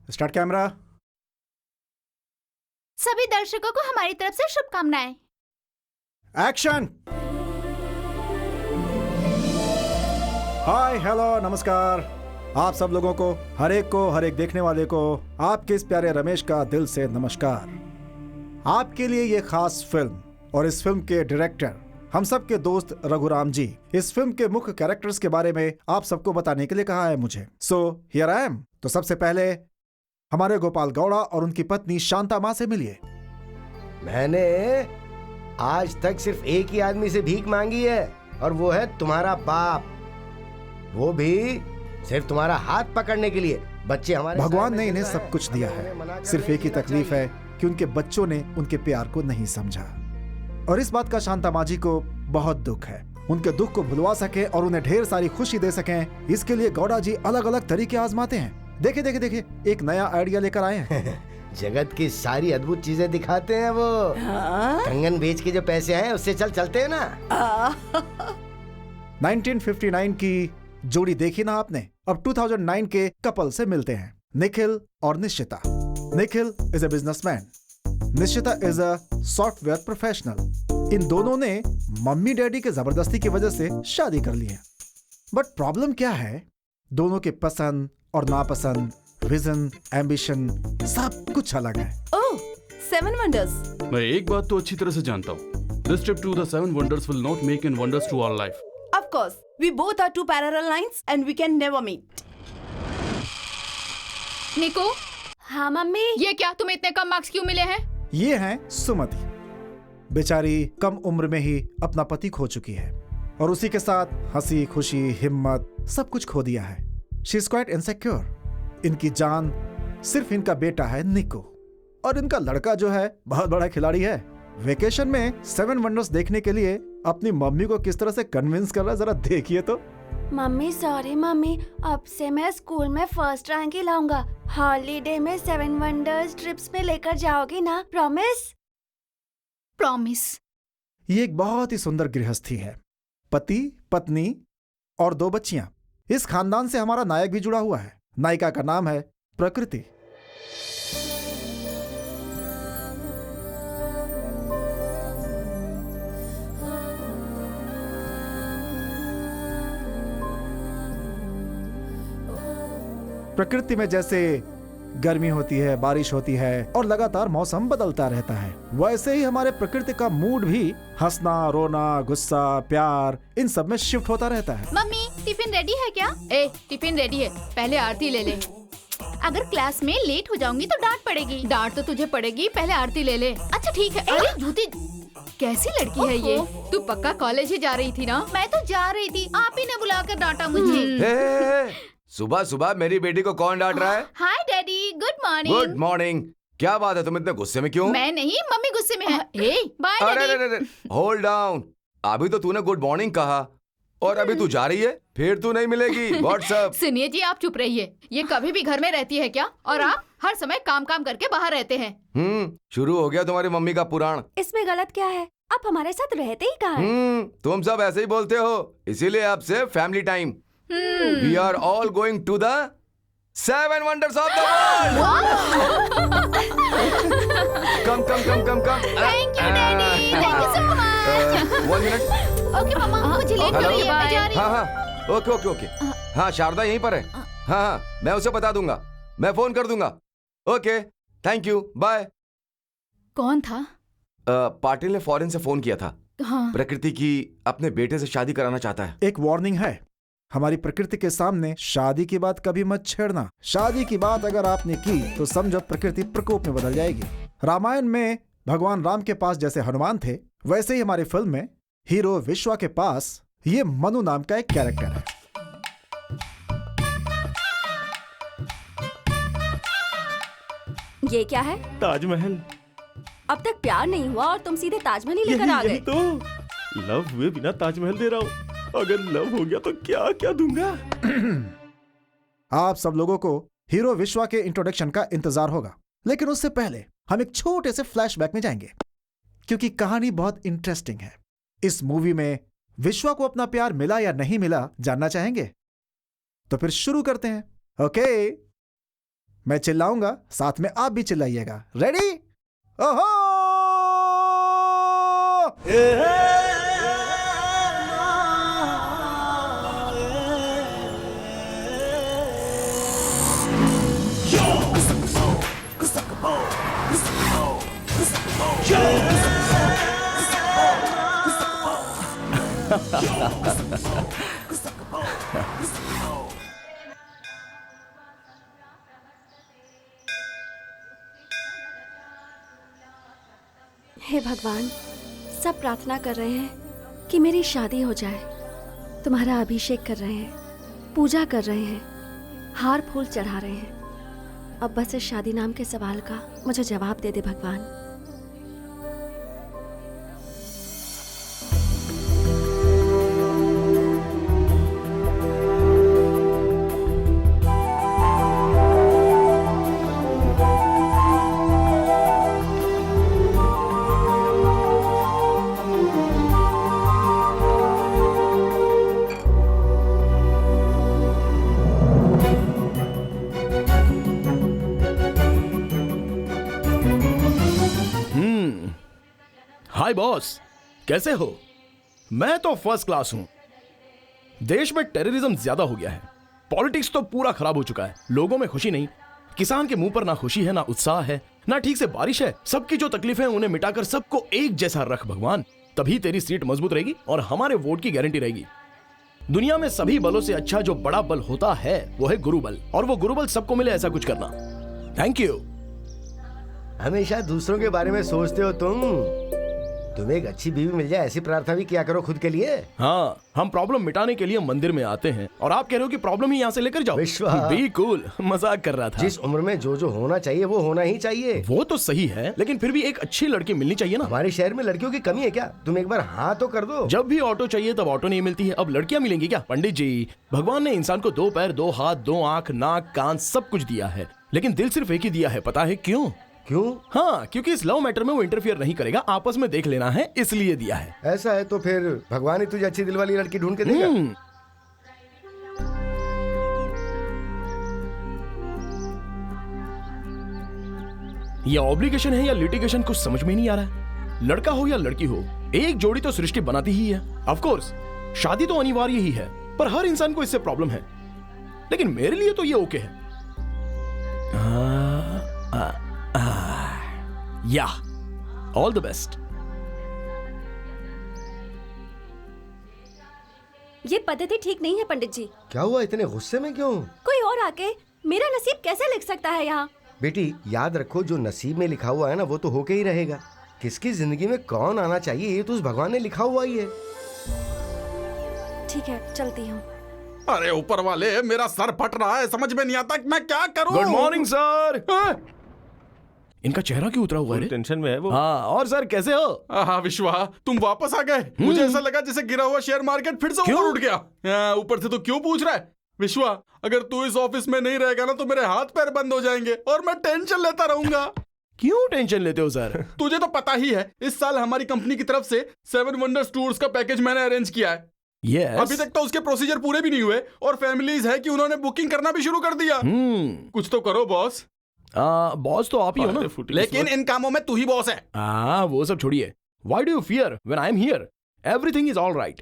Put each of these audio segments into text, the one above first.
Start camera. सभी दर्शकों को हमारी तरफ से शुभकामनाएं। एक्शन। हाय, हेलो, नमस्कार आप सब लोगों को, हर एक देखने वाले को आपके इस प्यारे रमेश का दिल से नमस्कार। आपके लिए ये खास फिल्म और इस फिल्म के डायरेक्टर हम सब के दोस्त रघुराम जी इस फिल्म के मुख्य कैरेक्टर्स के बारे में आप सबको बताने के लिए कहा है मुझे। So here I am. तो सबसे पहले हमारे गोपाल गौड़ा और उनकी पत्नी शांता माँ से मिलिए। मैंने आज तक सिर्फ एक ही आदमी से भीख मांगी है और वो है तुम्हारा बाप, वो भी सिर्फ तुम्हारा हाथ पकड़ने के लिए। बच्चे हमारे भगवान ने इन्हें सब कुछ दिया है, सिर्फ एक ही तकलीफ है कि उनके बच्चों ने उनके प्यार को नहीं समझा और इस बात का शांता माँ जी को बहुत दुख है। उनके दुख को भुलवा सके और उन्हें ढेर सारी खुशी दे सकें, इसके लिए गौड़ा जी अलग अलग तरीके आजमाते हैं। देखिए एक नया आइडिया लेकर आए हैं। जगत की सारी अद्भुत चीजें दिखाते हैं वो। कंगन बेच के जो पैसे आए उससे चलते हैं ना। 1959 की जोड़ी देखी ना आपने। अब 2009 के कपल से मिलते हैं, निखिल और Nishchita. Nikhil is a businessman, Nishchita is a software professional. इन दोनों ने मम्मी डैडी के जबरदस्ती की वजह से शादी कर ली है। बट प्रॉब्लम क्या है, दोनों के पसंद और नापसंद, विजन, एम्बिशन सब कुछ अलग है। ओह, 7 वंडर्स। मैं एक बात तो अच्छी तरह से जानता हूँ। This trip to the 7 wonders will not make in wonders to our life. Of course, we both are two parallel lines and we can never meet. निको। हाँ मम्मी। ये क्या, तुम्हें इतने कम मार्क्स क्यों मिले हैं? ये हैं सुमति। बेचारी कम उम्र में ही अपना पति खो चुकी है और उसी के साथ हंसी खुशी हिम्मत सब कुछ खो दिया है। She is quite insecure. इनकी जान सिर्फ इनका बेटा है निको और इनका लड़का जो है बहुत बड़ा खिलाड़ी है। वेकेशन में 7 वंडर्स देखने के लिए अपनी मम्मी को किस तरह से कन्विंस कर रहा है, जरा देखिए तो। मम्मी सॉरी मम्मी, अब से मैं स्कूल में फर्स्ट रैंक ही लाऊंगा। हॉलीडे में 7 वंडर्स ट्रिप्स में लेकर जाओगी ना, प्रॉमिस? प्रॉमिस। ये एक बहुत ही सुंदर गृहस्थी है, पति पत्नी और 2 बच्चियां। इस खानदान से हमारा नायक भी जुड़ा हुआ है। नायिका का नाम है प्रकृति। प्रकृति में जैसे गर्मी होती है, बारिश होती है और लगातार मौसम बदलता रहता है, वैसे ही हमारे प्रकृति का मूड भी हंसना, रोना, गुस्सा, प्यार इन सब में शिफ्ट होता रहता है। मम्मी टिफिन रेडी है क्या? टिफिन रेडी है, पहले आरती ले ले। अगर क्लास में लेट हो जाऊंगी तो डांट पड़ेगी। डांट तो तुझे पड़ेगी, पहले आरती ले ले। अच्छा ठीक है। अरे जूती, कैसी लड़की है ये? तू पक्का कॉलेज ही जा रही थी ना? मैं तो जा रही थी, आप ही ने बुलाकर डांटा मुझे। सुबह सुबह मेरी बेटी को कौन डांट रहा है? हाय daddy, good morning. Good morning. क्या बात है, तुम इतने गुस्से में क्यों? मैं नहीं, मम्मी गुस्से में है। Bye daddy. अरे होल्ड डाउन। अभी तो तूने गुड मॉर्निंग कहा और अभी तू जा रही है, फिर तू नहीं मिलेगी। व्हाट्सअप। सुनिए जी, आप चुप रहिए। ये कभी भी घर में रहती है क्या? और आप हर समय काम करके बाहर रहते हैं। शुरू हो गया तुम्हारी मम्मी का पुराण। इसमें गलत क्या है? आप हमारे साथ रहते ही कहाँ हैं? तुम सब ऐसे ही बोलते हो, इसीलिए आपसे family time. We are all going to the 7 wonders of the world. Come. Thank you daddy, thank you so much. 1 minute. Okay mama, मुझे लेट हो रही है, मैं जा रही हूँ। हाँ, ओके। हाँ, शारदा यहीं पर है। हाँ, मैं उसे बता दूंगा, मैं फोन कर दूंगा। Okay, thank you, bye. कौन था? पाटिल ने फॉरेन से फोन किया था। हाँ। प्रकृति की अपने बेटे से शादी कराना चाहता है। एक वार्निंग है, हमारी प्रकृति के सामने शादी की बात कभी मत छेड़ना। शादी की बात अगर आपने की तो समझो प्रकृति प्रकोप में बदल जाएगी। रामायण में भगवान राम के पास जैसे हनुमान थे, वैसे ही हमारी फिल्म में हीरो विश्वा के पास ये मनु नाम का एक कैरेक्टर है। ये क्या है? ताजमहल। अब तक प्यार नहीं हुआ और तुम सीधे ताजमहल ही लेकर आ गए। तो लव हुए बिना ताजमहल दे रहा हूँ। अगर लव हो गया तो क्या क्या दूंगा। आप सब लोगों को हीरो विश्वा के इंट्रोडक्शन का इंतजार होगा, लेकिन उससे पहले हम एक छोटे से फ्लैशबैक में जाएंगे क्योंकि कहानी बहुत इंटरेस्टिंग है। इस मूवी में विश्वा को अपना प्यार मिला या नहीं मिला जानना चाहेंगे? तो फिर शुरू करते हैं। ओके, मैं चिल्लाऊंगा, साथ में आप भी चिल्लाइएगा। रेडी? ओहो! हे भगवान, सब प्रार्थना कर रहे हैं कि मेरी शादी हो जाए। तुम्हारा अभिषेक कर रहे हैं, पूजा कर रहे हैं, हार फूल चढ़ा रहे हैं। अब बस इस शादी नाम के सवाल का मुझे जवाब दे दे भगवान। हाय बॉस, कैसे हो? मैं तो फर्स्ट क्लास हूं। देश में टेररिज्म ज्यादा हो गया है, पॉलिटिक्स तो पूरा खराब हो चुका है, लोगों में खुशी नहीं। किसान के मुंह पर ना खुशी है, ना उत्साह है, ना ठीक से बारिश है। सबकी जो तकलीफें हैं उन्हें मिटाकर सबको एक जैसा रख भगवान, तभी तेरी सीट मजबूत रहेगी और हमारे वोट की गारंटी रहेगी। दुनिया में सभी बलों से अच्छा जो बड़ा बल होता है वो है गुरु बल, और वो गुरु बल सबको मिले ऐसा कुछ करना। Thank you. हमेशा दूसरों के बारे में सोचते हो तुम्हें एक अच्छी बीवी मिल जाए ऐसी प्रार्थना भी किया करो खुद के लिए। हाँ, हम प्रॉब्लम मिटाने के लिए मंदिर में आते हैं और आप कह रहे हो कि प्रॉब्लम ही यहाँ से लेकर जाओ। विश्वा, बी कूल, मजाक कर रहा था। जिस उम्र में जो जो होना चाहिए वो होना ही चाहिए। वो तो सही है, लेकिन फिर भी एक अच्छी लड़की मिलनी चाहिए ना। हमारे शहर में लड़कियों की कमी है क्या? तुम एक बार हाँ तो कर दो। जब भी ऑटो चाहिए तब ऑटो नहीं मिलती है, अब लड़कियां मिलेंगी क्या? पंडित जी, भगवान ने इंसान को 2 पैर, 2 हाथ, 2 आंख, नाक, कान सब कुछ दिया है, लेकिन दिल सिर्फ एक ही दिया है। पता है क्यों? क्यों? हाँ, क्योंकि इस लव मैटर में वो इंटरफियर नहीं करेगा, आपस में देख लेना है, इसलिए दिया है। ऐसा है तो फिर भगवान ही तुझे अच्छी दिल वाली लड़की ढूंढ के देगा। ये ऑब्लिगेशन है या लिटिगेशन कुछ समझ में नहीं आ रहा है। लड़का हो या लड़की हो, एक जोड़ी तो सृष्टि बनाती ही है। ऑफ कोर्स शादी तो अनिवार्य ही है, पर हर इंसान को इससे प्रॉब्लम है, लेकिन मेरे लिए तो ये ओके है। या ऑल द बेस्ट। ये पद्धति ठीक नहीं है पंडित जी। क्या हुआ, इतने गुस्से में क्यों? कोई और आके मेरा नसीब कैसे लिख सकता है यहाँ? बेटी याद रखो, जो नसीब में लिखा हुआ है ना वो तो होके ही रहेगा। किसकी जिंदगी में कौन आना चाहिए ये तो उस भगवान ने लिखा हुआ ही है। ठीक है, चलती हूँ। अरे ऊपर वाले, मेरा सर फट रहा है, समझ में नहीं आता कि मैं क्या करूं। Good morning sir. इनका चेहरा क्यों उतरा हुआ है? टेंशन में है वो। हाँ, और सर कैसे हो? हाँ विश्वा, तुम वापस आ गए। मुझे ऐसा लगा जैसे गिरा हुआ शेयर मार्केट फिर से ऊपर उठ गया। ऊपर से तो क्यों पूछ रहा है? विश्वा, अगर तू इस ऑफिस में नहीं रहेगा ना तो मेरे हाथ पैर बंद हो जाएंगे और मैं टेंशन लेता रहूंगा। क्यों टेंशन लेते हो सर? तुझे तो पता ही है, इस साल हमारी कंपनी की तरफ से 7 वंडर्स टूर्स का पैकेज मैंने अरेंज किया है। Yes. अभी तक तो उसके प्रोसीजर पूरे भी नहीं हुए और फैमिलीज है कि उन्होंने बुकिंग करना भी शुरू कर दिया। कुछ तो करो बॉस। बॉस तो आप ही हो ना। लेकिन इन कामों में तू ही बॉस है। वो सब छोड़िए। Why do you fear when I am here? Everything is all right.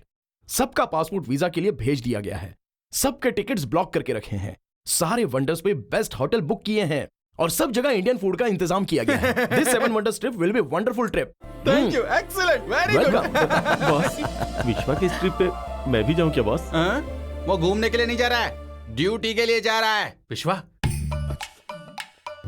सबका पासपोर्ट वीजा के लिए भेज दिया गया है, सबके टिकट्स ब्लॉक करके रखे हैं, सारे वंडर्स पे बेस्ट होटल बुक किए हैं और सब जगह इंडियन फूड का इंतजाम किया गया है। This 7 wonders trip will be a wonderful trip. Thank you, excellent, very good. Boss, विश्वा की इस ट्रिप पे मैं भी जाऊं क्या बॉस? वो घूमने के लिए नहीं जा रहा है, ड्यूटी के लिए जा रहा है। विश्वा,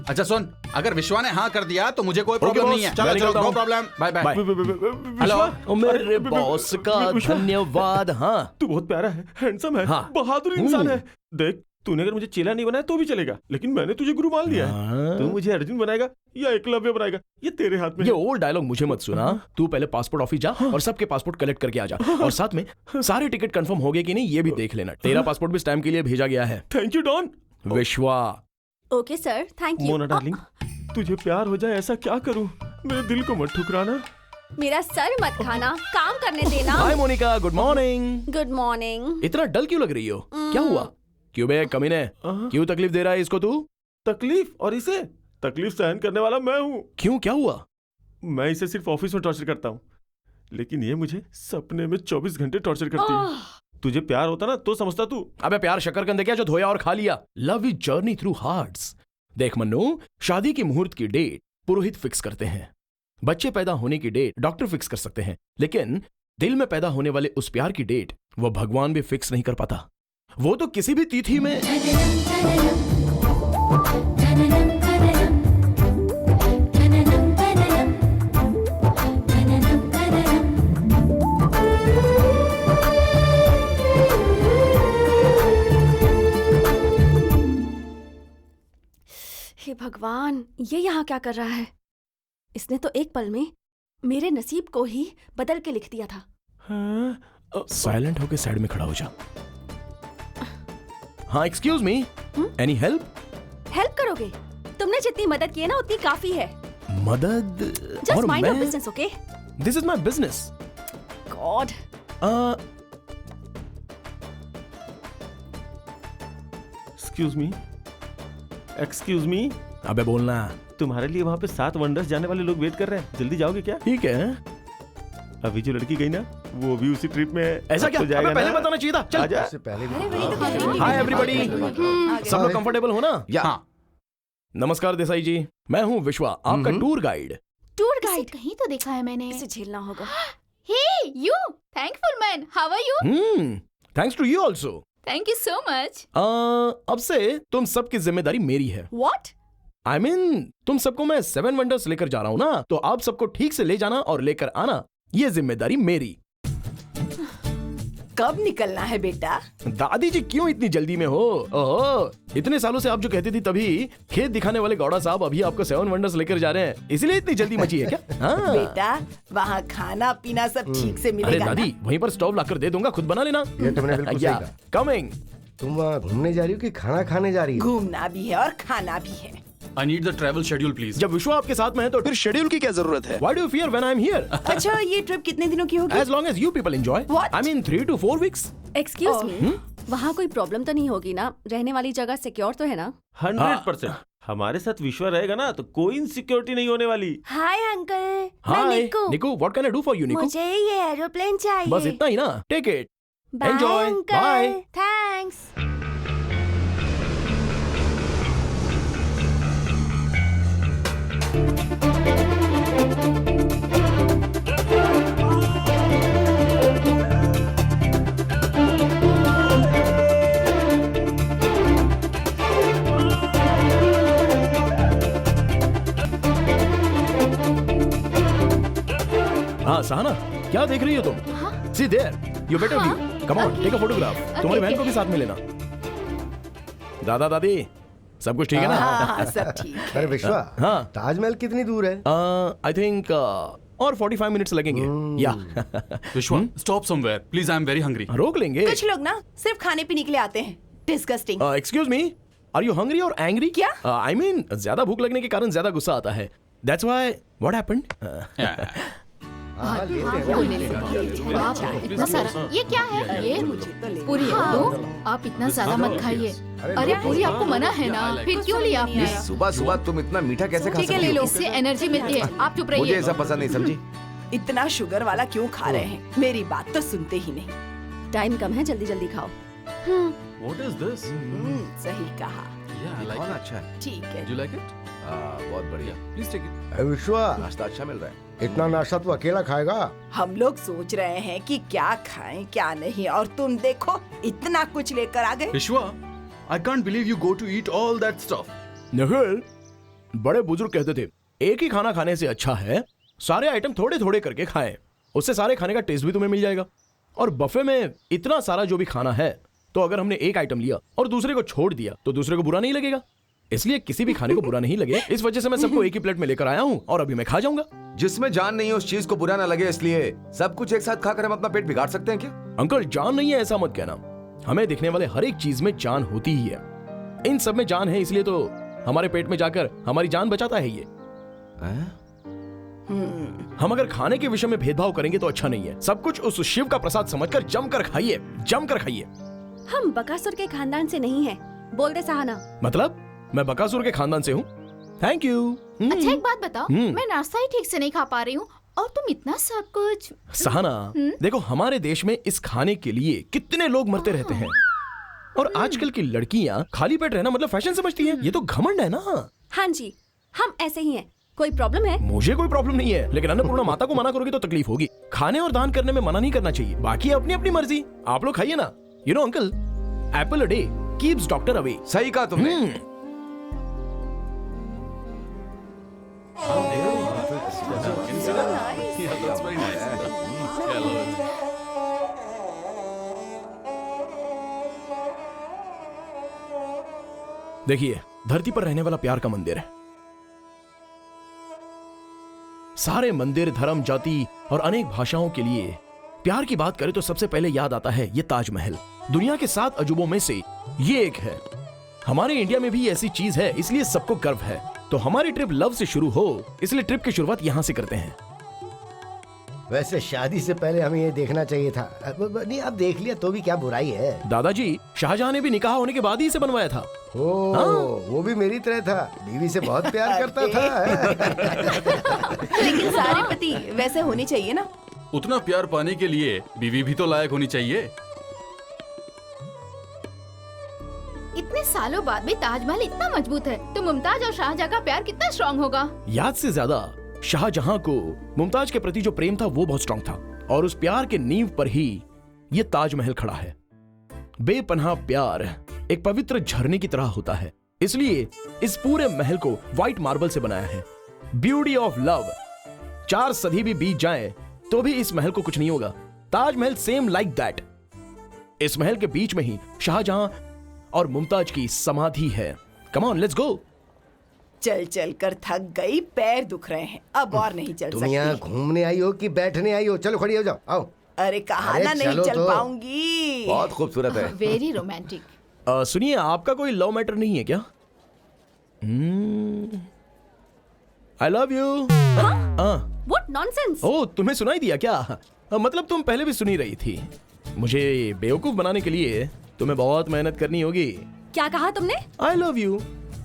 अच्छा सुन, अगर विश्वा ने हाँ कर दिया तो मुझे कोई प्रॉब्लम नहीं है। चलो, no problem, bye bye. Hello मेरे बॉस का धन्यवाद। हाँ, तू बहुत प्यारा है, हैंडसम है, हाँ। बहादुर इंसान है। देख, तूने अगर मुझे चेला नहीं बनाया तो भी चलेगा, लेकिन मैंने तुझे गुरु मान लिया है। तू मुझे अर्जुन बनाएगा या एकलव्य बनाएगा, ये तेरे हाथ में ये है। ओल्ड डायलॉग मुझे मत सुना। तू पहले पासपोर्ट ऑफिस जा और सबके पासपोर्ट कलेक्ट करके आ जा, और साथ में सारे टिकट कंफर्म हो गए कि नहीं ये भी देख लेना। तेरा पासपोर्ट भी स्टैम्प के लिए भेजा गया है। Thank you Don. Vishwa. Okay sir, thank you. Mona darling, तुझे प्यार हो जाए ऐसा क्या करूं? मेरे दिल को मत ठुकराना। मेरा सर मत खाना, काम करने देना। Hi Monica, good morning. Good morning. इतना डल क्यों लग रही हो? क्या हुआ? क्यों बे कमीने, क्यों तकलीफ दे रहा है इसको तू? तकलीफ, और इसे तकलीफ सहन करने वाला मैं हूँ। क्यों, क्या हुआ? मैं इसे सिर्फ ऑफिस में टॉर्चर करता हूँ, लेकिन ये मुझे सपने में 24 घंटे टॉर्चर करती है। तुझे प्यार होता ना तो समझता तू। अबे प्यार शकरकंद क्या जो धोया और खा लिया? Love is journey through hearts. देख मन्नू, शादी की मुहूर्त की डेट पुरोहित फिक्स करते हैं, बच्चे पैदा होने की डेट डॉक्टर फिक्स कर सकते हैं, लेकिन दिल में पैदा होने वाले उस प्यार की डेट वो भगवान भी फिक्स नहीं कर पाता। वो तो किसी भी तिथि में। हे भगवान, ये यहाँ क्या कर रहा है? इसने तो एक पल में मेरे नसीब को ही बदल के लिख दिया था। साइलेंट होके साइड में खड़ा हो जा। हाँ, excuse me, any help? Help करोगे? तुमने जितनी मदद की है ना उतनी काफी है। मदद? Just mind your business, okay? This is my business. God. Excuse me. अबे बोलना। तुम्हारे लिए वहाँ पे 7 वंडर्स जाने वाले लोग वेट कर रहे हैं, जल्दी जाओगे क्या? ठीक है। अभी जो लड़की गई ना वो भी उसी ट्रिप में है। ऐसा क्या? तो जाएगा पहले ना? बताना चाहिए था। चल आजा। इससे पहले हाय एवरीबॉडी, सब लोग कंफर्टेबल हो ना? हाँ। नमस्कार देसाई जी, मैं हूँ विश्वा, आपका टूर गाइड। टूर इसे गाइड? कहीं तो देखा है मैंने। इसे झेलना होगा। Hey you, thankful man, how are you? Thanks to you also. Thank you so much. अब से तुम सबकी जिम्मेदारी मेरी है। What? I mean, तुम सबको मैं 7 वंडर्स लेकर जा रहा हूँ ना, तो आप सबको ठीक से ले जाना और लेकर आना, ये जिम्मेदारी मेरी। कब निकलना है बेटा? दादी जी क्यों इतनी जल्दी में हो? ओहो, इतने सालों से आप जो कहती थी तभी खेत दिखाने वाले गौड़ा साहब अभी आपको 7 वंडर्स लेकर जा रहे हैं, इसलिए इतनी जल्दी मची है क्या? हाँ। बेटा, वहाँ खाना पीना सब ठीक से अरे मिलेगा ना? दादी, वहीं पर स्टोव लाकर दे दूंगा, खुद बना लेना। ये तुमने बिल्कुल सही कहा। कमिंग। तुम वहाँ घूमने जा रही हो कि खाना खाने जा रही हो? घूमना भी है और खाना भी है। I need the travel schedule, please. जब विश्वा आपके साथ में है तो फिर शेड्यूल की क्या जरूरत है? Why do you fear when I'm here? अच्छा, ये ट्रिप कितने दिनों की होगी? As long as you people enjoy. What? I mean 3 to 4 weeks. Excuse me, वहाँ कोई प्रॉब्लम तो नहीं होगी ना? रहने वाली जगह सिक्योर तो है ना? 100%। हमारे साथ विश्वा रहेगा ना तो कोई इनसिक्योरिटी नहीं होने वाली। Hi uncle, Hi, Niku. What can I do for you, Niku? मुझे ये एरोप्लेन चाहिए। बस इतना ही ना? Take it. Bye, Enjoy. Uncle. Bye. Thanks. हाँ सहाना, क्या देख रही हो तुम? See there, you better view. Come on, take a photograph. तुम्हारी बहन को भी साथ में लेना। दादा दादी, सब कुछ ठीक है ना? हाँ, सब ठीक है। अरे विश्वा, हाँ। ताजमहल कितनी दूर है? I think और 45 मिनट्स लगेंगे। या Vishwa, stop somewhere. Please, I'm very hungry. रोक लेंगे। कुछ लोग ना सिर्फ खाने पीने के लिए आते हैं। Disgusting. Excuse me, are you hungry और एंग्री? क्या? आई मीन ज्यादा भूख लगने के कारण ज्यादा गुस्सा आता है। That's why what happened? हाँ, लेते हैं। आप इतना सारा, ये क्या है? ये पूरी है तो आप इतना ज्यादा मत खाइए। अरे पूरी आपको मना है ना, फिर क्यों लिया आपने? सुबह सुबह तुम इतना मीठा कैसे खा ठीक है, सकती ले हो? लो। इससे एनर्जी मिलती है। आप चुप मुझे रहिए। ऐसा पसंद नहीं, समझी? इतना शुगर वाला क्यों खा रहे हैं? मेरी बात तो सुनते ही नहीं। टाइम कम है, जल्दी जल्दी खाओ। What is this? सही कहा। Yeah, I like बहुत it. अच्छा है। ठीक है। Do you like it? बहुत बढ़िया। Please take it. अरे विश्वा, नाश्ता अच्छा मिल रहा है। इतना नाश्ता तू अकेला खाएगा? हम लोग सोच रहे हैं कि क्या खाएं क्या नहीं, और तुम देखो इतना कुछ लेकर आ गए। Vishwa, I can't believe you go to eat all that stuff. Nikhil, बड़े बुजुर्ग कहते थे एक ही खाना खाने से अच्छा है सारे आइटम थोड़े थोड़े करके खाएं, उससे सारे खाने का टेस्ट भी तुम्हें मिल जाएगा। और बफे में इतना सारा जो भी खाना है, तो अगर हमने एक आइटम लिया और दूसरे को छोड़ दिया तो दूसरे को बुरा नहीं लगेगा। इसलिए किसी भी खाने को बुरा नहीं लगे, इस वजह से मैं सबको एक ही प्लेट में लेकर आया हूँ और अभी मैं खा जाऊंगा। जिसमें जान नहीं है उस चीज को बुरा ना लगे, इसलिए सब कुछ एक साथ खाकर हम अपना पेट बिगाड़ सकते हैं क्या? अंकल जान नहीं है ऐसा मत कहना, हमें दिखने वाले हर एक चीज में जान होती ही है। इन सब में जान है, इसलिए तो हमारे पेट में जाकर हमारी जान बचाता है ये। हम अगर खाने के विषय में भेदभाव करेंगे तो अच्छा नहीं है। सब कुछ उस शिव का प्रसाद समझकर जमकर खाइए, जमकर खाइए। हम बकासुर के खानदान से नहीं हैं। बोल दे सहाना। मतलब मैं बकासुर के खानदान से हूँ। Thank you. अच्छा एक बात बताओ, मैं नाश्ता ही ठीक से नहीं खा पा रही हूँ और तुम इतना सब कुछ। सहाना, देखो हमारे देश में इस खाने के लिए कितने लोग मरते रहते हैं और आजकल की लड़कियां खाली पेट रहना मतलब फैशन समझती हैं। ये तो घमंड है ना। हाँ जी, हम ऐसे ही हैं। कोई प्रॉब्लम है? मुझे कोई प्रॉब्लम नहीं है, लेकिन अन्नपूर्णा माता को मना करोगे तो तकलीफ होगी। खाने और दान करने में मना नहीं करना चाहिए, बाकी अपनी अपनी मर्जी। आप लोग खाइए ना। You know uncle, Apple a day keeps doctor away. सही कहा तुमने। देखिए, धरती पर रहने वाला प्यार का मंदिर है। सारे मंदिर, धर्म, जाति और अनेक भाषाओं के लिए प्यार की बात करें तो सबसे पहले याद आता है ये ताजमहल। दुनिया के 7 अजूबों में से ये एक है। हमारे इंडिया में भी ऐसी चीज है, इसलिए सबको गर्व है। तो हमारी ट्रिप लव से शुरू हो, इसलिए ट्रिप की शुरुआत यहाँ से करते हैं। वैसे शादी से पहले हमें ये देखना चाहिए था। नहीं, अब देख लिया तो भी क्या बुराई है। दादाजी, शाहजहां ने भी निकाह होने के बाद ही इसे बनवाया था। वो भी मेरी तरह था, बीवी से बहुत प्यार करता था। लेकिन सारे पति वैसे होने चाहिए ना। उतना प्यार पाने के लिए बीवी भी तो लायक होनी चाहिए। इतने सालों बाद भी ताजमहल इतना मजबूत है, तो मुमताज और शाहजहां का प्यार कितना स्ट्रॉन्ग होगा। याद से ज्यादा शाहजहां को मुमताज के प्रति जो प्रेम था वो बहुत स्ट्रॉन्ग था, और उस प्यार के नींव पर ही ये ताजमहल खड़ा है। बेपनाह प्यार एक पवित्र झरने की तरह होता है, इसलिए इस पूरे महल को व्हाइट मार्बल से बनाया है। Beauty of love. 4 सदी भी बीत जाए तो भी इस महल को कुछ नहीं होगा। Taj Mahal same like that. इस महल के बीच में ही शाहजहां और मुमताज की समाधि है। Come on, let's go. चल चल कर थक गई, पैर दुख रहे हैं, अब और नहीं चल तुम यहाँ सकती। घूमने आई हो कि बैठने आई हो? चलो खड़ी हो जाओ, आओ। अरे कहा ना नहीं चलो चल तो। पाऊंगी। बहुत खूबसूरत है। Very romantic. सुनिए, आपका कोई लव मैटर नहीं है क्या? आई लव यू। What nonsense? ओ, तुम्हें सुनाई दिया क्या? मतलब तुम पहले भी सुनी रही थी। मुझे बेवकूफ बनाने के लिए तुम्हें बहुत मेहनत करनी होगी। क्या कहा तुमने? आई लव यू।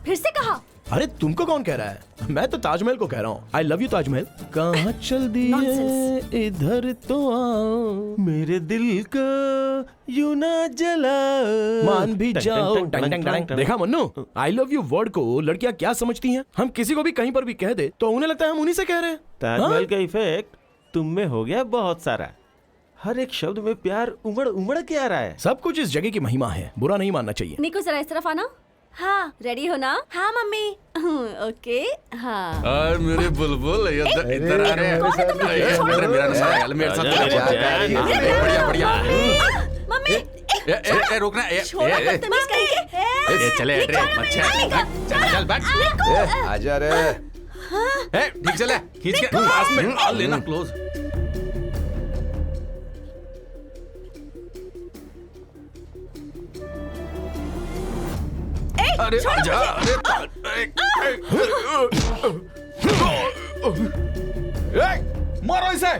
फिर से कहा? अरे तुमको कौन कह रहा है? मैं तो ताजमहल को कह रहा हूँ। आई लव यू ताजमहल। कहाँ चल दिए Nonsense. इधर तो आओ, मेरे दिल को यूं ना जलाओ, मान भी टंग, जाओ। टंग, टंग, टंग, टंग, टंग। देखा मन्नू, आई लव यू वर्ड को लड़कियां क्या समझती हैं? हम किसी को भी कहीं पर भी कह दे तो उन्हें लगता है हम उन्हीं से कह रहे हैं। ताजमहल का इफेक्ट तुम में हो गया बहुत सारा। हर एक शब्द में प्यार उमड़ उमड़ के आ रहा है। सब कुछ इस जगह की महिमा है, बुरा नहीं मानना चाहिए। निको जरा इस तरफ आना। हाँ, रेडी हो ना? हाँ मम्मी। ओके, हाँ। अरे मेरे बुलबुल, इधर आ रहे हैं। कौन है तुम लोग? ये छोड़ो। मेरा नंबर, मेरे साथ अरे, बढ़िया बढ़िया। मम्मी, ए रोकना, छोड़ो बदतमीज कहीं के। चले चल बैठ। आजा रे। ठीक चले, खींच के पास में आ लेना क्लोज। अरे आजा, मारो इसे।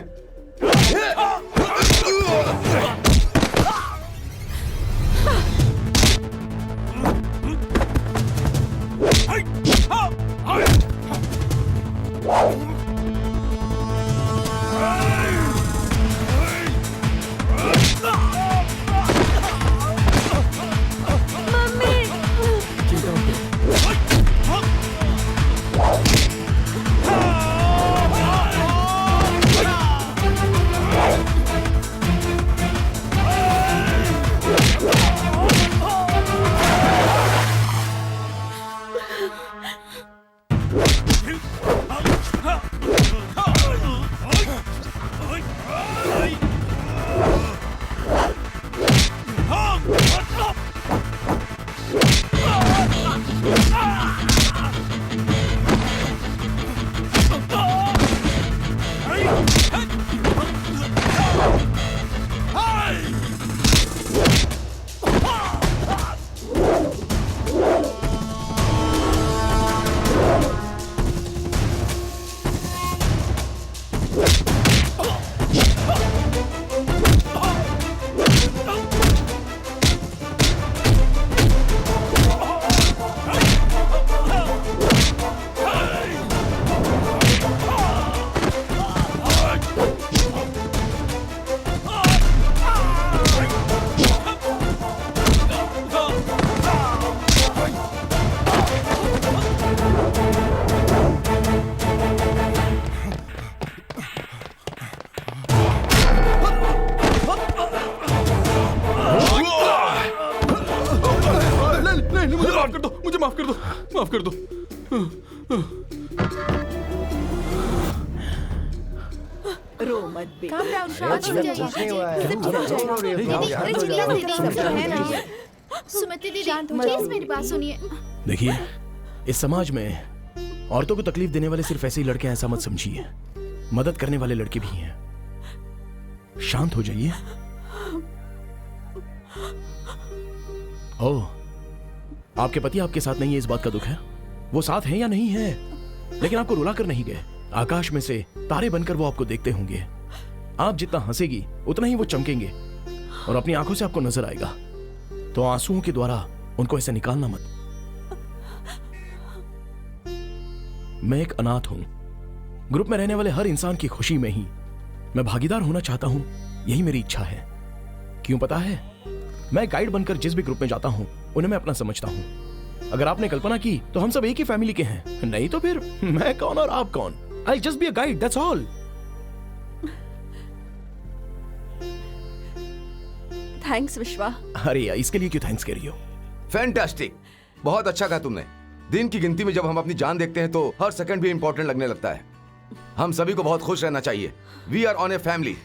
माफ कर दो, मुझे माफ कर दो, माफ कर दो। रो मत बेटा। कुछ नहीं हुआ है। सुमति दीदी प्लीज मेरी बात सुनिए। देखिए, इस समाज में औरतों को तकलीफ देने वाले सिर्फ ऐसे ही लड़के हैं, ऐसा मत समझिए। मदद करने वाले लड़के भी हैं। शांत हो जाइए। ओह, आपके पति आपके साथ नहीं है, इस बात का दुख है। वो साथ हैं या नहीं है, लेकिन आपको रुला कर नहीं गए। आकाश में से तारे बनकर वो आपको देखते होंगे। आप जितना हंसेगी उतना ही वो चमकेंगे और अपनी आंखों से आपको नजर आएगा। तो आंसुओं के द्वारा उनको ऐसे निकालना मत। मैं एक अनाथ हूं। ग्रुप में रहने वाले हर इंसान की खुशी में ही मैं भागीदार होना चाहता हूं। यही मेरी इच्छा है। क्यों पता है, मैं गाइड बनकर जिस भी ग्रुप में जाता हूं उन्हें मैं अपना समझता हूं। अगर आपने कल्पना की तो हम सब एक ही फैमिली के हैं, नहीं तो फिर मैं कौन और आप कौन। I'll just be a guide, that's all. Thanks विश्वा। अरे यार, इसके लिए क्यों थैंक्स कह रही हो? फैंटास्टिक, बहुत अच्छा कहा तुमने। दिन की गिनती में जब हम अपनी जान देखते हैं तो हर सेकंड भी इंपॉर्टेंट लगने लगता है। हम सभी को बहुत खुश रहना चाहिए। We are on a family.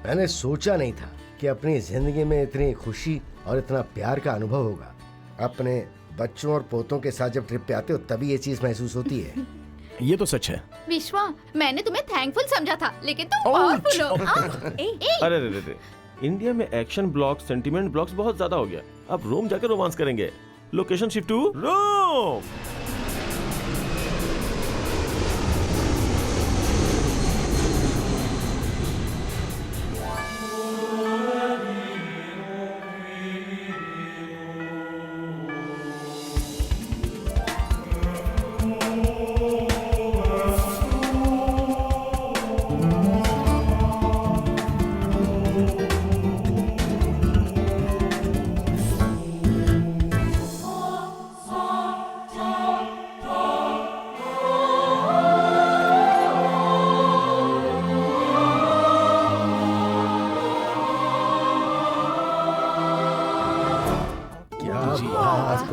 मैंने सोचा नहीं था कि अपनी जिंदगी में इतनी खुशी और इतना प्यार का अनुभव होगा। अपने बच्चों और पोतों के साथ जब ट्रिप पे आते हो तभी ये चीज महसूस होती है। ये तो सच है। विश्वा, मैंने तुम्हें थैंकफुल समझा था, लेकिन तुम पावरफुल हो। अरे रे रे, इंडिया में एक्शन ब्लॉक्स, सेंटिमेंट ब्लॉक्स बहुत ज्यादा हो गया। अब रोम जाकर रोमांस करेंगे। Location shift to Rome.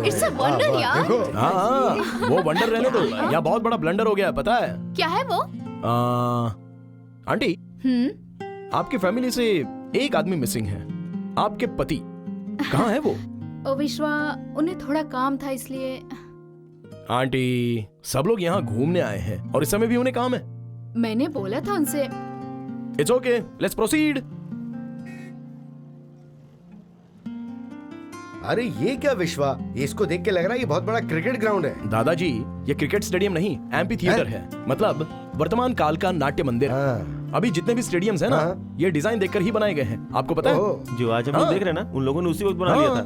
It's a wonder यार। हाँ, वो वंडर रहने दो। यहाँ बहुत बड़ा ब्लंडर हो गया, पता है? क्या है वो? आंटी, आपकी फैमिली से एक आदमी मिसिंग है। आपके पति कहाँ है वो? ओ विश्वा, उन्हें थोड़ा काम था इसलिए। आंटी, सब लोग यहाँ घूमने आए हैं और इस समय भी उन्हें काम है। मैंने बोला था उनसे। It's okay, let's proceed. अरे ये क्या विश्वा, ये इसको देख के लग रहा है ये बहुत बड़ा क्रिकेट ग्राउंड है। दादाजी, ये क्रिकेट स्टेडियम नहीं, एम्पी थिएटर है। मतलब वर्तमान काल का नाट्य मंदिर। अभी जितने भी स्टेडियम्स हैं ना, ये डिजाइन देखकर ही बनाए गए हैं। आपको पता है? जो आज हम लोग देख रहे हैं ना, उन लोगों ने उसी वक्त बना लिया था।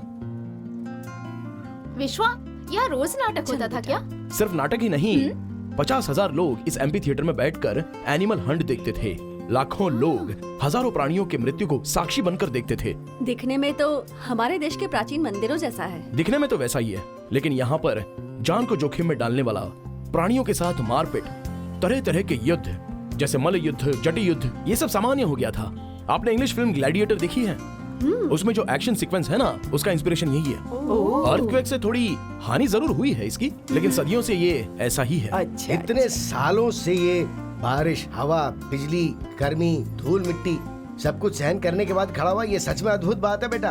विश्वा, यहाँ रोज नाटक होता था क्या? सिर्फ नाटक ही नहीं, 50,000 लोग इस एम्पी थिएटर में बैठकर एनिमल हंट देखते थे। लाखों लोग हजारों प्राणियों के मृत्यु को साक्षी बनकर देखते थे। दिखने में तो हमारे देश के प्राचीन मंदिरों जैसा है। दिखने में तो वैसा ही है, लेकिन यहाँ पर जान को जोखिम में डालने वाला, प्राणियों के साथ मारपीट, तरह तरह के युद्ध जैसे मल्ल युद्ध, जटी युद्ध, ये सब सामान्य हो गया था। आपने इंग्लिश फिल्म ग्लैडिएटर देखी है? उसमें जो एक्शन सीक्वेंस है ना, उसका इंस्पिरेशन यही है। अर्थक्वेक से थोड़ी हानि जरूर हुई है इसकी, लेकिन सदियों से ये ऐसा ही है। अच्छा, इतने सालों से ये बारिश, हवा, बिजली, गर्मी, धूल मिट्टी सब कुछ सहन करने के बाद खड़ा हुआ, ये सच में अद्भुत बात है बेटा।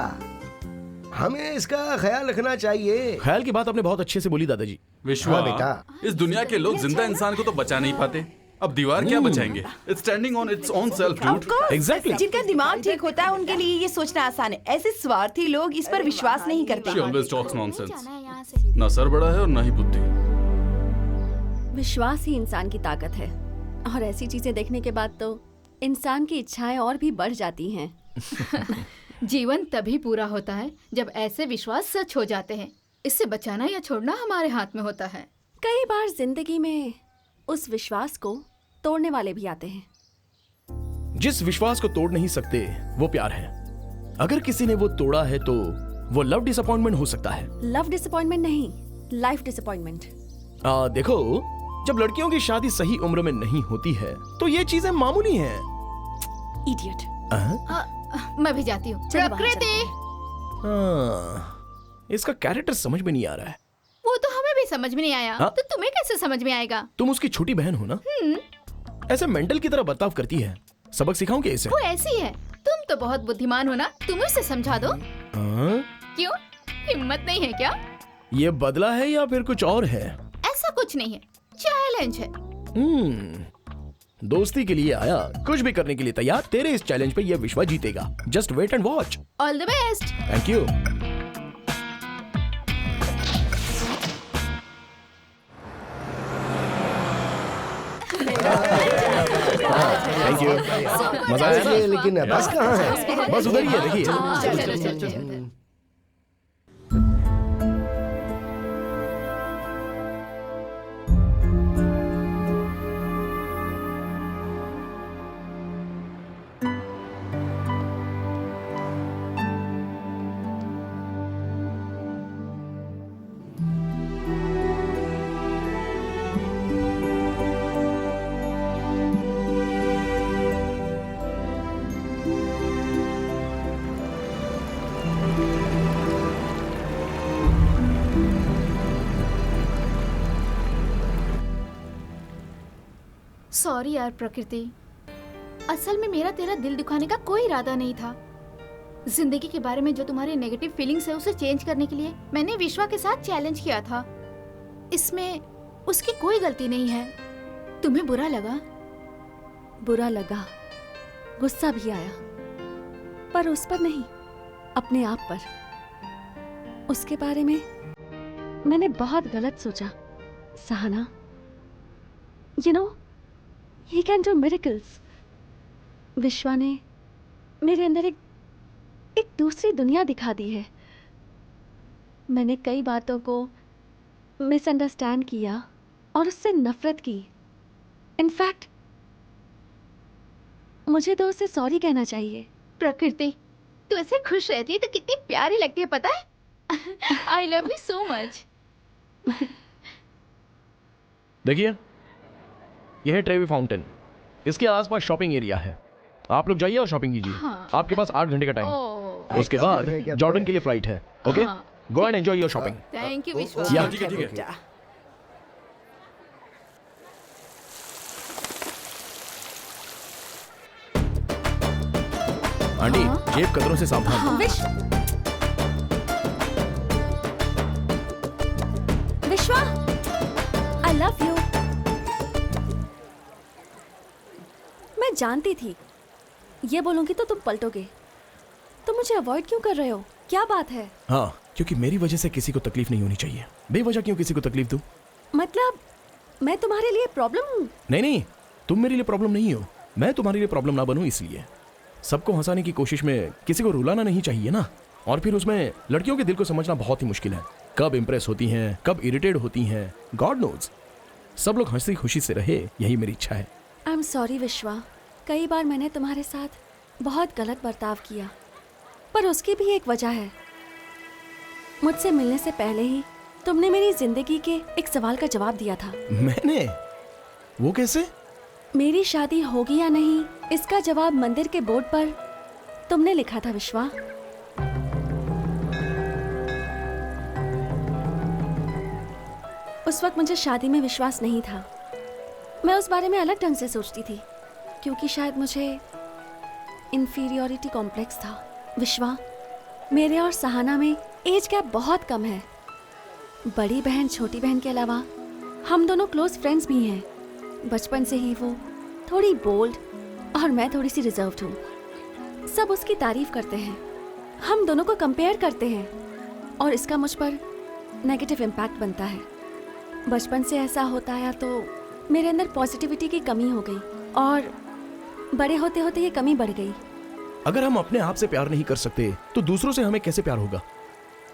हमें इसका ख्याल रखना चाहिए। ख्याल की बात आपने बहुत अच्छे से बोली दादाजी। विश्वा, बेटा, इस दुनिया के लोग जिंदा इंसान को तो बचा नहीं पाते, अब दीवार क्या बचाएंगे? It's standing on its own self, dude. Exactly. जिनका दिमाग ठीक होता है उनके लिए ये सोचना आसान है। ऐसे स्वार्थी लोग इस पर विश्वास नहीं करते। She always talks nonsense. ना सर बड़ा है और ना ही बुद्धि। विश्वास ही इंसान की ताकत है, और ऐसी चीजें देखने के बाद तो इंसान की इच्छाएं और भी बढ़ जाती हैं। जीवन तभी पूरा होता है जब ऐसे विश्वास सच हो जाते हैं। इससे बचाना या छोड़ना हमारे हाथ में होता है। कई बार जिंदगी में उस विश्वास को तोड़ने वाले भी आते हैं। जिस विश्वास को तोड़ नहीं सकते वो प्यार है। अगर किसी ने वो तोड़ा है तो वो लव डिसअपॉइंटमेंट हो सकता है। लव डिसअपॉइंटमेंट नहीं, लाइफ डिसअपॉइंटमेंट। देखो, जब लड़कियों की शादी सही उम्र में नहीं होती है तो ये चीजें मामूली हैं। इडियट। मैं भी जाती हूँ। चलो बाहर प्रकृति, इसका कैरेक्टर समझ में नहीं आ रहा है। वो तो हमें भी समझ में नहीं आया। हाँ? तो तुम्हें कैसे समझ में आएगा? तुम उसकी छोटी बहन हो ना, ऐसे मेंटल की तरह बर्ताव करती है। सबक सिखाऊंगे इसे। वो ऐसी है। तुम तो बहुत बुद्धिमान हो ना, तुम उसे समझा दो। हाँ? क्यों, हिम्मत नहीं है क्या? ये बदला है या फिर कुछ और है? ऐसा कुछ नहीं है, चैलेंज है। दोस्ती के लिए आया, कुछ भी करने के लिए तैयार। तेरे इस चैलेंज पे ये विश्वा जीतेगा। Just wait and watch. All the best. Thank you. Thank you. मजा आया ना? लेकिन बस कहाँ है? बस उधर ही है, देखिए। चलो चलो चलो। सॉरी यार प्रकृति, असल में मेरा तेरा दिल दुखाने का कोई इरादा नहीं था। जिंदगी के बारे में जो तुम्हारे नेगेटिव फीलिंग्स है उसे चेंज करने के लिए मैंने विश्वा के साथ चैलेंज किया था। इसमें उसकी कोई गलती नहीं है। तुम्हें बुरा लगा? बुरा लगा, गुस्सा भी आया, पर उस पर नहीं, अपने आप पर। उसके बारे में मैंने बहुत गलत सोचा। Sahana, you know, he can do miracles. विश्वा ने मेरे अंदर एक दूसरी दुनिया दिखा दी है। मैंने कई बातों को मिसअंडरस्टैंड किया और उससे नफरत की। इनफैक्ट मुझे तो उसे सॉरी कहना चाहिए। प्रकृति, तू ऐसे खुश रहती है तो कितनी प्यारी लगती है, पता है? आई लव यू सो मच। देखिए, यह है ट्रेवी फाउंटेन। इसके आसपास शॉपिंग एरिया है। आप लोग जाइए और शॉपिंग कीजिए। हाँ। आपके पास 8 घंटे का टाइम। उसके बाद जॉर्डन के लिए फ्लाइट है। Okay, go and enjoy your shopping. Thank you विश्वा। या ठीक है। आंटी, जेब कदरों से सावधान। विश्वा, आई लव यू। मैं जानती थी ये बोलूंगी तो तुम पलटोगे। तुम मुझे अवॉइड क्यों कर रहे हो? क्या बात है? हाँ, क्योंकि मेरी वजह से किसी को तकलीफ नहीं होनी चाहिए। बेवजह क्यों किसी को तकलीफ दूं? मतलब मैं तुम्हारे लिए प्रॉब्लम हूँ? नहीं, तुम मेरे लिए प्रॉब्लम नहीं हो। मैं तुम्हारे लिए प्रॉब्लम ना बनूं, इसलिए। सबको हंसाने की कोशिश में किसी को रुलाना नहीं चाहिए ना। और फिर उसमें लड़कियों के दिल को समझना बहुत ही मुश्किल है। कब इंप्रेस होती हैं, कब इरिटेट होती हैं, गॉड नोज। सब लोग हंसी खुशी से रहे, यही मेरी इच्छा है। आई एम सॉरी विश्वा, कई बार मैंने तुम्हारे साथ बहुत गलत बर्ताव किया, पर उसकी भी एक वजह है। मुझसे मिलने से पहले ही तुमने मेरी जिंदगी के एक सवाल का जवाब दिया था। मैंने? वो कैसे? मेरी शादी होगी या नहीं, इसका जवाब मंदिर के बोर्ड पर तुमने लिखा था विश्वा। उस वक्त मुझे शादी में विश्वास नहीं था। मैं उस बारे में अलग ढंग से सोचती थी, क्योंकि शायद मुझे इंफीरियरिटी कॉम्प्लेक्स था। विश्वा, मेरे और सहाना में एज गैप बहुत कम है। बड़ी बहन छोटी बहन के अलावा हम दोनों क्लोज फ्रेंड्स भी हैं। बचपन से ही वो थोड़ी बोल्ड और मैं थोड़ी सी रिजर्व्ड हूँ। सब उसकी तारीफ करते हैं, हम दोनों को कंपेयर करते हैं और इसका मुझ पर नेगेटिव इम्पैक्ट बनता है। बचपन से ऐसा होता आया तो मेरे अंदर पॉजिटिविटी की कमी हो गई और बड़े होते होते ये कमी बढ़ गई। अगर हम अपने आप से प्यार नहीं कर सकते तो दूसरों से हमें कैसे प्यार होगा?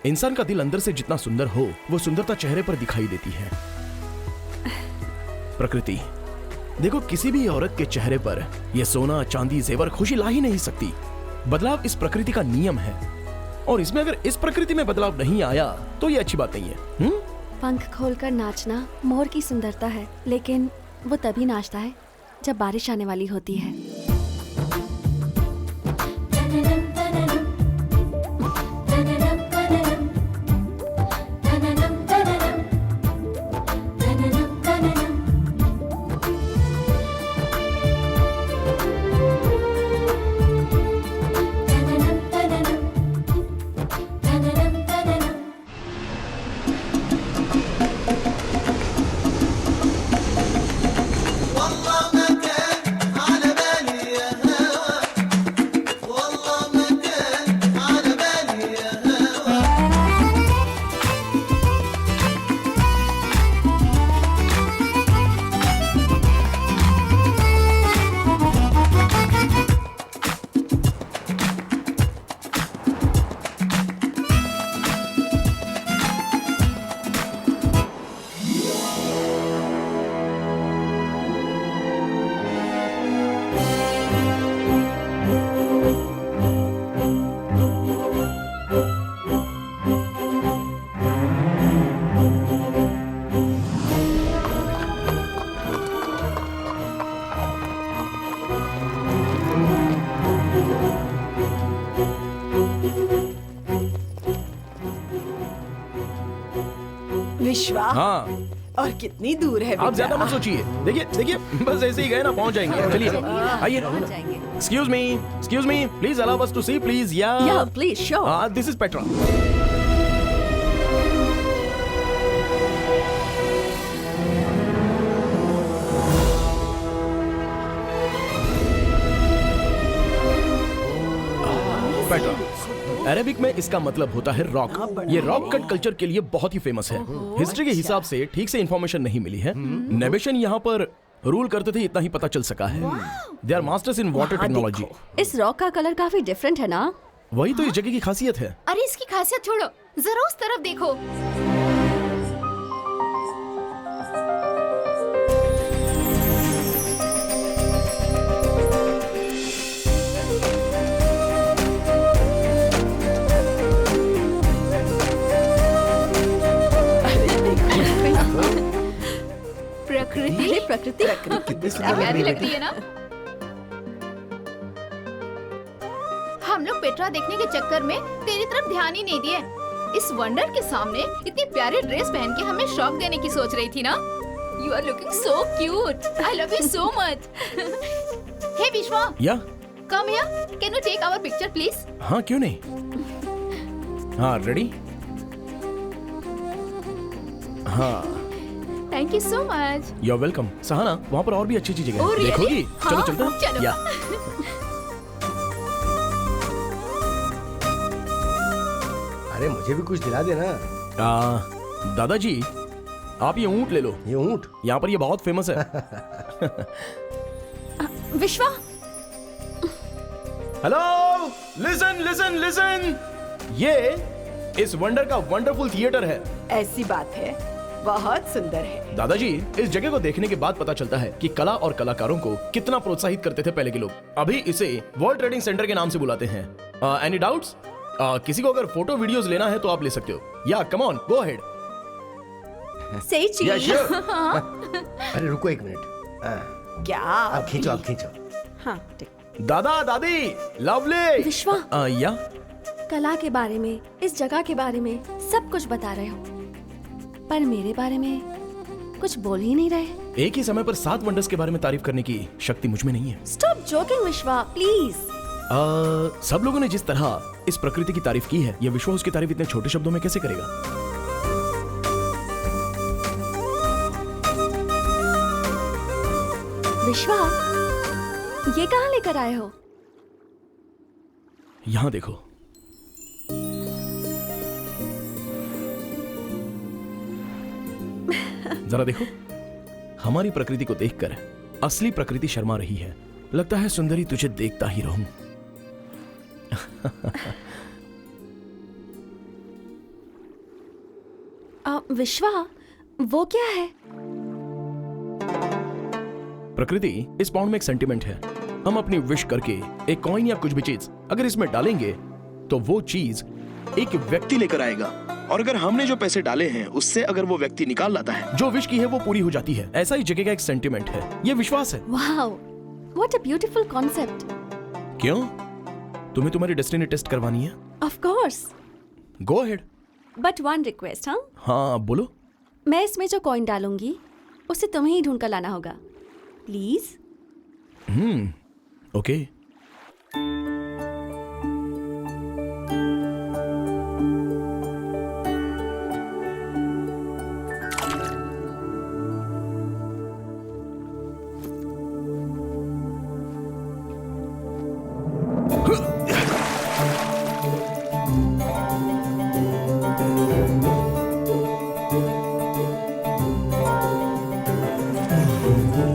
इंसान का दिल अंदर से जितना सुंदर हो, वो सुंदरता चेहरे पर दिखाई देती है। प्रकृति, देखो, किसी भी औरत के चेहरे पर यह सोना चांदी जेवर खुशी ला ही नहीं सकती। बदलाव इस प्रकृति का नियम है और इसमें अगर इस प्रकृति में बदलाव नहीं आया तो ये अच्छी बात नहीं है। पंख खोलकर नाचना मोर की सुंदरता है, लेकिन वो तभी नाचता है जब बारिश आने वाली होती है। विश्वा हाँ और कितनी दूर है आप ज्यादा बेटा? मत सोचिए, देखिए देखिए बस ऐसे ही गए ना पहुंच जाएंगे। चलिए आइए। Excuse me please allow us to see please. Yeah, please, sure. This is Petra. Petra Arabic में इसका मतलब होता है रॉक। ये रॉक कट कल्चर के लिए बहुत ही फेमस है। हिस्ट्री के हिसाब से ठीक से इंफॉर्मेशन नहीं मिली है। नेबेशन यहाँ पर रूल करते थे, इतना ही पता चल सका है। They are masters in water technology. इस रॉक का कलर काफी डिफरेंट है ना? वही तो इस जगह की खासियत है। अरे इसकी खासियत छोड़ो, जरा उस तरफ देखो। प्रकृति अरे प्रकृति कितनी कितनी प्यारी लगती है ना। हम लोग पेट्रा देखने के चक्कर में तेरी तरफ ध्यान ही नहीं दिए। इस वंडर के सामने इतनी प्यारी ड्रेस पहन के हमें शॉक देने की सोच रही थी ना। You are looking so cute. I love you so much. Hey Vishwa, yeah come here, can you take our picture please? हाँ क्यों नहीं। हाँ रेडी। हाँ thank you so much. You are welcome. Sahana वहाँ पर और भी अच्छी अच्छी जगह Oh, है, really? देखोगी? चलो हाँ, चलते हैं। चलो। या अरे मुझे भी कुछ दिला देना। दादाजी आप ये ऊँट ले लो, ये ऊँट यहाँ पर ये बहुत फेमस है। विश्वा, हेलो लिसन लिसन लिसन, ये इस वंडर का वंडरफुल थिएटर है। ऐसी बात है, बहुत सुंदर है। दादाजी इस जगह को देखने के बाद पता चलता है कि कला और कलाकारों को कितना प्रोत्साहित करते थे पहले के लोग। अभी इसे वर्ल्ड ट्रेडिंग सेंटर के नाम से बुलाते हैं। Any doubts? किसी को अगर फोटो वीडियोस लेना है तो आप ले सकते हो। या come on go ahead. say cheese. अरे रुको एक मिनट। क्या? आप खींचो, आप खींचो। हाँ ठीक। दादा दादी लवली। विश्वा, या कला के बारे में, इस जगह के बारे में सब कुछ बता रहे हो, पर मेरे बारे में कुछ बोल ही नहीं रहे। एक ही समय पर 7 वंडर्स के बारे में तारीफ करने की शक्ति मुझ में नहीं है। स्टॉप जोकिंग विश्वा, प्लीज। सब लोगों ने जिस तरह इस प्रकृति की तारीफ की है, ये विश्व उसकी तारीफ इतने छोटे शब्दों में कैसे करेगा? विश्वा, ये कहाँ लेकर आए हो? यहाँ देखो। जरा देखो, हमारी प्रकृति को देखकर असली प्रकृति शर्मा रही है। लगता है सुंदरी तुझे देखता ही रहूं। विश्वा, वो क्या है? प्रकृति इस पाउंड में एक सेंटिमेंट है। हम अपनी विश करके एक कॉइन या कुछ भी चीज अगर इसमें डालेंगे तो वो चीज एक व्यक्ति लेकर आएगा, और अगर हमने जो पैसे डाले हैं उससे अगर वो व्यक्ति निकाल लाता है, जो विश की है वो पूरी हो जाती है। ऐसा ही जगह का एक सेंटिमेंट है, ये विश्वास है। Wow, what a beautiful concept. क्यों, तुम्हें तुम्हारी डेस्टिनी टेस्ट करवानी है? Of course, go ahead. But one request. हाँ, हाँ बोलो। मैं इसमें जो कॉइन डालूंगी उसे तुम्हें ही ढूंढ कर लाना होगा, प्लीज। ओके।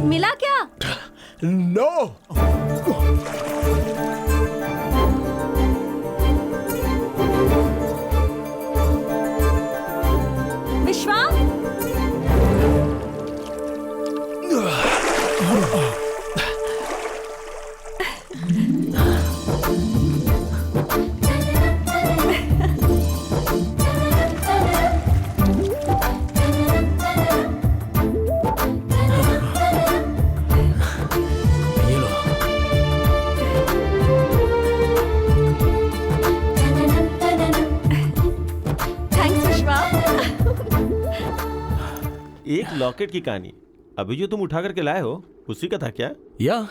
मिला क्या? नो एक लॉकेट की कहानी, अभी जो तुम उठा करके लाए हो उसी का था क्या? या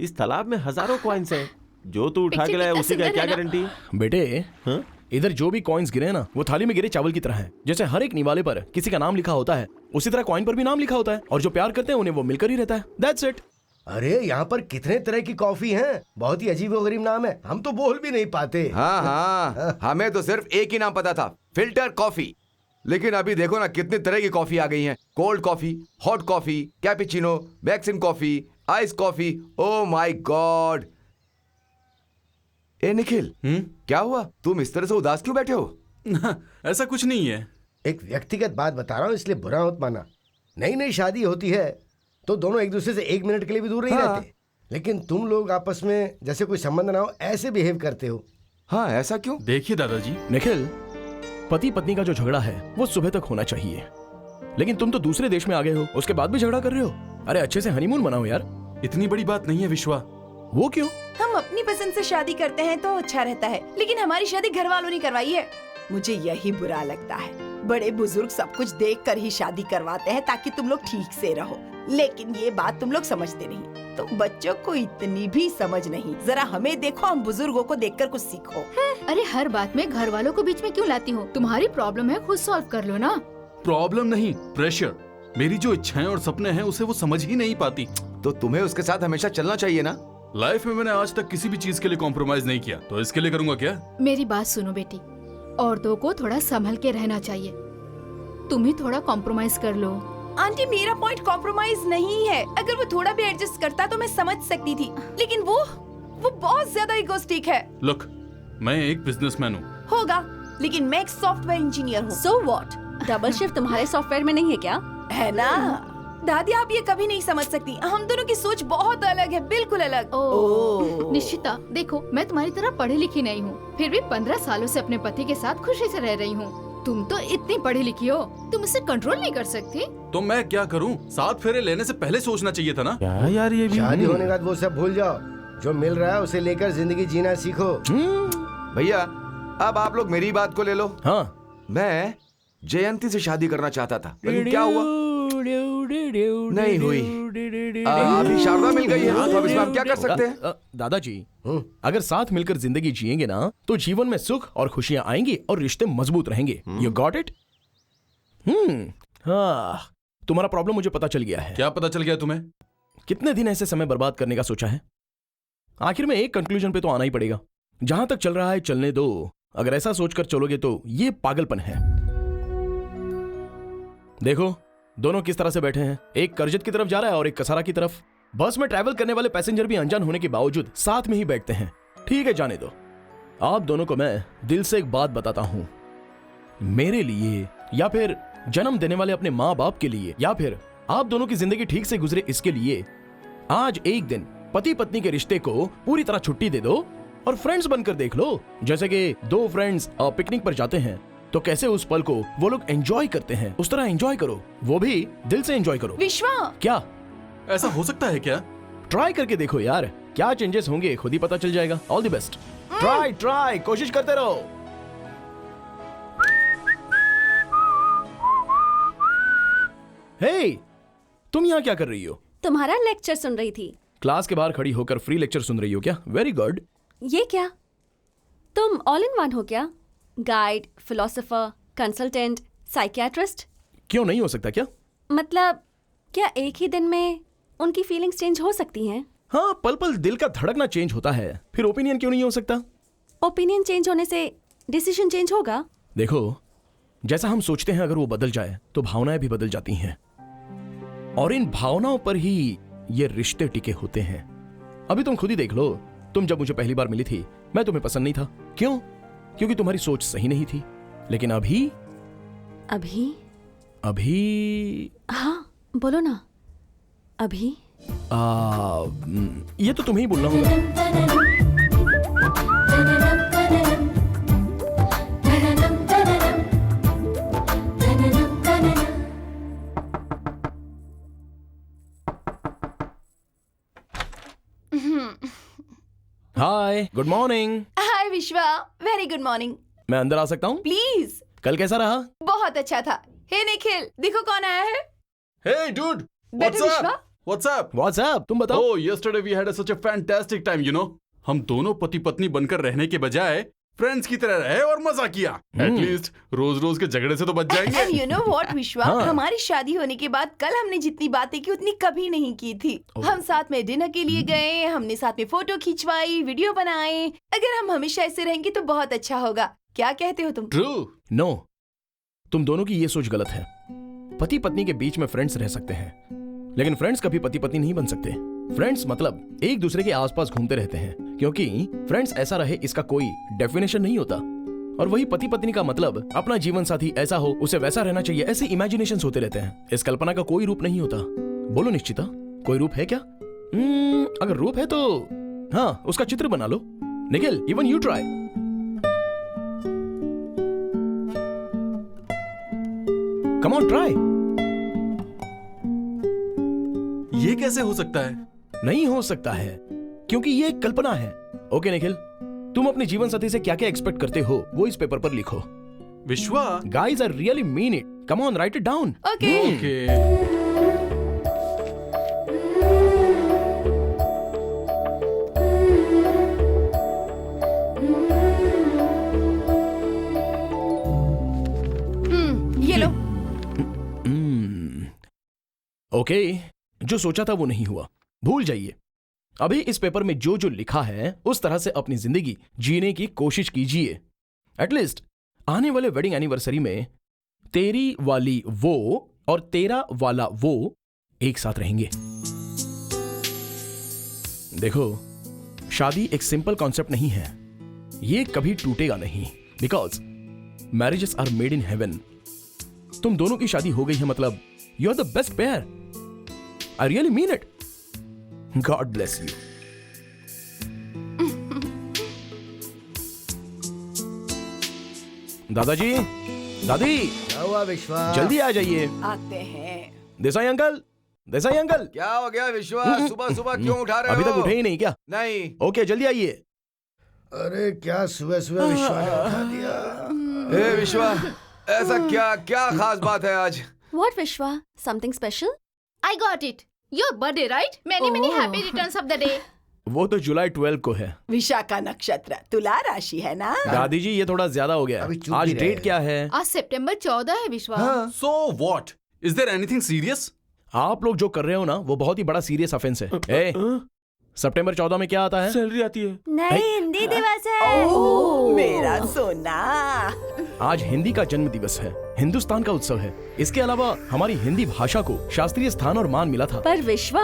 इस तालाब में हजारों कॉइन्स हैं, जो तू उठा के लाया उसी का क्या गारंटी? बेटे, हाँ? इधर जो भी कॉइन्स गिरे ना वो थाली में गिरे चावल की तरह है। जैसे हर एक निवाले पर किसी का नाम लिखा होता है, उसी तरह कॉइन पर भी नाम लिखा होता है, और जो प्यार करते हैं उन्हें वो मिलकर ही रहता है। That's it. अरे यहाँ पर कितने तरह की कॉफी हैं, बहुत ही अजीबोगरीब नाम है, हम तो बोल भी नहीं पाते। हाँ हाँ, हमें तो सिर्फ एक ही नाम पता था, फिल्टर कॉफी। लेकिन अभी देखो ना कितनी तरह की कॉफी आ गई हैं। Cold coffee, hot coffee, cappuccino, vaccine coffee, ice coffee. Oh my god. ए निखिल, क्या हुआ? तुम इस तरह से उदास क्यों बैठे हो? ऐसा कुछ नहीं है। एक व्यक्तिगत बात बता रहा हूँ, इसलिए बुरा मत माना। नई नई शादी होती है तो दोनों एक दूसरे से एक मिनट के लिए भी दूर नहीं रहते, लेकिन तुम लोग आपस में जैसे कोई संबंध ना हो ऐसे बिहेव करते हो। हाँ, ऐसा क्यों? देखिए दादाजी, निखिल, पति पत्नी का जो झगड़ा है वो सुबह तक होना चाहिए, लेकिन तुम तो दूसरे देश में आ गए हो, उसके बाद भी झगड़ा कर रहे हो। अरे अच्छे से हनीमून मनाओ यार। इतनी बड़ी बात नहीं है विश्वा। वो क्यों? हम अपनी पसंद से शादी करते हैं तो अच्छा रहता है, लेकिन हमारी शादी घर वालों ने करवाई है। मुझे यही बुरा लगता है। बड़े बुजुर्ग सब कुछ देख कर ही शादी करवाते हैं ताकि तुम लोग ठीक से रहो, लेकिन ये बात तुम लोग समझते नहीं। तुम बच्चों को इतनी भी समझ नहीं। जरा हमें देखो, हम बुजुर्गों को देखकर कुछ सीखो। अरे हर बात में घर वालों को बीच में क्यों लाती हो? तुम्हारी प्रॉब्लम है, खुद सॉल्व कर लो ना। प्रॉब्लम नहीं, प्रेशर। मेरी जो इच्छाएं और सपने हैं उसे वो समझ ही नहीं पाती। तो तुम्हें उसके साथ हमेशा चलना चाहिए ना। लाइफ में मैंने आज तक किसी भी चीज के लिए कॉम्प्रोमाइज नहीं किया, तो इसके लिए करूंगा क्या? मेरी बात सुनो बेटी, औरतों को थोड़ा संभल के रहना चाहिए। तुम ही थोड़ा कॉम्प्रोमाइज कर लो। आंटी, मेरा पॉइंट कॉम्प्रोमाइज नहीं है। अगर वो थोड़ा भी एडजस्ट करता तो मैं समझ सकती थी, लेकिन वो बहुत ज्यादा इगोस्टिक है। लुक, मैं एक बिजनेसमैन हूँ। होगा, लेकिन मैं एक सॉफ्टवेयर इंजीनियर हूँ। So what? डबल शिफ्ट तुम्हारे सॉफ्टवेयर में नहीं है क्या? है ना दादी, आप ये कभी नहीं समझ सकती। हम दोनों की सोच बहुत अलग है, बिल्कुल अलग। ओह निश्चिता, देखो मैं तुम्हारी तरह पढ़ी लिखी नहीं हूँ, फिर भी 15 सालों से अपने पति के साथ खुशी से रह रही हूँ। तुम तो इतनी पढ़ी लिखी हो, तुम इसे कंट्रोल नहीं कर सकती? तो मैं क्या करूँ? 7 फेरे लेने से पहले सोचना चाहिए था ना। क्या यार ये भी? शादी होने के बाद वो सब भूल जाओ। जो मिल रहा है उसे लेकर जिंदगी जीना सीखो। भैया, अब आप लोग मेरी बात को ले लो। हाँ, मैं जयंती से शादी करना चाहता था, लेकिन क्या हुआ? नहीं हुई। अभी शारदा मिल गई है, तो अब इसमें हम क्या कर सकते हैं? दादाजी, अगर साथ मिलकर जिंदगी जिएंगे ना तो जीवन में सुख और खुशियां आएंगी और रिश्ते मजबूत रहेंगे। You got it? हाँ, तुम्हारा प्रॉब्लम मुझे पता चल गया है। क्या पता चल गया तुम्हें? कितने दिन ऐसे समय बर्बाद करने का सोचा है? आखिर में एक कंक्लूजन पे तो आना ही पड़ेगा। जहां तक चल रहा है चलने दो। अगर ऐसा सोचकर चलोगे तो ये पागलपन है। देखो, दोनों किस तरह से बैठे हैं। एक करजत की तरफ जा रहा है और एक कसारा की तरफ। बस में ट्रैवल करने वाले पैसेंजर भी अनजान होने के बावजूद साथ में ही बैठते हैं। ठीक है, जाने दो। आप दोनों को मैं दिल से एक बात बताता हूं। मेरे लिए, या फिर जन्म देने वाले अपने माँ बाप के लिए, या फिर आप दोनों की जिंदगी ठीक से गुजरे इसके लिए, आज एक दिन पति पत्नी के रिश्ते को पूरी तरह छुट्टी दे दो और फ्रेंड्स बनकर देख लो। जैसे कि दो फ्रेंड्स पिकनिक पर जाते हैं तो कैसे उस पल को वो लोग एंजॉय करते हैं, उस तरह एंजॉय करो। वो भी दिल से एंजॉय करो। विश्वा, क्या ऐसा हो सकता है क्या? ट्राई करके देखो यार, क्या चेंजेस होंगे खुद ही पता चल जाएगा। All the best. Try try, कोशिश करते रहो। हे, तुम यहाँ क्या कर रही हो? तुम्हारा लेक्चर सुन रही थी। क्लास के बाहर खड़ी होकर फ्री लेक्चर सुन रही हो क्या? Very good. ये क्या, तुम ऑल इन वन हो क्या? Guide, philosopher, consultant, psychiatrist? क्यों नहीं हो सकता क्या? मतलब क्या एक ही दिन में उनकी फीलिंग्स चेंज हो सकती हैं? हाँ, पल पल दिल का धड़कना चेंज होता है, फिर ओपिनियन क्यों नहीं हो सकता? ओपिनियन चेंज होने से डिसीजन चेंज होगा? देखो, जैसा हम सोचते हैं अगर वो बदल जाए तो भावनाएं भी बदल जाती हैं, और इन भावनाओं पर ही ये रिश्ते टिके होते हैं। अभी तुम खुद ही देख लो, तुम जब मुझे पहली बार मिली थी मैं तुम्हें पसंद नहीं था। क्यों? क्योंकि तुम्हारी सोच सही नहीं थी। लेकिन अभी अभी हाँ बोलो ना। अभी ये तो तुम्हें ही बोलना होगा। हाय, गुड मॉर्निंग। हाय विश्वा, वेरी गुड मॉर्निंग। मैं अंदर आ सकता हूँ? प्लीज। कल कैसा रहा? बहुत अच्छा था। हे निखिल, देखो कौन आया है। Hey dude, बैठो what's विश्वा। up? What's up? व्हाट्सएप तुम बताओ। Oh, yesterday we had such a fantastic time, you know. हम दोनों पति पत्नी बनकर रहने के बजाय फ्रेंड्स की तरह रहे और मजा किया। एटलीस्ट रोज रोज के झगड़े से तो बच जाएंगे। And you know what, विश्वा, हाँ। हमारी शादी होने के बाद कल हमने जितनी बातें की उतनी कभी नहीं की थी। हम साथ में डिनर के लिए गए, हमने साथ में फोटो खिंचवाई, वीडियो बनाए। अगर हम हमेशा ऐसे रहेंगे तो बहुत अच्छा होगा। क्या कहते हो तुम? True. नो, तुम दोनों की ये सोच गलत है। पति पत्नी के बीच में फ्रेंड्स रह सकते हैं, लेकिन फ्रेंड्स कभी पति पत्नी नहीं बन सकते। फ्रेंड्स मतलब एक दूसरे के आसपास घूमते रहते हैं, क्योंकि फ्रेंड्स ऐसा रहे इसका कोई डेफिनेशन नहीं होता। और वही पति पत्नी का मतलब अपना जीवन साथी ऐसा हो, उसे वैसा रहना चाहिए, ऐसे इमेजिनेशंस होते रहते हैं। इस कल्पना का कोई रूप नहीं होता। बोलो निश्चिता, कोई रूप है क्या? अगर रूप है तो हाँ, उसका चित्र बना लो। Nikhil, even you try. Come on, try. ये कैसे हो सकता है? नहीं हो सकता है, क्योंकि ये एक कल्पना है। ओके निखिल, तुम अपने जीवन साथी से क्या क्या एक्सपेक्ट करते हो वो इस पेपर पर लिखो। विश्वा। Guys, I really mean it. Come on, right it down. Okay. Okay. ये लो। ओके, जो सोचा था वो नहीं हुआ, भूल जाइए। अभी इस पेपर में जो जो लिखा है उस तरह से अपनी जिंदगी जीने की कोशिश कीजिए। एटलीस्ट आने वाले वेडिंग एनिवर्सरी में तेरी वाली वो और तेरा वाला वो एक साथ रहेंगे। देखो, शादी एक सिंपल कॉन्सेप्ट नहीं है, ये कभी टूटेगा नहीं, because marriages are made in heaven. तुम दोनों की शादी हो गई है मतलब you are the best pair. I really mean it. God bless you. दादाजी, दादी, क्या हुआ विश्वा? जल्दी आ जाइए। आते हैं। Desai uncle, Desai uncle. क्या हो गया विश्वास? सुबह सुबह क्यों उठा रहे हो? अभी तक उठे ही नहीं क्या? नहीं। ओके, जल्दी आइए। अरे क्या सुबह सुबह विश्वा ने उठा दिया। ए विश्वा, ऐसा क्या क्या खास बात है आज? What, Vishwa? Something special? I got it. Your birthday, right? Many Oh. happy returns of the day. वो तो जुलाई 12 को है। विशाखा नक्षत्र, तुला राशि है ना? दादी जी, ये थोड़ा ज्यादा हो गया। अभी चुप आज ही रहे। डेट क्या है? आज सितंबर 14 है विश्वा। So what? Is there anything serious? आप लोग जो कर रहे हो ना वो बहुत ही बड़ा सीरियस ऑफेंस है। ए, सितंबर 14 में क्या आता है? सैलरी आती है। नहीं, हिंदी दिवस है। ओह, मेरा सोना। आज हिंदी का जन्म दिवस है, हिंदुस्तान का उत्सव है। इसके अलावा हमारी हिंदी भाषा को शास्त्रीय स्थान और मान मिला था। पर विश्वा,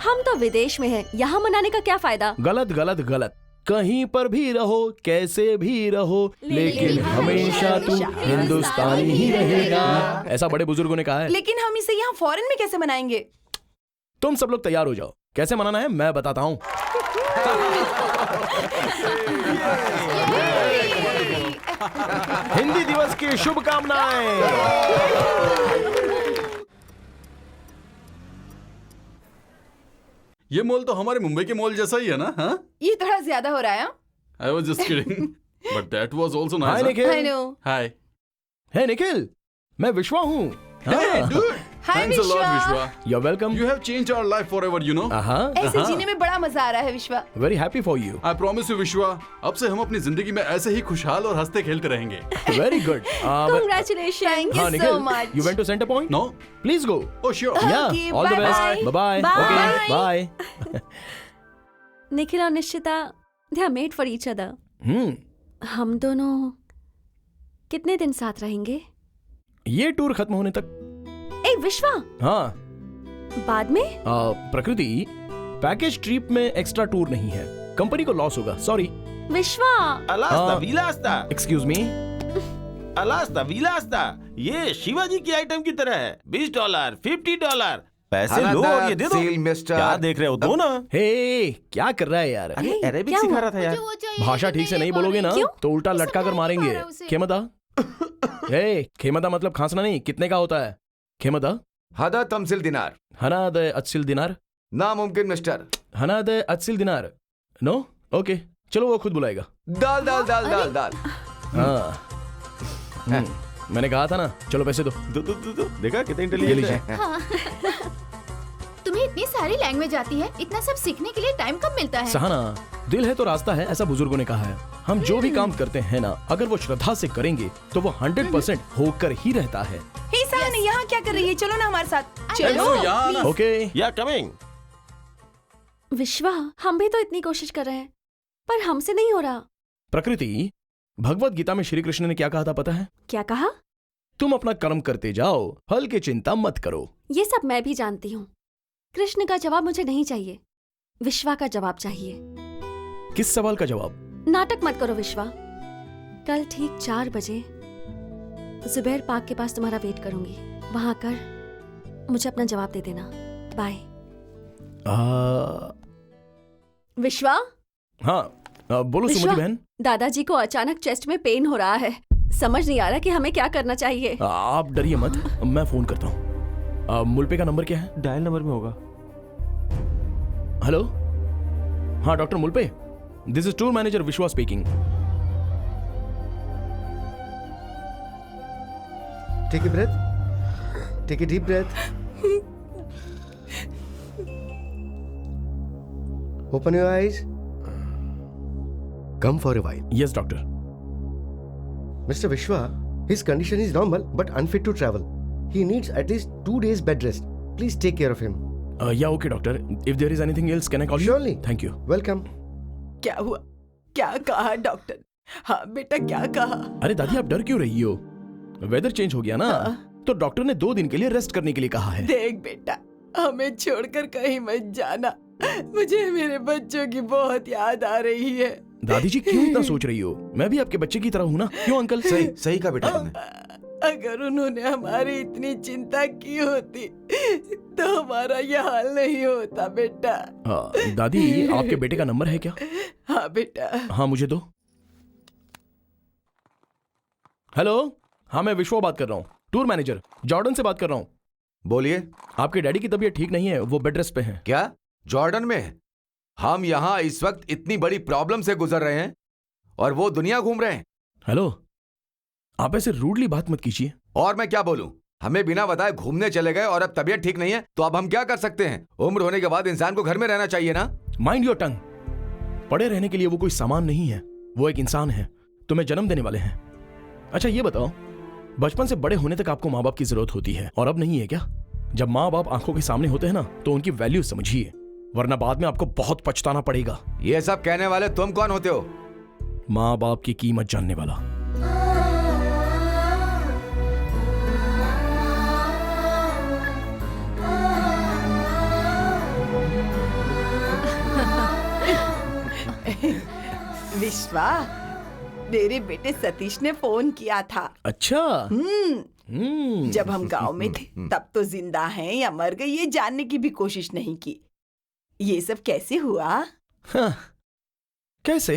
हम तो विदेश में हैं, यहाँ मनाने का क्या फायदा? गलत गलत गलत। कहीं पर भी रहो, कैसे भी रहो, लेकिन हमेशा तू हिंदुस्तानी ही रहेगा, ऐसा बड़े बुजुर्गों ने कहा है। लेकिन हम इसे यहाँ फॉरेन में कैसे मनाएंगे? तुम सब लोग तैयार हो जाओ, कैसे मनाना है मैं बताता हूँ। हिंदी दिवस की शुभकामनाएं। ये मॉल तो हमारे मुंबई के मॉल जैसा ही है ना? हाँ? ये थोड़ा ज्यादा हो रहा है। I was just kidding. But that was also hi nice. huh? Nikhil. I know. Hi. है निखिल, मैं विश्वा हूँ। Hey, dude. Hi, Thanks a lot, Vishwa. Vishwa. You're welcome. You have changed our life forever, you know. ऐसे जीने में बड़ा मजा आ रहा है विश्वा। Very happy for you. I promise you, Vishwa. अब से हम अपनी जिंदगी में ऐसे ही खुशहाल और हंसते खेलते रहेंगे. Very good. Congratulations. Thank you हाँ so Nikhil, much. you went to center point? No? Please go. Oh, sure. Yeah, Okay, all the best. bye-bye. Bye-bye. Bye. Okay, bye. Nikhil और निश्चिता, they are made for each other. हम दोनों कितने दिन साथ रहेंगे? ये tour खत्म होने तक। ए विश्वा, हाँ, बाद में? प्रकृति, पैकेज ट्रिप में एक्स्ट्रा टूर नहीं है, कंपनी को लॉस होगा, सॉरी। विश्वा, अलास्ता विलास्ता, एक्सक्यूज मी। अलास्ता विलास्ता, ये शिवाजी की आइटम की तरह है। $20, $50, पैसे लो और ये दे दो। Seal mister. क्या देख रहे हो? दो ना। हे, क्या कर रहा है यार? अरे अरेबिक क्या सिखा हुआ? रहा था यार। मुझे वो चाहिए, भाषा तो ठीक से नहीं नहीं पा बोलोगे ना रही। तो उल्टा उसको लटका कर नहीं पा मारेंगे। रहा उसे। खेमदा, हे, खेमदा मतलब खांसना नहीं, कितने का होता है? खेमदा, हदा तमसिल दिनार। हना द अत्सिल दिनार, नामुमकिन मिस्टर। हना द अत्सिल दिनार। नो, ओके, चलो वो खुद बुलाएगा। दाल दाल दाल दाल दाल। हाँ, मैंने कहा था ना, चलो पैसे दो। दो देखा कितने ये इंटेलिजेंट लीजिए। है। हाँ। तुम्हें इतनी सारी लैंग्वेज आती है, इतना सब सीखने के लिए टाइम कब मिलता है? सहाना, दिल है तो रास्ता है, ऐसा बुजुर्गों ने कहा है। हम जो भी काम करते हैं ना, अगर वो श्रद्धा से करेंगे तो वो 100% होकर ही रहता है। हे सहाना, यहाँ क्या कर रही है? चलो ना हमारे साथ। चलो यार। ओके, या कमिंग। विश्वा, हम भी तो इतनी कोशिश कर रहे हैं पर हमसे नहीं हो रहा। प्रकृति, भगवत गीता में श्री कृष्ण ने क्या कहा था पता है? क्या कहा? तुम अपना कर्म करते जाओ, फल की चिंता मत करो। ये सब मैं भी जानती हूँ। कृष्ण का जवाब मुझे नहीं चाहिए, विश्वा का जवाब चाहिए। किस सवाल का जवाब? नाटक मत करो विश्वा। कल ठीक 4 बजे जुबैर पार्क के पास तुम्हारा वेट करूंगी। वहां कर मुझे अपना जवाब दे देना। बाय। विश्वा, हाँ, बोलो सुमति विश्वा, बहन। दादाजी को अचानक चेस्ट में पेन हो रहा है। समझ नहीं आ रहा कि हमें क्या करना चाहिए। आप डरिए मत, मैं फोन करता हूँ। मुल्पे का नंबर क्या है? डायल नंबर में होगा। हेलो, हाँ doctor Mulpe, this is tour manager Vishwa speaking. Take a breath, take a deep breath, open your eyes, come for a while. Yes doctor. Mr. Vishwa, his condition is normal but unfit to travel. He needs at least 2 days bed rest. Please take care of him. Yeah okay doctor, if there is anything else can I call you? Surely. Thank you. Welcome. क्या हुआ? क्या कहा doctor? हाँ बेटा, क्या कहा? अरे दादी, आप डर क्यों रही हो? वेदर चेंज हो गया ना, तो डॉक्टर ने 2 दिन के लिए रेस्ट करने के लिए कहा है। देख बेटा, हमें छोड़कर कहीं मत जाना। मुझे मेरे बच्चों की बहुत याद आ रही है। दादी जी क्यों इतना सोच रही हो? मैं भी आपके बच्चे की तरह हूँ ना। क्यों अंकल? सही सही कहा बेटा तुमने। अगर उन्होंने हमारी इतनी चिंता की होती तो हमारा यह हाल नहीं होता बेटा। दादी, आपके बेटे का नंबर है क्या? हाँ बेटा। हाँ मुझे दो। हेलो, हाँ मैं विश्वा बात कर रहा हूँ, टूर मैनेजर जॉर्डन से बात कर रहा हूँ। बोलिए। आपके डैडी की तबीयत ठीक नहीं है, वो बेड रेस्ट पे हैं। क्या जॉर्डन में है? हम यहाँ इस वक्त इतनी बड़ी प्रॉब्लम से गुजर रहे हैं और वो दुनिया घूम रहे हैं। हेलो, आप ऐसे रूडली बात मत कीजिए। और मैं क्या बोलूं? हमें बिना बताए घूमने चले गए और अब तबीयत ठीक नहीं है, तो अब हम क्या कर सकते हैं? उम्र होने के बाद इंसान को घर में रहना चाहिए ना। Mind your tongue. पड़े रहने के लिए वो कोई सामान नहीं है, वो एक इंसान है, तुम्हें जन्म देने वाले हैं। अच्छा ये बताओ, बचपन से बड़े होने तक आपको माँ बाप की जरूरत होती है और अब नहीं है क्या? जब माँ बाप आंखों के सामने होते हैं ना, तो उनकी वैल्यू समझिए, वरना बाद में आपको बहुत पछताना पड़ेगा। ये सब कहने वाले तुम कौन होते हो? माँ बाप की कीमत जानने वाला। विश्वा, मेरे बेटे सतीश ने फोन किया था। अच्छा। जब हम गांव में थे तब तो जिंदा हैं या मर गए ये जानने की भी कोशिश नहीं की। ये सब कैसे हुआ? हाँ, कैसे?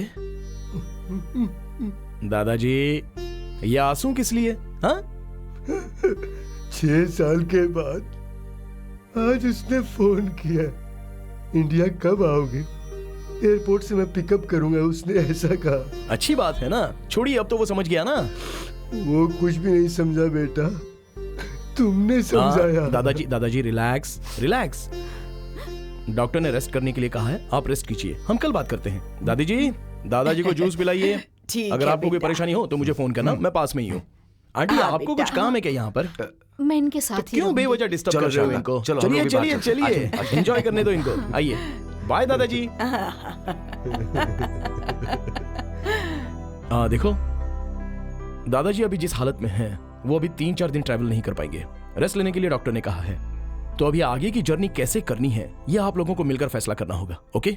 दादाजी, ये आंसू किस लिए? हाँ? 6 साल के बाद आज उसने फोन किया, इंडिया कब आओगे? एयरपोर्ट से मैं पिकअप करूंगा, उसने ऐसा कहा। अच्छी बात है ना, छोड़िए, अब तो वो समझ गया ना। वो कुछ भी नहीं समझा बेटा, तुमने समझाया। दादाजी रिलैक्स रिलैक्स। डॉक्टर ने रेस्ट करने के लिए कहा है, आप रेस्ट कीजिए, हम कल बात करते हैं। दादाजी को जूस पिलाइए। ठीक अगर है आपको कोई बेटा। परेशानी हो तो मुझे फोन करना, मैं पास में ही हूँ। आंटी, हाँ, आपको बेटा, कुछ काम है क्या यहाँ पर? मैं इनके साथ ही क्यों रहूंगी। बेवजह डिस्टर्ब चलो, कर रहे हो चलो, इनको? चलो, हम चलिए लोग भी चलिए बात करते हैं। चलिए, एंजॉय करने दो इनको। आइए, बाय दादाजी। देखो, दादाजी अभी जिस हालत में हैं, वो अभी 3-4 दिन ट्रैवल नहीं कर पाएंगे। रेस्ट लेने के लिए डॉक्टर ने कहा है। तो अभी आगे की जर्नी कैसे करनी है, ये आप लोगों को मिलकर फैसला करना होगा। ओके?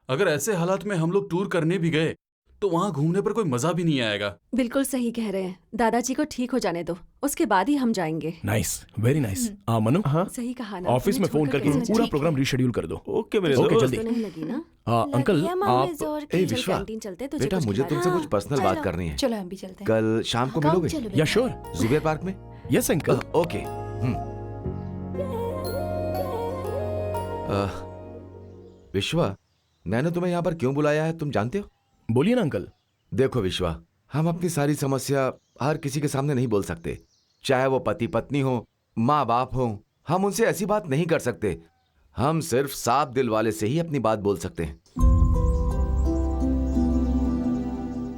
अगर ऐसे हालात में हम लोग टूर करने भी गए तो वहाँ घूमने पर कोई मजा भी नहीं आएगा। बिल्कुल सही कह रहे हैं। दादाजी को ठीक हो जाने दो, उसके बाद ही हम जाएंगे। Nice, very nice. मनु, सही कहा ना। ऑफिस में तुम्हें फोन छोड़कर करके कैसे पूरा ठीक प्रोग्राम है। रीशेड्यूल कर दो। ओके मेरे ओके, दोस्त। जल्दी। तो नहीं लगी ना? अंकल, लगी है, मम्मी आप जोर ए चल विश्वा, कैंटीन चलते हैं, तुझे बेटा कुछ मुझे खिलाना। तुमसे कुछ पर्सनल बात करनी है। चलो हम भी चलते हैं। कल शाम को मिलोगे? चलो या श्योर। जुबेर पार्क में? Yes uncle. ओके। विश्वा, मैंने तुम्हें यहाँ पर क्यों बुलाया है तुम जानते हो? बोलिए ना अंकल। देखो विश्वा, हम अपनी सारी समस्या हर किसी के सामने नहीं बोल सकते, चाहे वो पति पत्नी हो, माँ बाप हो। हम उनसे ऐसी बात नहीं कर सकते। हम सिर्फ साफ दिल वाले से ही अपनी बात बोल सकते हैं।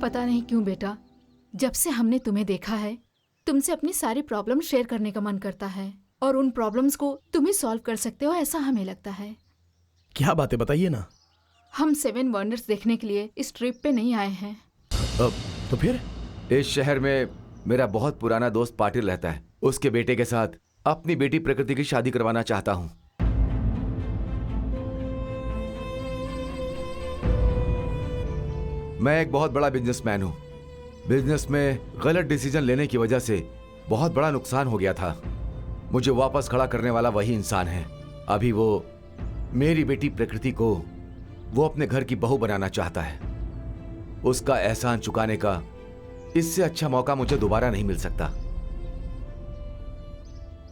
पता नहीं क्यों बेटा, जब से हमने तुम्हें देखा है, तुमसे अपनी सारी प्रॉब्लम शेयर करने का मन करता है और उन प्रॉब्लम्स को तुम ही सॉल्व कर सकते हो, ऐसा हमें लगता है। क्या बात है, बताइए ना। हम 7 वंडर्स देखने के लिए इस ट्रिप पे नहीं आए हैं। तो फिर? इस शहर में मेरा बहुत पुराना दोस्त पाटिल रहता है। उसके बेटे के साथ अपनी बेटी प्रकृति की शादी करवाना चाहता हूं। मैं एक बहुत बड़ा बिजनेसमैन हूं। बिजनेस में गलत डिसीजन लेने की वजह से बहुत बड़ा नुकसान हो गया था। मुझे वापस खड़ा करने वाला वही इंसान है। अभी वो मेरी बेटी प्रकृति को वो अपने घर की बहू बनाना चाहता है। उसका एहसान चुकाने का इससे अच्छा मौका मुझे दोबारा नहीं मिल सकता।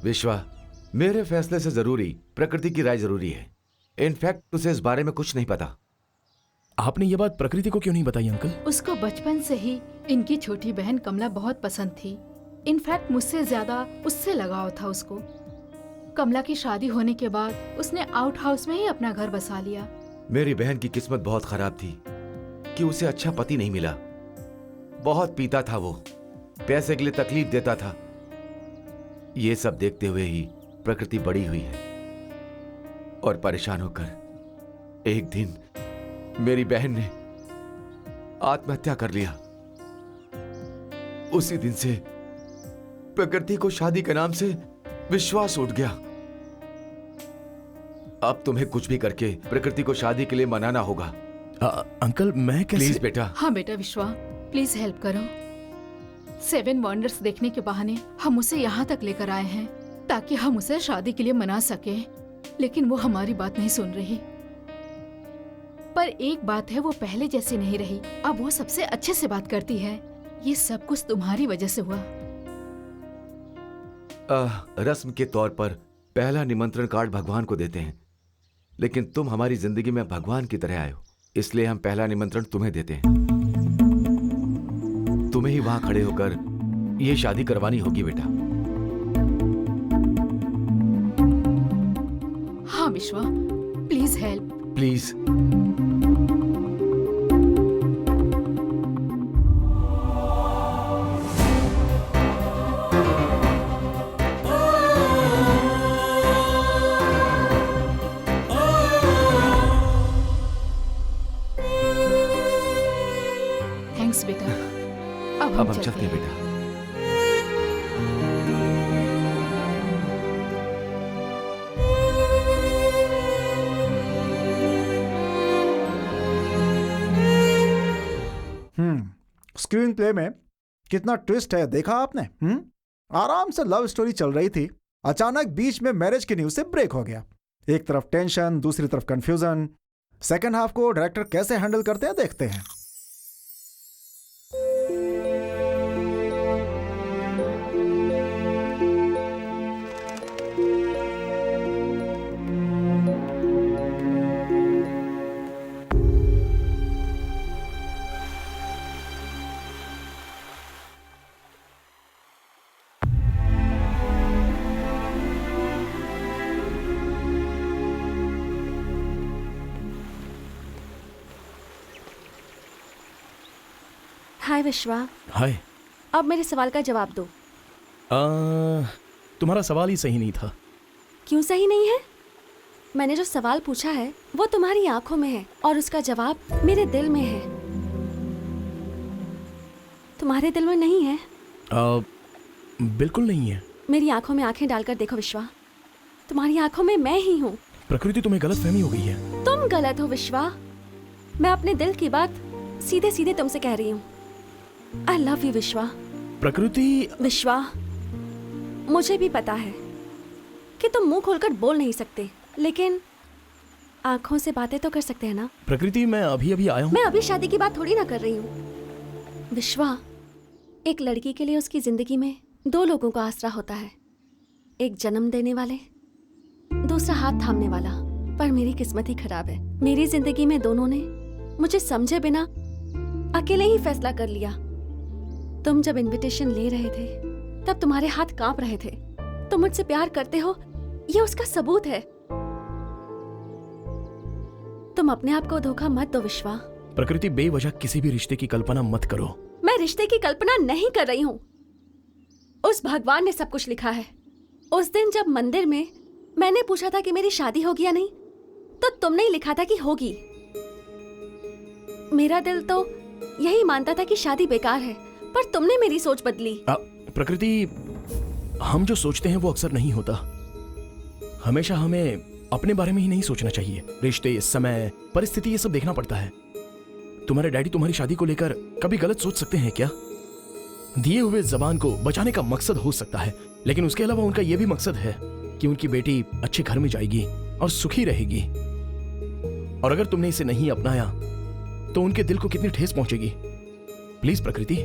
विश्वा, मेरे फैसले से जरूरी प्रकृति की राय जरूरी है। इनफैक्ट उसे इस बारे में कुछ नहीं पता। आपने ये बात प्रकृति को क्यों नहीं बताई अंकल? उसको बचपन से ही इनकी छोटी बहन कमला बहुत पसंद थी। इनफैक्ट मुझसे ज्यादा उससे लगाव था उसको। कमला की शादी होने के बाद उसने आउट हाउस में ही अपना घर बसा लिया। मेरी बहन की किस्मत बहुत खराब थी कि उसे अच्छा पति नहीं मिला। बहुत पीता था वो, पैसे के लिए तकलीफ देता था। ये सब देखते हुए ही प्रकृति बड़ी हुई है और परेशान होकर एक दिन मेरी बहन ने आत्महत्या कर लिया। उसी दिन से प्रकृति को शादी के नाम से विश्वास उठ गया। अब तुम्हें कुछ भी करके प्रकृति को शादी के लिए मनाना होगा। अंकल मैं कैसे? प्लीज बेटा। हाँ बेटा विश्वा, प्लीज हेल्प करो। 7 वंडर्स देखने के बहाने हम उसे यहाँ तक लेकर आए हैं ताकि हम उसे शादी के लिए मना सके, लेकिन वो हमारी बात नहीं सुन रही। पर एक बात है, वो पहले जैसी नहीं रही। अब वो सबसे अच्छे से बात करती है। ये सब कुछ तुम्हारी वजह से हुआ। रस्म के तौर पर पहला निमंत्रण कार्ड भगवान को देते हैं, लेकिन तुम हमारी जिंदगी में भगवान की तरह आए हो, इसलिए हम पहला निमंत्रण तुम्हें देते हैं। तुम्हें ही वहां खड़े होकर यह शादी करवानी होगी बेटा। हाँ विश्वा, प्लीज हेल्प। प्लीज। थैंक्स बेटा। अब हम चलते हैं बेटा। स्क्रीन प्ले में कितना ट्विस्ट है, देखा आपने? आराम से लव स्टोरी चल रही थी, अचानक बीच में मैरिज की न्यूज से ब्रेक हो गया। एक तरफ टेंशन, दूसरी तरफ कंफ्यूजन। सेकंड हाफ को डायरेक्टर कैसे हैंडल करते हैं, देखते हैं। हाय विश्वा। हाय। अब मेरे सवाल का जवाब दो। तुम्हारा सवाल ही सही नहीं था। क्यों सही नहीं है? मैंने जो सवाल पूछा है वो तुम्हारी आंखों में है और उसका जवाब मेरे दिल में है। तुम्हारे दिल में नहीं है? बिल्कुल नहीं है। मेरी आंखों में आंखें डालकर देखो विश्वा, तुम्हारी आंखों में मैं ही हूँ। प्रकृति, तुम्हें गलतफहमी हो गई है। तुम गलत हो विश्वा। मैं अपने दिल की बात सीधे सीधे तुमसे कह रही हूँ। I love you विश्वा। प्रकृति। विश्वा, मुझे भी पता है कि तुम मुंह खोलकर बोल नहीं सकते, लेकिन आंखों से बातें तो कर सकते हैं ना। प्रकृति, मैं अभी अभी आया हूँ। मैं अभी शादी की बात थोड़ी ना कर रही हूँ। विश्वा, एक लड़की के लिए उसकी जिंदगी में 2 लोगों का आसरा होता है, एक जन्म देने वाले, दूसरा हाथ थामने वाला। पर मेरी किस्मत ही खराब है। मेरी जिंदगी में दोनों ने मुझे समझे बिना अकेले ही फैसला कर लिया। तुम जब इनविटेशन ले रहे थे तब तुम्हारे हाथ कांप रहे थे। तुम मुझसे प्यार करते हो, ये उसका सबूत है। तुम अपने आप को धोखा मत दो विश्वा। प्रकृति, बेवजह किसी भी रिश्ते की कल्पना मत करो। मैं रिश्ते की कल्पना नहीं कर रही हूँ। उस भगवान ने सब कुछ लिखा है। उस दिन जब मंदिर में मैंने पूछा था कि मेरी शादी होगी या नहीं, तो तुमने ही लिखा था कि होगी। मेरा दिल तो यही मानता था कि शादी बेकार है, पर तुमने मेरी सोच बदली। प्रकृति, हम जो सोचते हैं वो अक्सर नहीं होता। हमेशा हमें अपने बारे में ही नहीं सोचना चाहिए। रिश्ते, समय, परिस्थिति, ये सब देखना पड़ता है। तुम्हारे डैडी तुम्हारी शादी को लेकर कभी गलत सोच सकते हैं क्या? दिए हुए जबान को बचाने का मकसद हो सकता है, लेकिन उसके अलावा उनका यह भी मकसद है कि उनकी बेटी अच्छे घर में जाएगी और सुखी रहेगी। और अगर तुमने इसे नहीं अपनाया तो उनके दिल को कितनी ठेस पहुंचेगी। प्लीज प्रकृति,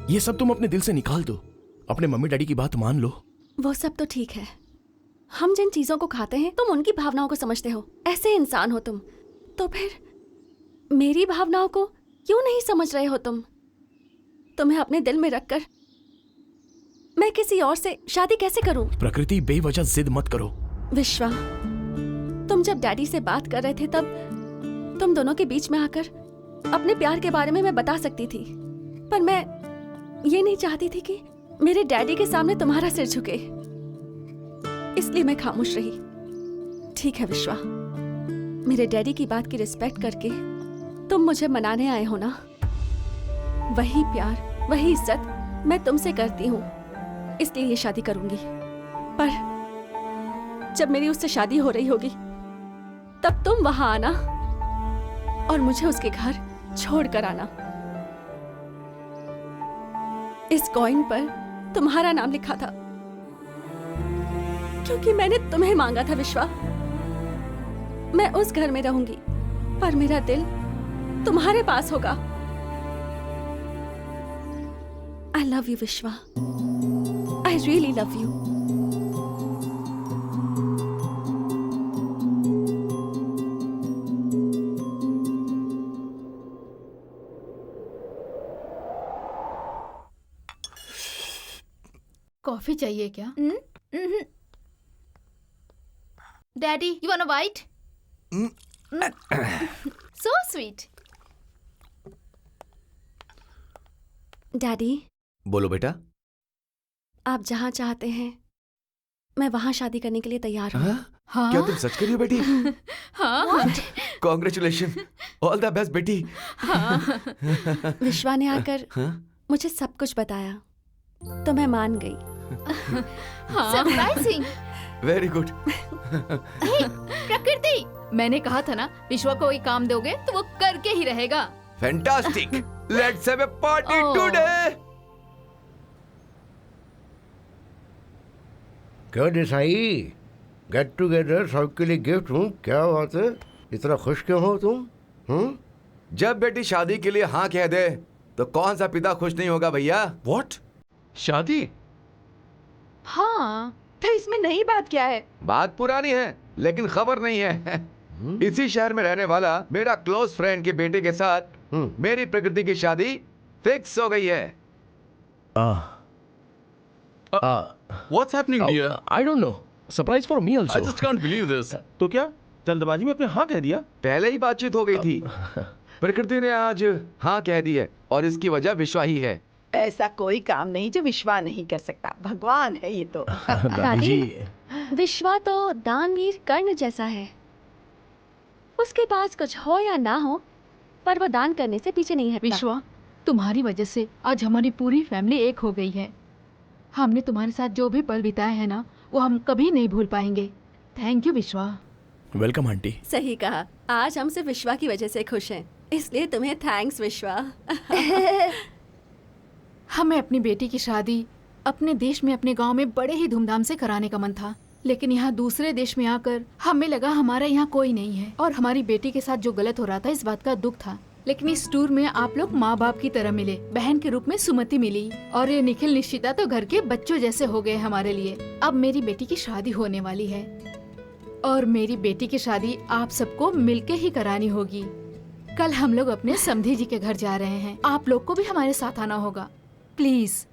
ये सब तुम अपने दिल से निकाल दो। अपने मम्मी डैडी की बात मान लो। वो सब तो ठीक है। हम जिन चीजों को खाते हैं तुम उनकी भावनाओं को समझते हो। ऐसे इंसान हो तुम, तो फिर मेरी भावनाओं को क्यों नहीं समझ रहे हो तुम? तुम्हें अपने दिल में रखकर मैं किसी और से शादी कैसे करूं? प्रकृति, बेवजह जिद मत करो। विश्वा, तुम जब डैडी से बात कर रहे थे तब तुम दोनों के बीच में आकर अपने प्यार के बारे में मैं बता सकती थी, पर मैं ये नहीं चाहती थी कि मेरे डैडी के सामने तुम्हारा सिर झुके, इसलिए मैं खामोश रही। ठीक है विश्वा, मेरे डैडी की बात की रिस्पेक्ट करके तुम मुझे मनाने आए हो ना? वही प्यार, वही इज्जत मैं तुमसे करती हूँ, इसलिए ये शादी करूंगी। पर जब मेरी उससे शादी हो रही होगी तब तुम वहां आना और मुझे उसके घर छोड़ कर आना। इस कॉइन पर तुम्हारा नाम लिखा था क्योंकि मैंने तुम्हें मांगा था विश्वा। मैं उस घर में रहूंगी पर मेरा दिल तुम्हारे पास होगा। आई लव यू विश्वा, I really love you. Coffee चाहिए क्या? Daddy, you want a white? So sweet. Daddy, बोलो बेटा। आप जहाँ चाहते हैं मैं वहाँ शादी करने के लिए तैयार हूँ। हाँ? क्या तुम सच कर रही हो बेटी? हाँ। कॉन्ग्रेचुलेशन, ऑल द बेस्ट बेटी। विश्वा ने आकर मुझे सब कुछ बताया तो मैं मान गई। सरप्राइजिंग। Very good. प्रकृति, मैंने कहा था ना, विश्वा को कोई काम दोगे तो वो करके ही रहेगा। Fantastic, let's have a party Oh. Today. क्या देसाई, गेट टुगेदर सबके लिए गिफ्ट हूँ। क्या बात है, इतना खुश क्यों हो तुम? जब बेटी शादी के लिए हाँ कह दे तो कौन सा पिता खुश नहीं होगा भैया? व्हाट? शादी? हाँ, तो इसमें नई बात क्या है? बात पुरानी है लेकिन खबर नहीं है। इसी शहर में रहने वाला मेरा क्लोज फ्रेंड के बेटे के साथ मेरी प्रकृति की शादी फिक्स हो गई है। What's happening, dear? I don't know. Surprise for me I also. just can't believe this. तो क्या जल्दबाजी में अपने हाँ कह दिया? पहले ही बातचीत हो गई थी। प्रकृति ने आज हाँ कह दी है और इसकी वजह विश्वा ही है। ऐसा कोई काम नहीं जो विश्वा नहीं कर सकता। भगवान है ये तो। दादी जी, विश्वा तो दानवीर कर्ण जैसा है। उसके पास कुछ हो या ना हो, पर वो दान करने से पीछे नहीं हटता। विश्वा, तुम्हारी वजह से आज हमारी पूरी फैमिली एक हो गई है। हमने तुम्हारे साथ जो भी पल बिताए हैं ना, वो हम कभी नहीं भूल पाएंगे। थैंक यू विश्वा। Welcome aunty. सही कहा, आज हम सिर्फ विश्वा की वजह से खुश हैं, इसलिए तुम्हें थैंक्स विश्वा। हमें अपनी बेटी की शादी अपने देश में, अपने गांव में बड़े ही धूमधाम से कराने का मन था, लेकिन यहाँ दूसरे देश में आकर हमें लगा हमारा यहाँ कोई नहीं है और हमारी बेटी के साथ जो गलत हो रहा था इस बात का दुख था। लेकिन इस टूर में आप लोग माँ बाप की तरह मिले, बहन के रूप में सुमति मिली और ये निखिल निश्चिता तो घर के बच्चों जैसे हो गए हमारे लिए। अब मेरी बेटी की शादी होने वाली है और मेरी बेटी की शादी आप सबको मिलके ही करानी होगी। कल हम लोग अपने समधी जी के घर जा रहे हैं, आप लोग को भी हमारे साथ आना होगा। प्लीज।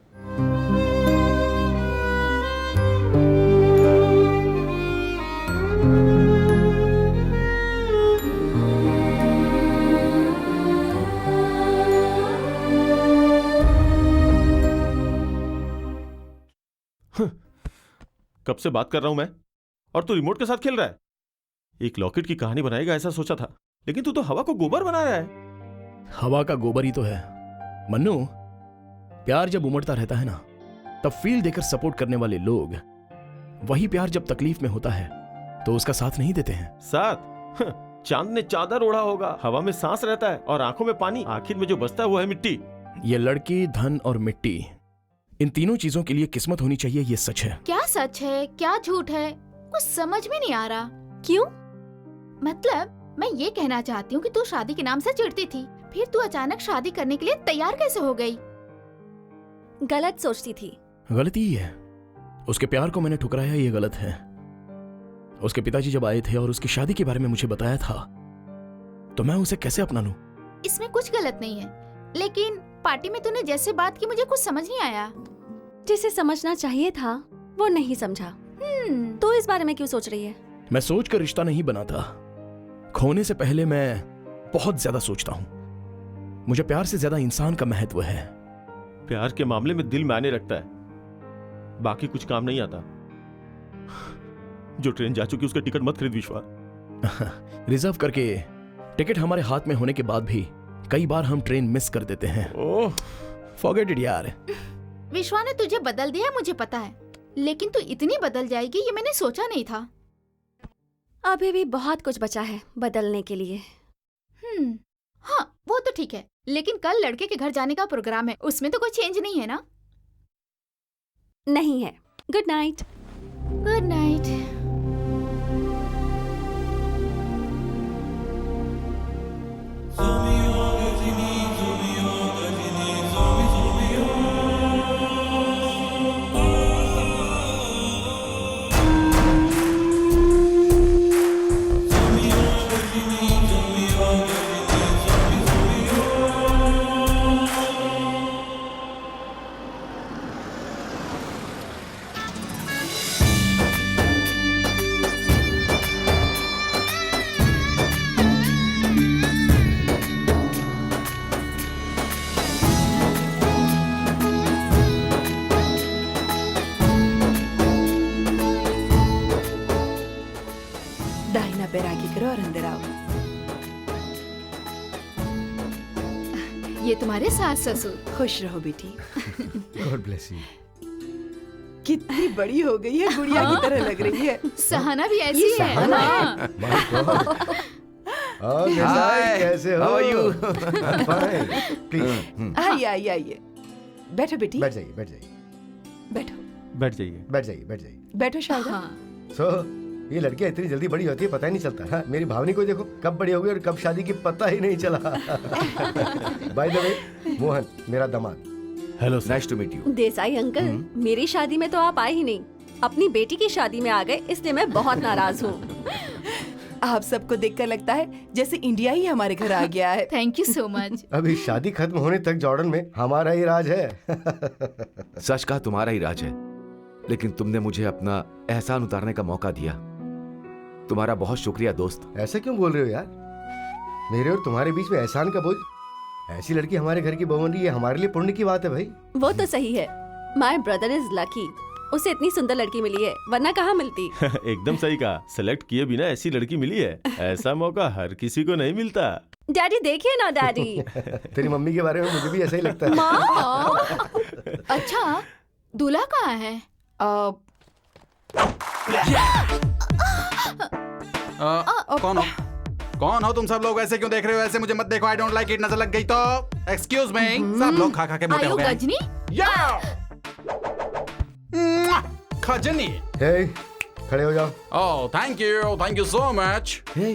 कब से बात कर रहा हूं मैं और तू रिमोट के साथ खेल रहा है। एक लॉकेट की कहानी बनाएगा ऐसा सोचा था, लेकिन तू तो हवा को गोबर बना रहा है। हवा का गोबर ही तो है मन्नू। प्यार जब उमड़ता रहता है ना, तब फील देकर सपोर्ट करने वाले लोग, वही प्यार जब तकलीफ में होता है तो उसका साथ नहीं देते हैं। साथ? चांद ने चादर ओढ़ा होगा, हवा में सांस रहता है और आंखों में पानी, आखिर में जो बचता है वो है मिट्टी। ये लड़की, धन और मिट्टी, इन तीनों चीजों के लिए किस्मत होनी चाहिए, ये सच है। क्या सच है क्या झूठ है, कुछ समझ में नहीं आ रहा। क्यों? मतलब मैं ये कहना चाहती हूँ कि तू शादी के नाम से चिढ़ती थी, फिर तू अचानक शादी करने के लिए तैयार कैसे हो गई? गलत सोचती थी। गलती ही है, उसके प्यार को मैंने ठुकराया, ये गलत है। उसके पिताजी जब आए थे और उसकी शादी के बारे में मुझे बताया था, तो मैं उसे कैसे अपना लूं? इसमें कुछ गलत नहीं है, लेकिन पार्टी में तूने जैसे बात की मुझे कुछ समझ नहीं आया। जिसे समझना चाहिए था वो नहीं समझा। तो इस बारे में क्यों सोच रही है? मैं सोच कर रिश्ता नहीं बनाता, खोने से पहले मैं बहुत ज्यादा सोचता हूं। मुझे प्यार से ज्यादा इंसान का महत्व है। प्यार के मामले में दिल मायने रखता है, बाकी कुछ काम नहीं आता। जो ट्रेन जा चुकी उसका टिकट मत खरीद विश्वा। रिजर्व करके टिकट हमारे हाथ में होने के बाद भी कई बार हम ट्रेन मिस कर देते हैं। ओह, फॉरगेट इट यार। विश्वा ने तुझे बदल दिया मुझे पता है, लेकिन तू इतनी बदल जाएगी ये मैंने सोचा नहीं था। अभी भी बहुत कुछ बचा है बदलने के लिए। हाँ वो तो ठीक है, लेकिन कल लड़के के घर जाने का प्रोग्राम है, उसमें तो कोई चेंज नहीं है ना? नहीं है। Good night. Good night. दाहिना पैर आगे करो और अंदर आओ। ये तुम्हारे सास ससुर। खुश रहो बेटी। God bless you. कितनी बड़ी हो गई है, गुड़िया की तरह लग रही है। सहाना भी ऐसी ये है। सहाना हाँ। My God. Hi, कैसे हो? how are you? Fine. Please. आइए आइए आइए, बैठो बेटी। बैठ जाइए, बैठ जाइए, बैठो बैठ जाइए। बैठ जाइए, बैठ जाइए। बैठो शारदा। हाँ। ये लड़कियां इतनी जल्दी बड़ी होती है पता ही नहीं चलता। हाँ, मेरी भावनी को देखो कब बड़ी हो गई और कब शादी की पता ही नहीं चला। बाय द वे, मोहन मेरा दामाद। Hello nice to meet you. Desai uncle, मेरी शादी में तो आप आए ही नहीं, अपनी बेटी की शादी में आ गए, इसलिए मैं बहुत नाराज हूँ। आप सबको देखकर लगता है जैसे इंडिया ही हमारे घर आ गया है। Thank you so much. अभी शादी खत्म होने तक जॉर्डन में हमारा ही राज है। सच कहा तुम्हारा ही राज है, लेकिन तुमने मुझे अपना एहसान उतारने का मौका दिया। तुम्हारा बहुत शुक्रिया दोस्त। ऐसा क्यों बोल रहे हो यार? मेरे और तुम्हारे बीच में एहसान का बोझ? ऐसी लड़की हमारे घर की बहू बन रही है, हमारे लिए पुण्य की बात है भाई। वो तो सही है। माय ब्रदर इज लकी, उसे इतनी सुंदर लड़की मिली है, वरना कहाँ मिलती। एकदम सही कहा, सेलेक्ट किए बिना ऐसी लड़की मिली है। ऐसा मौका हर किसी को नहीं मिलता। डैडी देखिए ना डैडी। तेरी मम्मी के बारे में मुझे भी ऐसा ही लगता है। माँ। अच्छा, दूल्हा कहाँ है? कौन हो तुम सब लोग? ऐसे क्यों देख रहे हो? ऐसे मुझे मत देखो, आई डोंट लाइक इट। नजर लग गई तो एक्सक्यूज मी। सब लोग खा खा के मोटे आयु हो गए। गजनी? खजनी। हे, खड़े हो जाओ। Oh thank you so much. Hey,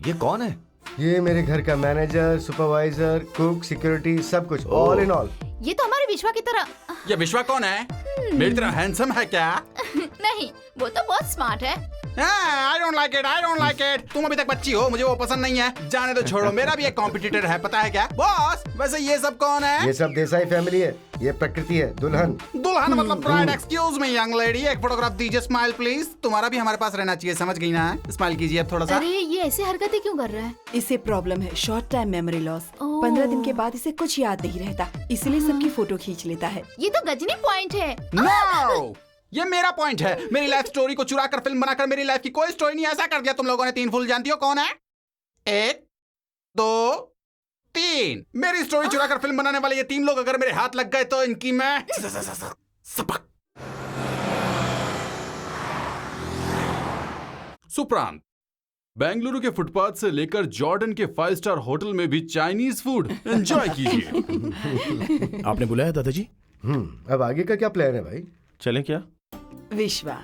ये कौन है? ये मेरे घर का मैनेजर, सुपरवाइजर, कुक, सिक्योरिटी, सब कुछ, ऑल इन ऑल। ये तो हमारे विश्वा की तरह। ये विश्वा कौन है? मेरी तरह हैंडसम है क्या? नहीं, वो तो बहुत स्मार्ट है। I don't like it. तुम अभी तक बच्ची हो, मुझे वो पसंद नहीं है। जाने दो, छोड़ो। मेरा भी एक कॉम्पिटिटर है, पता है क्या बॉस? वैसे ये सब कौन है? ये सब देसाई फैमिली है। ये प्रकृति है, दुल्हन। दुल्हन मतलब bride. Excuse me young lady, एक फोटोग्राफ दीजिए। Smile please. तुम्हारा भी हमारे पास रहना चाहिए, समझ गई ना? स्माइल कीजिए अब थोड़ा सा। अरे ये ऐसे हरकतें क्यों कर रहा है? इसे प्रॉब्लम है, शॉर्ट टाइम मेमोरी लॉस। ओह। 15 दिन के बाद इसे कुछ याद नहीं रहता, इसलिए सबकी फोटो खींच लेता है। ये तो गजनी पॉइंट है। नो, ये मेरा पॉइंट है। मेरी लाइफ स्टोरी को चुरा कर फिल्म बनाकर मेरी लाइफ की कोई स्टोरी नहीं ऐसा कर दिया तुम लोगों ने। 3 फूल जानती हो कौन है? 1 2 3। मेरी स्टोरी चुरा कर फिल्म बनाने वाले ये 3 लोग अगर मेरे हाथ लग गए तो इनकी मैं सबक। सुप्रांत, बेंगलुरु के फुटपाथ से लेकर जॉर्डन के 5 स्टार होटल में भी चाइनीज फूड एंजॉय कीजिए। आपने बुलाया दादाजी? अब आगे का क्या प्लान है भाई? चलें क्या? विश्वा,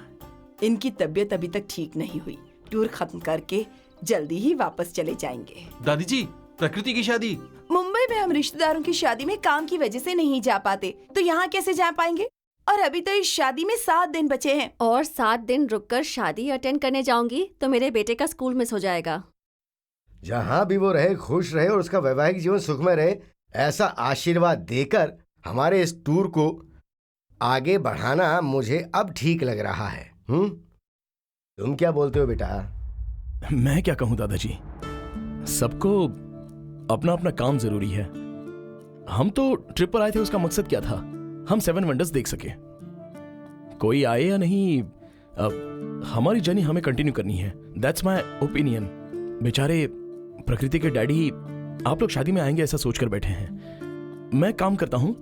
इनकी तबीयत अभी तक ठीक नहीं हुई। टूर खत्म करके जल्दी ही वापस चले जाएंगे। दादी जी, प्रकृति की शादी? मुंबई में हम रिश्तेदारों की शादी में काम की वजह से नहीं जा पाते, तो यहाँ कैसे जा पाएंगे? और अभी तो इस शादी में 7 दिन बचे हैं। और 7 दिन रुककर शादी अटेंड करने जाऊंगी तो मेरे बेटे का स्कूल मिस हो जाएगा। जहाँ भी वो रहे, खुश रहे और उसका वैवाहिक जीवन सुखमय रहे, ऐसा आशीर्वाद देकर हमारे इस टूर को आगे बढ़ाना मुझे अब ठीक लग रहा है। तुम क्या बोलते हो बेटा? मैं क्या कहूं दादाजी, सबको अपना अपना काम जरूरी है। हम तो ट्रिप पर आए थे, उसका मकसद क्या था? हम 7 वंडर्स देख सके। कोई आए या नहीं, अब हमारी जर्नी हमें कंटिन्यू करनी है। That's my opinion. बेचारे प्रकृति के डैडी आप लोग शादी में आएंगे ऐसा सोचकर बैठे हैं। मैं काम करता हूं,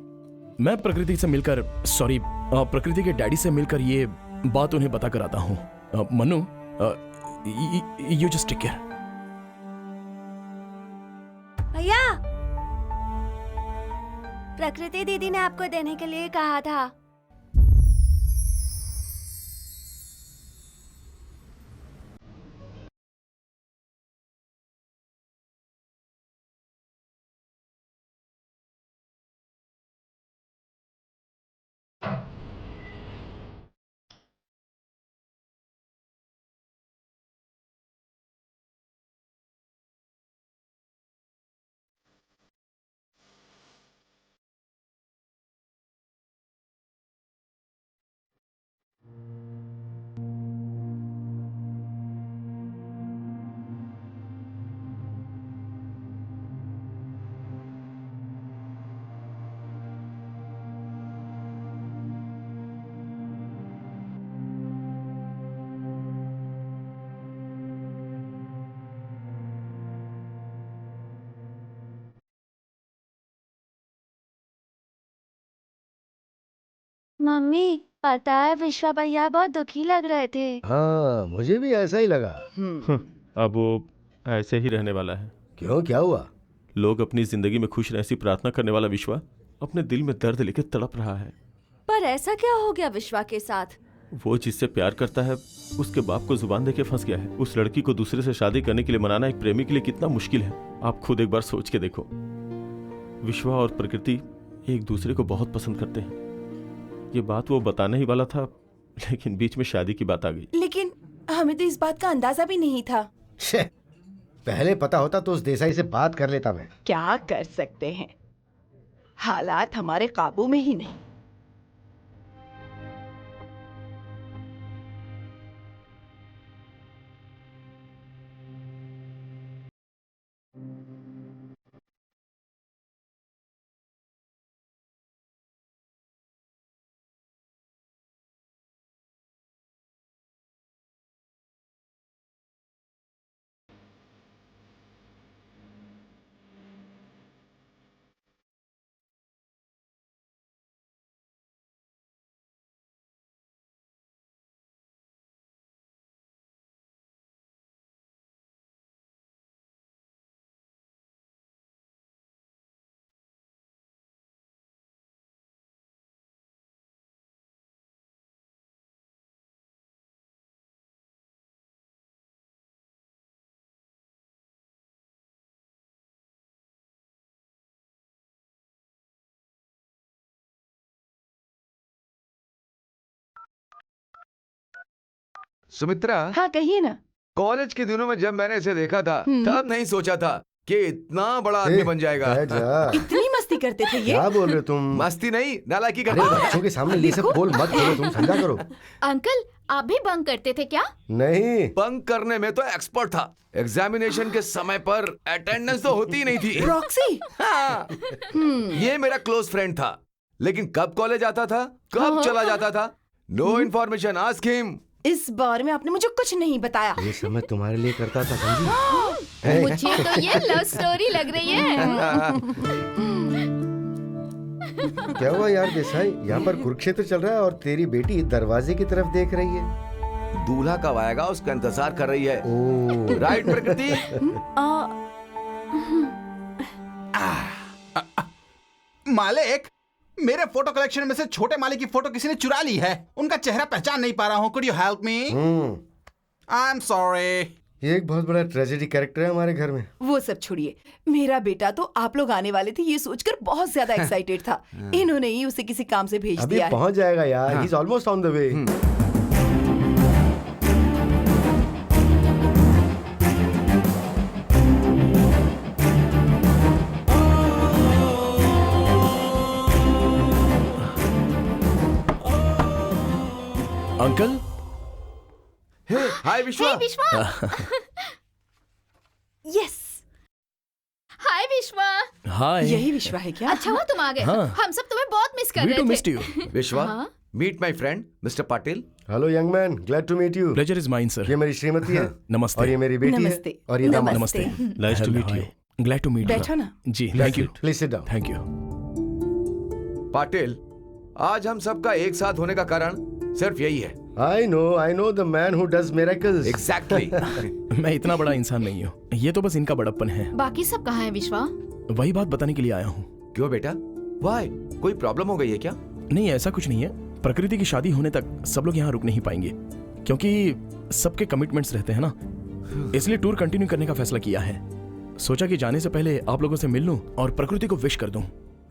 मैं प्रकृति से मिलकर, सॉरी प्रकृति के डैडी से मिलकर ये बात उन्हें बता कर आता हूं। Manu, you just take care. भैया, प्रकृति दीदी ने आपको देने के लिए कहा था। मम्मी, पता है विश्वा भैया बहुत दुखी लग रहे थे। हाँ, मुझे भी ऐसा ही लगा। अब वो ऐसे ही रहने वाला है। क्यों, क्या हुआ? लोग अपनी जिंदगी में खुश रहे ऐसी प्रार्थना करने वाला विश्वा अपने दिल में दर्द लेकर तड़प रहा है। पर ऐसा क्या हो गया विश्वा के साथ? वो जिससे प्यार करता है उसके बाप को जुबान देके फंस गया है। उस लड़की को दूसरे से शादी करने के लिए मनाना एक प्रेमी के लिए कितना मुश्किल है, आप खुद एक बार सोच के देखो। विश्वा और प्रकृति एक दूसरे को बहुत पसंद करते हैं। ये बात वो बताने ही वाला था, लेकिन बीच में शादी की बात आ गई। लेकिन हमें तो इस बात का अंदाजा भी नहीं था। पहले पता होता तो उस देसाई से बात कर लेता मैं। क्या कर सकते हैं, हालात हमारे काबू में ही नहीं। सुमित्रा, हाँ कहिए ना। कॉलेज के दिनों में जब मैंने इसे देखा था तब नहीं सोचा था कि इतना बड़ा आदमी बन जाएगा। इतनी मस्ती करते थे ये। क्या बोल रहे हो तुम? मस्ती नहीं, नालायकी अरे करता था। बच्चों के सामने ये सब बोल मत करो, तुम समझा करो। अंकल आप भी बंक करते थे क्या? नहीं, बंक करने में तो एक्सपर्ट था। एग्जामिनेशन के समय पर अटेंडेंस तो होती ही नहीं थी। प्रॉक्सी। हाँ। ये मेरा क्लोज फ्रेंड था, लेकिन कब कॉलेज आता था, कब चला जाता था, नो इन्फॉर्मेशन, आस्क हिम। इस बार में आपने मुझे कुछ नहीं बताया। ये सब मैं तुम्हारे लिए करता था समझी? मुझे तो ये लव स्टोरी लग रही है। क्या हुआ यार देसाई, यहाँ पर कुरुक्षेत्र चल रहा है और तेरी बेटी दरवाजे की तरफ देख रही है। दूल्हा कब आएगा उसका इंतजार कर रही है। ओह, राइट प्रकृति? मालिक, मेरे फोटो कलेक्शन में से छोटे मालिक की फोटो किसी ने चुरा ली है। उनका चेहरा पहचान नहीं पा रहा हूँ। Could you help me? I am sorry. ये एक बहुत बड़ा ट्रेजेडी कैरेक्टर है हमारे घर में। वो सब छोड़िए, मेरा बेटा तो आप लोग आने वाले थे ये सोचकर बहुत ज्यादा एक्साइटेड था। इन्होंने ही उसे किसी काम से भेज अभी दिया है। पहुंच जाएगा यार, he is almost on the way. Uncle, hi Vishwa. Vishwa. Yes, हाय विश्वा। हाय। यही विश्वा है क्या? अच्छा हुआ तुम आ गए। हाँ। हम सब तुम्हें बहुत मिस कर We रहे too थे। missed you. विश्वा, हाँ? Meet my friend mister Patil. Hello young man, glad to meet you. Pleasure is mine, sir. ये मेरी श्रीमती है नमस्ते। और ये मेरी बेटी नमस्ते। है और ये दामाद। नमस्ते। Nice to meet you. Glad to meet you. बैठो ना। जी, thank you. Please sit down. Thank you. Patil, आज हम सबका एक साथ होने का कारण सिर्फ यही है। I know the man who does miracles. Exactly. मैं इतना बड़ा इंसान नहीं हूँ, ये तो बस इनका बड़प्पन है। बाकी सब कहाँ है विश्वा? वही बात बताने के लिए आया हूँ। क्यों बेटा, वाई, कोई प्रॉब्लम हो गई है क्या? नहीं, ऐसा कुछ नहीं है। प्रकृति की शादी होने तक सब लोग यहाँ रुक नहीं पाएंगे, क्योंकि सबके कमिटमेंट्स रहते हैं ना, इसलिए टूर कंटिन्यू करने का फैसला किया है। सोचा कि जाने से पहले आप लोगों से मिल लूं और प्रकृति को विश कर दूं।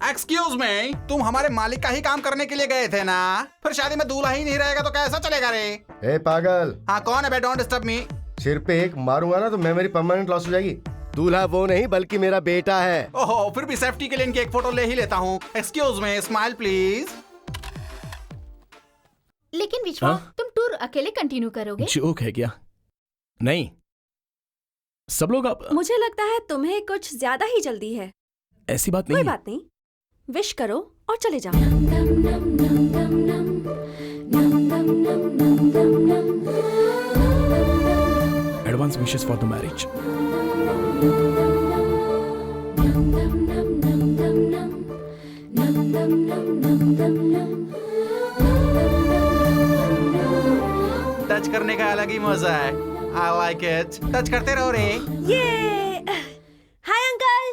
एक्सक्यूज मी, तुम हमारे मालिक का ही काम करने के लिए गए थे ना? फिर शादी में दूल्हा ही नहीं रहेगा तो कैसा चलेगा रे? ए पागल, हाँ कौन है बे? Don't disturb me. सिर पे एक मारूंगा ना तो मेमोरी परमानेंट लॉस हो जाएगी। दूल्हा वो नहीं बल्कि मेरा बेटा है। ओहो, फिर भी सेफ्टी के लिए इनकी एक फोटो ले ही लेता हूँ। Excuse me, smile please. लेकिन विश्वा, हाँ? तुम टूर अकेले कंटिन्यू करोगे? जोक है क्या? नहीं, सब लोग आप। मुझे लगता है तुम्हें कुछ ज्यादा ही जल्दी है। ऐसी बात कोई नहीं। बात नहीं, विश करो और चले जाओ। Advance wishes for the marriage. Touch करने का अलग ही मजा है। I like it. टच करते रहो रे। ये हाय अंकल।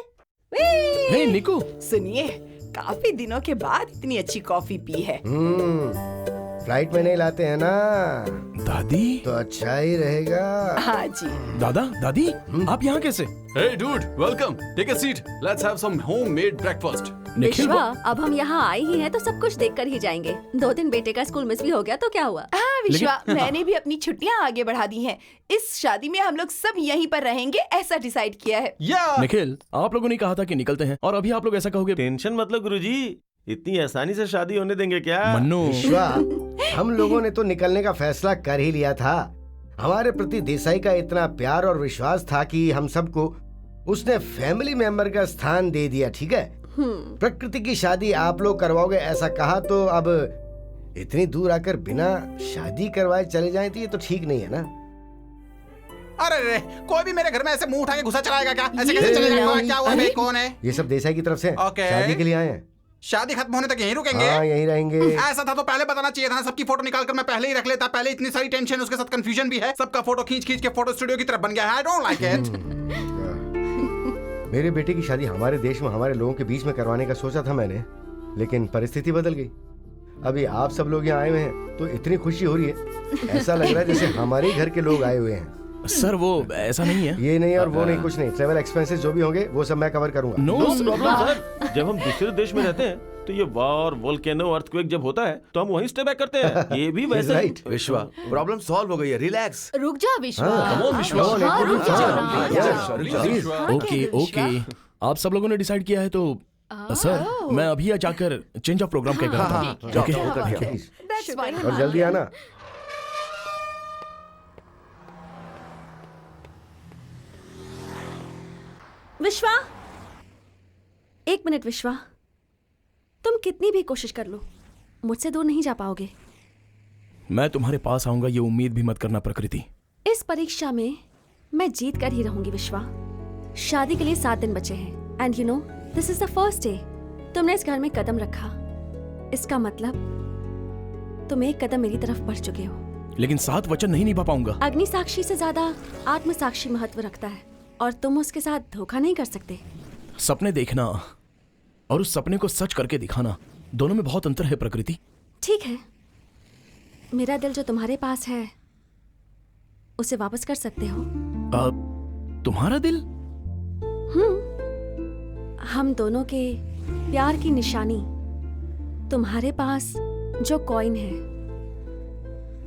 हे निकू, सुनिए, काफी दिनों के बाद इतनी अच्छी कॉफी पी है। फ्लाइट में नहीं लाते हैं ना, दादी। तो अच्छा ही रहेगा। हाँ जी। दादा, दादी, आप यहाँ कैसे? Hey dude, welcome. Take a seat. Let's have some homemade breakfast. Nikhil, विश्वा, अब हम यहाँ आए ही हैं तो सब कुछ देख कर ही जाएंगे। 2 दिन बेटे का स्कूल मिस भी हो गया तो क्या हुआ? हाँ विश्वा, मैंने भी अपनी छुट्टियाँ आगे बढ़ा दी हैं। इस शादी में हम लोग सब यहीं पर रहेंगे, ऐसा डिसाइड किया है। Yeah. निखिल, आप लोगों ने कहा था कि निकलते हैं और अभी आप लोग ऐसा कहोगे? टेंशन मतलब गुरुजी, इतनी आसानी से शादी होने देंगे क्या? मन्नू, विश्वा, हम लोगों ने तो निकलने का फैसला कर ही लिया था। हमारे प्रति देसाई का इतना प्यार और विश्वास था कि हम सबको उसने फैमिली मेंबर का स्थान दे दिया। ठीक है, प्रकृति की शादी आप लोग करवाओगे ऐसा कहा, तो अब इतनी दूर आकर बिना शादी करवाए चले जाएं तो ये तो ठीक नहीं है ना। अरे रे, कोई भी मेरे घर में ऐसे मुंह उठा के घुसा चलाएगा क्या? ऐसे कैसे चलेगा? क्या हुआ बे? कौन है? ये सब देसाई की तरफ से Okay. शादी के लिए आए हैं। शादी खत्म होने तक यहीं रुकेंगे? हाँ, यहीं रहेंगे। ऐसा था तो पहले बताना चाहिए था ना। सबकी फोटो निकाल कर मैं पहले ही रख लेता। पहले इतनी सारी टेंशन, उसके साथ कंफ्यूजन भी है। सबका फोटो खींच खींच के फोटो स्टूडियो की तरफ बन गया है। I don't like it. मेरे बेटे की शादी हमारे देश में हमारे लोगों के बीच में करवाने का सोचा था मैंने, लेकिन परिस्थिति बदल गई। अभी आप सब लोग यहाँ आए हुए हैं तो इतनी खुशी हो रही है, ऐसा लग रहा है जैसे हमारे ही घर के लोग आए हुए हैं। सर वो ऐसा नहीं है। ये नहीं और वो नहीं, कुछ नहीं। ट्रेवल एक्सपेंसेस जो भी होंगे वो सब मैं कवर करूंगा। नो नो प्रॉब्लम सर, जब हम दूसरे देश में रहते हैं तो ये वॉर, वोल्केनो, अर्थक्वेक जब होता है तो हम वहीं स्टे बैक करते हैं। ये भी वैसे ही। विश्वा, प्रॉब्लम सॉल्व हो गई है, रिलैक्स। रुक जा विश्वा। हाँ, come on, विश्वा। हाँ, रुक जा Please. ओके ओके, आप सब लोगों ने डिसाइड किया है तो सर मैं अभी जाकर चेंज ऑफ प्रोग्राम क्या करता हूँ। Okay That's fine. और जल्दी आना। विश्वा, एक मिनट विश्वा, तुम कितनी भी कोशिश कर लो मुझसे दूर नहीं जा पाओगे। मैं तुम्हारे पास आऊंगा ये उम्मीद भी मत करना प्रकृति। इस परीक्षा में मैं जीत कर ही रहूंगी विश्वा। शादी के लिए 7 दिन बचे हैं and you no this is the first day. तुमने इस घर में कदम रखा, इसका मतलब तुम एक कदम मेरी तरफ बढ़ चुके हो। लेकिन 7 वचन नहीं निभा पाऊंगा। अग्नि साक्षी से ज्यादा आत्म साक्षी महत्व रखता है और तुम उसके साथ धोखा नहीं कर सकते। सपने देखना और उस सपने को सच करके दिखाना, दोनों में बहुत अंतर है प्रकृति। ठीक है, मेरा दिल जो तुम्हारे पास है उसे वापस कर सकते हो। तुम्हारा दिल? हम दोनों के प्यार की निशानी तुम्हारे पास जो कॉइन है,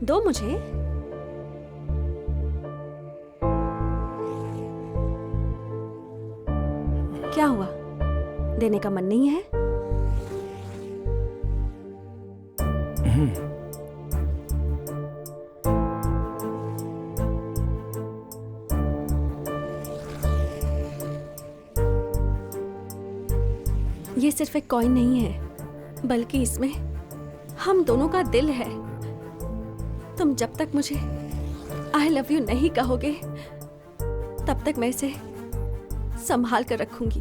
दो मुझे। क्या हुआ, देने का मन नहीं है? ये सिर्फ एक कॉइन नहीं है, बल्कि इसमें हम दोनों का दिल है। तुम जब तक मुझे आई लव यू नहीं कहोगे तब तक मैं इसे संभाल कर रखूंगी।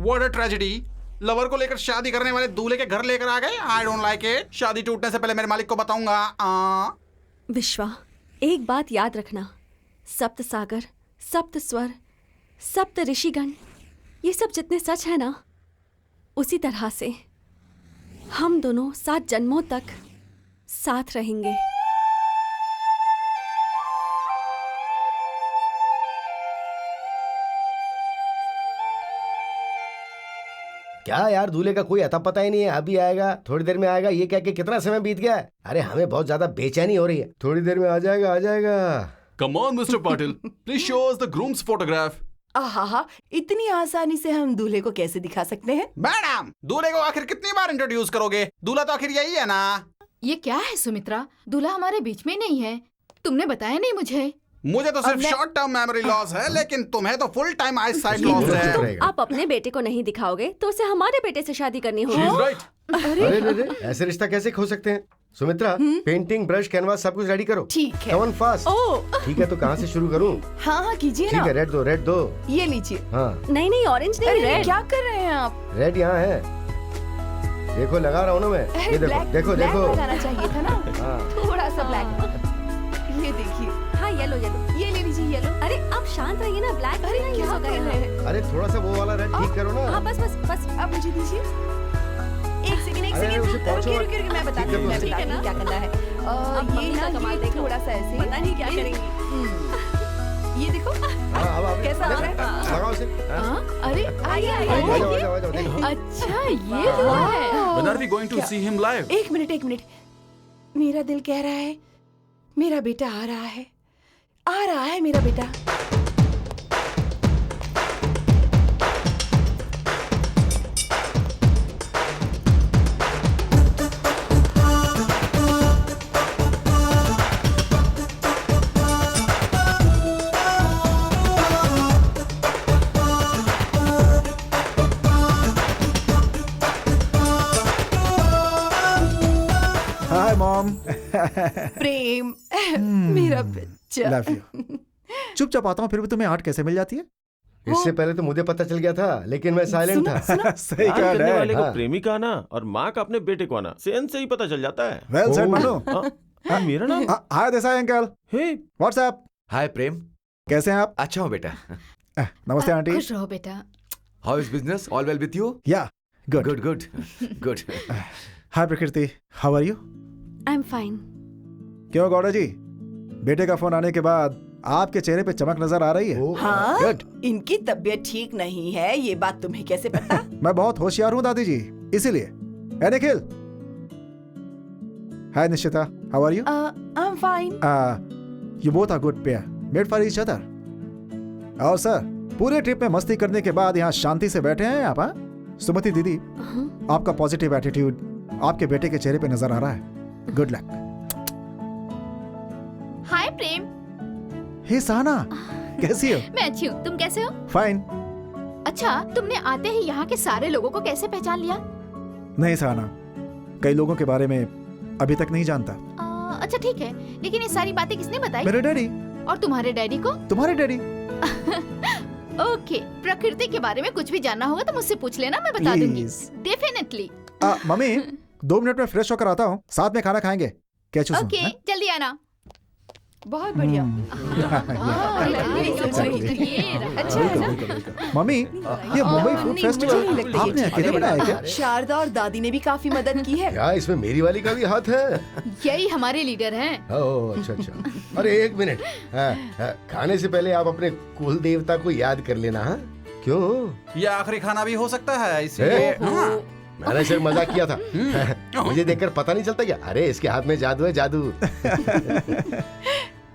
What a tragedy! लवर को लेकर शादी करने वाले दूल्हे के घर लेकर आ गए। I don't like it. शादी टूटने से पहले मेरे मालिक को बताऊंगा। विश्वा, एक बात याद रखना, सप्त सागर, सप्त स्वर, सप्त ऋषिगण, ये सब जितने सच है ना, उसी तरह से हम दोनों 7 जन्मों तक साथ रहेंगे। क्या यार, दूल्हे का कोई अता पता ही नहीं है। अभी आएगा, थोड़ी देर में आएगा, ये क्या कि कितना समय बीत गया है। अरे हमें बहुत ज्यादा बेचैनी हो रही है। थोड़ी देर में आ जाएगा, आ जाएगा। Come on, Mr. Patil. Please show us the groom's photograph. आहा, इतनी आसानी से हम दूल्हे को कैसे दिखा सकते हैं? मैडम, दूल्हे को आखिर कितनी बार इंट्रोड्यूस करोगे? दूल्हा तो आखिर यही है ना। ये क्या है सुमित्रा, दूल्हा हमारे बीच में नहीं है। तुमने बताया नहीं मुझे। मुझे तो सिर्फ शॉर्ट टर्म मेमोरी लॉस है, लेकिन तुम्हें तो full time I site loss है। रहेगा। आप अपने बेटे को नहीं दिखाओगे तो उसे हमारे बेटे से शादी करनी She's होगी। right. अरे ऐसे रिश्ता कैसे खो सकते हैं? सुमित्रा, पेंटिंग, ब्रश, कैनवास सब कुछ रेडी करो। ठीक है। Come on fast. ओह, ठीक है, तो कहाँ से शुरू करूँ? हाँ कीजिए ठीक ना। है, रेड दो, रेड दो। ये लीजिए। हाँ, नहीं नहीं, ऑरेंज नहीं, अरे रेड। क्या कर रहे हैं आप? रेड यहाँ है। देखो, लगा रहा हूँ ना मैं। ये देखो, ब्लैक देखो, ब्लैक देखो। लगाना चाहिए था ना। हाँ, थोड़ा सा ब्लैक। ये देखिए, हाँ, येलो येलो। ये ले लीजिए येलो। अरे आप शांत रहिए ना, ब्लैक अरे क्या होगा कर यहाँ। रहे हैं? अरे थोड़ा सा वो वाला रेड ठीक करो ना। हाँ, बस बस बस। अब मुझे दीजिए। एक सेकंड, एक अरे, सेकंड। उसे पहुंचो। रुकिए, रुकिए, मैं बताती हूँ, मैं ठीक बताती हूँ क्या करना है। अब ये मम्मी ना, का कमाल ये देखो। थोड़ा सा ऐसे। पता नहीं क्या करेंगी। ये देखो। हाँ, अब कैसा लग रहा है? लगाओ इसे। हाँ। हाँ, अरे आइए आ आइए। जाओ, आ जाओ, आ जाओ, देखो। अच्छा, ये हुआ है। When are we going to see him live? एक मिनट, एक मिनट। मेरा दिल कह रहा है मेरा बेटा आ रहा है, आ रहा है मेरा बेटा। Hi mom. प्रेम, मेरा बच्चा। Love you. चुपचाप आता हूँ, फिर भी तुम्हें आर्ट कैसे मिल जाती है? इससे पहले तो मुझे पता चल गया था, लेकिन मैं साइलेंट था। सही प्यार कहा करने वाले डैड। को प्रेमी का आना और माँ का अपने बेटे को आना सेंस से ही पता चल जाता है। Well said Manu. हाँ, मेरा नाम? हाय देसाई अंकल। हे, व्हाट्सएप, हाय प्रेम, कैसे हैं आप? अच्छा हूँ बेटा। नमस्ते आंटी। खुश रहो बेटा। How is business? All well with you? Yeah good. Good good good. Hi Prakriti, how are you? I am fine. क्यों गौड़ा जी, बेटे का फोन आने के बाद आपके चेहरे पे चमक नजर आ रही है। हाँ, गुड। इनकी तबीयत ठीक नहीं है, ये बात तुम्हें कैसे पता? मैं बहुत होशियार हूँ दादी जी, इसीलिए Hey Nikhil. Hi Nishita. How are you? I'm fine. You both are good pair. Made for each other. और सर, पूरे ट्रिप में मस्ती करने के बाद यहाँ शांति से बैठे हैं आप? सुमति दीदी, आपका पॉजिटिव एटीट्यूड आपके बेटे के चेहरे पे नजर आ रहा है. Good luck. हाय प्रेम. हे सहना, कैसी हो? मैं अच्छी हूँ, तुम कैसे हो? फाइन. अच्छा, तुमने आते ही यहाँ के सारे लोगों को कैसे पहचान लिया? नहीं सहना, कई लोगों के बारे में अभी तक नहीं जानता. अच्छा ठीक है, लेकिन ये सारी बातें किसने बताई? मेरे डैडी. और तुम्हारे डैडी को? तुम्हारे डैडी. ओके, प्रकृति के बारे में कुछ भी जानना होगा तो मुझसे पूछ लेना, मैं बता दूंगी. डेफिनेटली. मम्मी, 2 मिनट में फ्रेश होकर आता हूँ, साथ में खाना खाएंगे. क्या चूज़? ओके, जल्दी आना. बहुत बढ़िया. अच्छा है ना? मम्मी, ये मुंबई फूड फेस्टिवल आपने अकेले बनाया क्या? शारदा और दादी ने भी काफी मदद की है. क्या इसमें मेरी वाली का भी हाथ है? यही हमारे लीडर हैं. ओह अच्छा अच्छा. अरे एक मिनट, खाने से पहले आप अपने कुल देवता को याद कर लेना. हाँ क्यों? ये आखिरी खाना भी हो सकता है, इसलिए मैंने सिर्फ मजाक किया था. मुझे देखकर पता नहीं चलता क्या? अरे इसके हाथ में जादू है, जादू.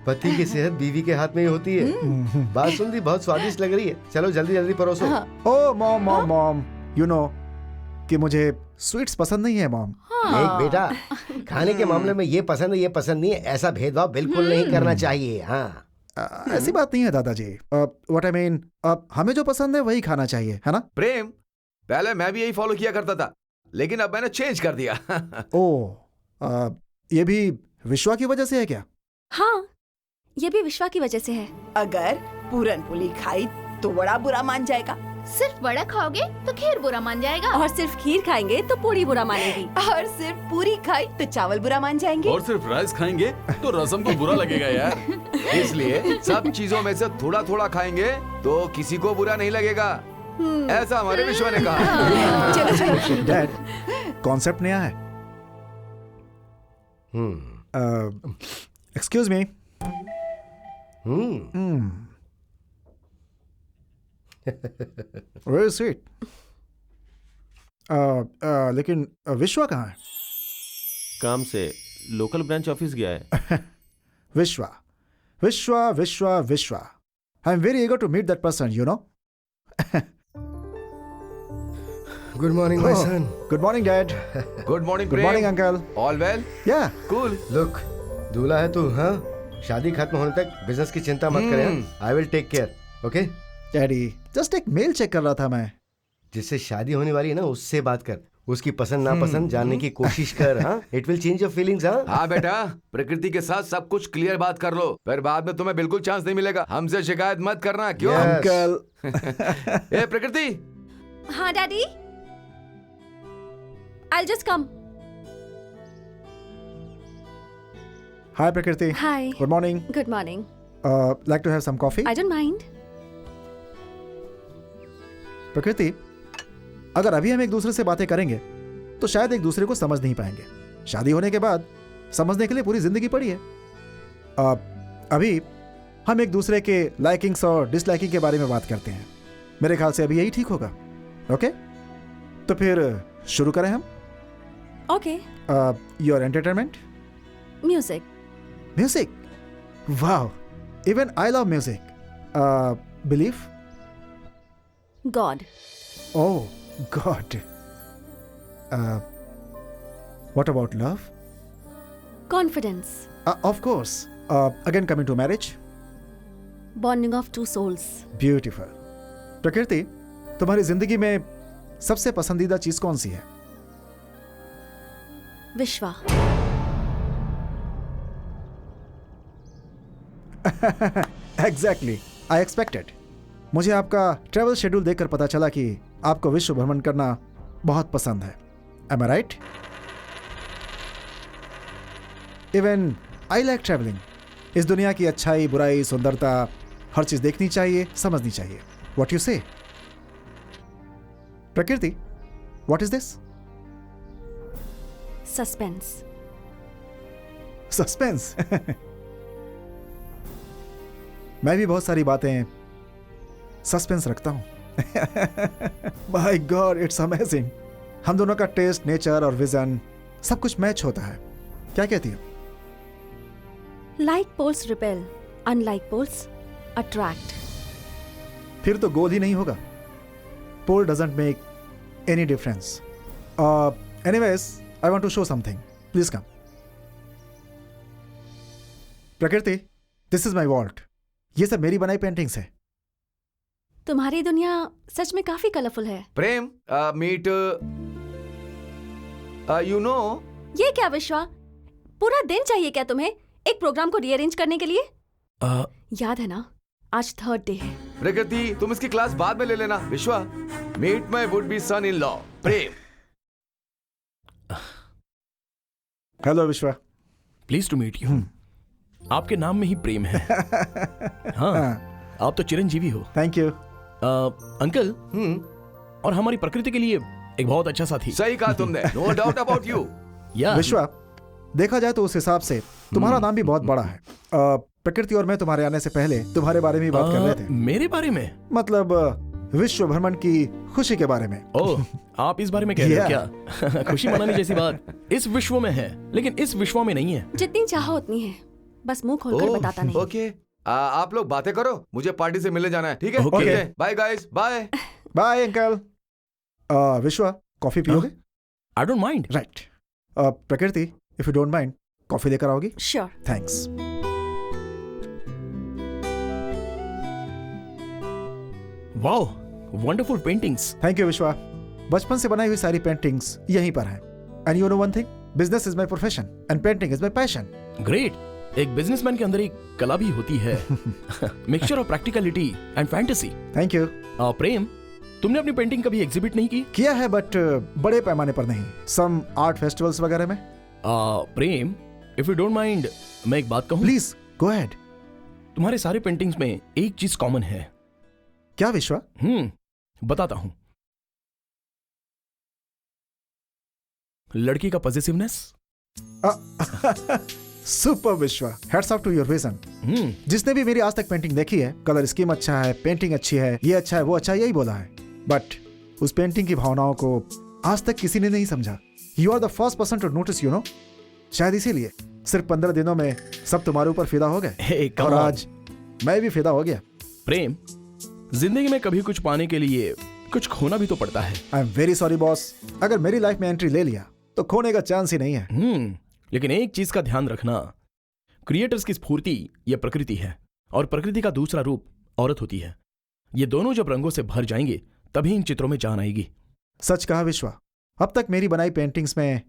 पति की सेहत बीवी के हाथ में ही होती है. बात सुन दी, बहुत स्वादिष्ट लग रही है. चलो जल्दी जल्दी परोसो. Oh mom mom mom, you know कि मुझे स्वीट्स पसंद नहीं है मॉम. देख बेटा, खाने के मामले में ये पसंद है ये पसंद नहीं है, ऐसा भेदभाव बिल्कुल नहीं करना चाहिए. हाँ ऐसी बात नहीं है दादाजी. व्हाट आई मीन, हमें जो पसंद है वही खाना चाहिए, है ना? प्रेम, पहले मैं भी यही फॉलो किया करता था, लेकिन अब मैंने चेंज कर दिया. ओह, ये भी विश्वा की वजह से है क्या? हाँ, ये भी विश्वा की वजह से है. अगर पूरन पुली खाई तो बड़ा बुरा मान जाएगा. सिर्फ वड़ा खाओगे तो खीर बुरा मान जाएगा. और सिर्फ खीर खाएंगे तो पूरी बुरा मानेगी. और सिर्फ पूरी खाई तो चावल बुरा मान जाएंगे. और सिर्फ राइस खाएंगे तो रसम को बुरा लगेगा यार. इसलिए सब चीजों में से थोड़ा थोड़ा खाएंगे तो किसी को बुरा नहीं लगेगा. ऐसा हमारे विश्वा ने कहा. चलो चलो. डैड, कॉन्सेप्ट नया है. Excuse me. Very sweet. लेकिन विश्वा कहाँ है? काम से लोकल ब्रांच ऑफिस गया है. विश्वा Vishwa Vishwa Vishwa. I am very eager to meet that person, you know. Good morning my son. Good morning dad. Good morning. Good morning uncle. All well? Yeah cool. Look, दूल्हा है तू. हाँ, शादी खत्म होने तक बिजनेस की चिंता मत करें. I will take care. Okay daddy, just एक मेल चेक कर रहा था मैं. जिससे शादी होने वाली है ना, उससे बात कर. उसकी पसंद नापसंद जानने की कोशिश कर. हाँ, it will change your feelings. हाँ बेटा, प्रकृति के साथ सब कुछ क्लियर बात कर लो, फिर बाद में तुम्हें बिल्कुल चांस नहीं मिलेगा. हमसे शिकायत मत करना. क्यों? अंकल. ए प्रकृति. हाँ daddy, I'll just come. Hi Prakriti. Hi. Good morning. Good morning. Like to have some coffee? I don't mind. प्रकृति, अगर अभी हम एक दूसरे से बातें करेंगे तो शायद एक दूसरे को समझ नहीं पाएंगे. शादी होने के बाद समझने के लिए पूरी जिंदगी पड़ी है. अभी हम एक दूसरे के लाइकिंग्स और डिसलाइकिंग के बारे में बात करते हैं. मेरे ख्याल से अभी यही ठीक होगा. ओके, तो फिर शुरू करें हम. Okay. Your entertainment. Music. Music. Wow, even I love music. Belief. God. Oh, God. What about love? Confidence. Of course. Again, coming to marriage. Bonding of two souls. Beautiful. प्रकृति, तुम्हारी जिंदगी में सबसे पसंदीदा चीज कौन सी है? विश्वा. Exactly. I expected. मुझे आपका ट्रैवल शेड्यूल देखकर पता चला कि आपको विश्व भ्रमण करना बहुत पसंद है. Am I right? Even I like traveling. इस दुनिया की अच्छाई, बुराई, सुंदरता, हर चीज देखनी चाहिए, समझनी चाहिए. What you say? प्रकृति, what is this? Suspense. Suspense. मैं भी बहुत सारी बातें सस्पेंस रखता हूं. My God, it's amazing. हम दोनों का टेस्ट, नेचर और विजन सब कुछ मैच होता है। क्या कहती हो? Like poles repel, unlike poles attract. फिर तो गोल ही नहीं होगा। Pole doesn't make any difference. Anyways, I want to show something. Please come. Prakriti, this is my vault. ये सब मेरी बनाई पेंटिंग्स है। तुम्हारी दुनिया सच में काफी कलरफुल है। प्रेम, मीट यू नो। ये क्या विश्वा, पूरा दिन चाहिए क्या तुम्हें एक प्रोग्राम को रीअरेंज करने के लिए? याद है ना, आज थर्ड डे है। प्रकृति, तुम इसकी क्लास बाद में ले लेना। Vishwa, meet my would be son in law Prem. Hello Vishwa. Please to meet you. आपके नाम में ही प्रेम है। हाँ, आप तो चिरंजीवी हो। Thank you. अंकल, और हमारी प्रकृति के लिए एक बहुत अच्छा साथी। सही कहा तुमने, नो डाउट अबाउट यू। या विश्वा, देखा जाए तो उस हिसाब से तुम्हारा नाम भी बहुत बड़ा है। प्रकृति और मैं तुम्हारे आने से पहले तुम्हारे बारे में ही बात कर रहे थे। मेरे बारे में? मतलब विश्व भ्रमण की खुशी के बारे में। ओह, आप इस बारे में कह रहे हो क्या? खुशी मनाने जैसी बात इस विश्व में है, लेकिन इस विश्व में नहीं है। जितनी चाहो उतनी है, बस मुंह खोलकर बताता नहीं। ओके, आप लोग बातें करो, मुझे पार्टी से मिलने जाना है। ठीक है? Okay. Bye guys, bye. Bye uncle. Vishwa, coffee पियोगे? I don't mind. Right. Prakriti, if you don't mind, coffee लेकर आओगी? Sure. Thanks. Wow, wonderful paintings. Thank you Vishwa. बचपन से बनाई हुई सारी पेंटिंग्स यहीं पर हैं। And you know one thing, business is my profession and painting is my passion. Great. एक बिजनेसमैन के अंदर एक कला भी होती है। Mixture of practicality and fantasy. Thank you. Prem, तुमने अपनी पेंटिंग कभी एग्जिबिट नहीं की? किया है, बट बड़े पैमाने पर नहीं। सम आर्ट फेस्टिवल्स वगैरह में। प्रेम, इफ यू डोंट माइंड, मैं एक बात कहूं? Please go ahead. तुम्हारे सारे पेंटिंग्स में एक चीज कॉमन है। क्या विश्वा? बताता हूं। लड़की का positiveness. Super Vishwa, hats off to your vision. जिसने भी मेरी आज तक पेंटिंग देखी है, कलर स्कीम अच्छा है, पेंटिंग अच्छी है, ये अच्छा है, वो अच्छा है, यही बोला है। बट उस पेंटिंग की भावनाओं को आज तक किसी ने नहीं समझा। You are the first person to notice, you know. शायद इसीलिए सिर्फ 15 दिनों में सब तुम्हारे ऊपर फिदा हो गए। और आज मैं भी फिदा हो गया। प्रेम, जिंदगी में कभी कुछ पाने के लिए कुछ खोना भी तो पड़ता है। आई एम वेरी सॉरी बॉस, अगर मेरी लाइफ में एंट्री ले लिया तो खोने का चांस ही नहीं है। लेकिन एक चीज का ध्यान रखना, क्रिएटर्स की स्फूर्ति यह प्रकृति है, और प्रकृति का दूसरा रूप औरत होती है। ये दोनों जब रंगों से भर जाएंगे तभी इन चित्रों में जान आएगी। सच कहा विश्वा, अब तक मेरी बनाई पेंटिंग्स में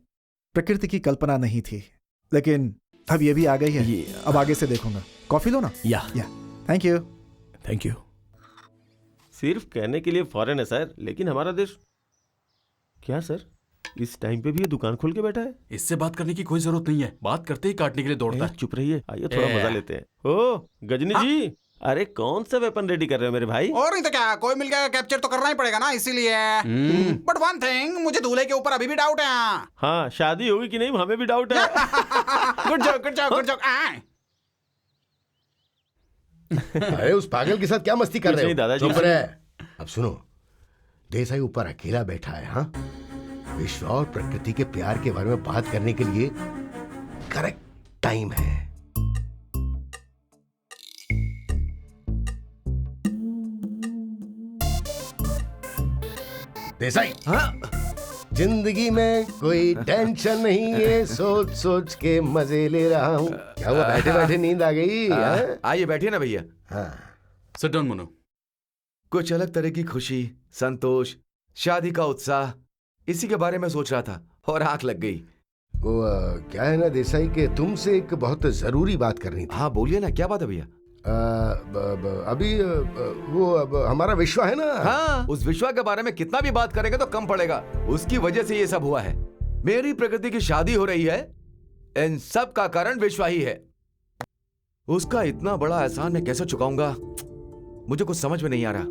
प्रकृति की कल्पना नहीं थी, लेकिन अब ये भी आ गई है। अब आगे से देखूंगा। कॉफी लो ना। या थैंक यू। Thank you. सिर्फ कहने के लिए फॉरेन है सर, लेकिन हमारा देश। क्या सर, इस टाइम पे भी ये दुकान खोल के बैठा है? इससे बात करने की कोई जरूरत नहीं है, बात करते ही काटने के लिए दौड़ता है। चुप रहिए, आइए थोड़ा मजा लेते हैं। ओ गजनी जी, अरे कौन सा वेपन रेडी कर रहे हो मेरे भाई? और नहीं तो क्या, कोई मिल गया कैप्चर तो करना ही पड़ेगा ना, इसीलिए। बट वन थिंग, मुझे दूल्हे के ऊपर अभी भी डाउट है। हाँ, शादी होगी कि नहीं हमें भी डाउट है। Good job, good job, good job. अरे उस पागल के साथ क्या मस्ती कर रहे हो? दादाजी। चुप रहे। अब सुनो, देसाई ऊपर अकेला बैठा है। हाँ, विश्व और प्रकृति के प्यार के बारे में बात करने के लिए करेक्ट टाइम है। देसाई, हाँ? जिंदगी में कोई टेंशन नहीं है, सोच सोच के मजे ले रहा हूँ। क्या हुआ, बैठे बैठे नींद आ गई? आइए बैठिए ना भैया। हाँ, सिट डाउन मनु। कुछ अलग तरह की खुशी, संतोष, शादी का उत्साह, इसी के बारे में सोच रहा था और आंख लग गई। वो क्या है ना देसाई, के तुमसे एक बहुत जरूरी बात करनी थी। हाँ बोलिए ना, क्या बात है भैया? अभी वो हमारा विश्व है ना। हाँ, उस विश्व के बारे में कितना भी बात करेंगे तो कम पड़ेगा। उसकी वजह से ये सब हुआ है। मेरी प्रकृति की शादी हो रही है, इन सब का कारण विश्व ही है। उसका इतना बड़ा एहसान मैं कैसे चुकाऊंगा, मुझे कुछ समझ में नहीं आ रहा।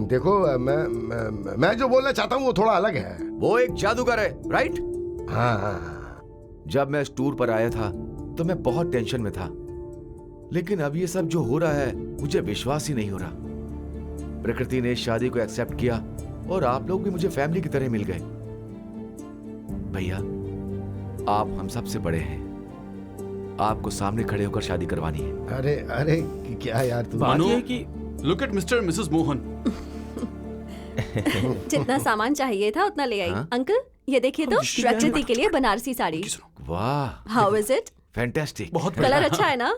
देखो, मैं जो बोलना चाहता हूँ वो थोड़ा अलग है। वो एक जादूगर है, राइट? हाँ। जब मैं इस टूर पर आया था तो मैं बहुत टेंशन में था, लेकिन अब ये सब जो हो रहा है मुझे विश्वास ही नहीं हो रहा। प्रकृति ने शादी को एक्सेप्ट किया और आप लोग भी मुझे फैमिली की तरह मिल गए। भैया, आप हम सबसे बड़े हैं, आपको सामने खड़े होकर शादी करवानी है। अरे अरे क्या यार तू। भानु, बात ये है कि look at mister Mrs Mohan. जितना सामान चाहिए था उतना ले आई। हाँ? अंकल ये देखिए तो, प्रकृति के लिए बनारसी साड़ी। वाह, हाउ इज इट? फैंटास्टिक। बहुत कलर अच्छा है ना?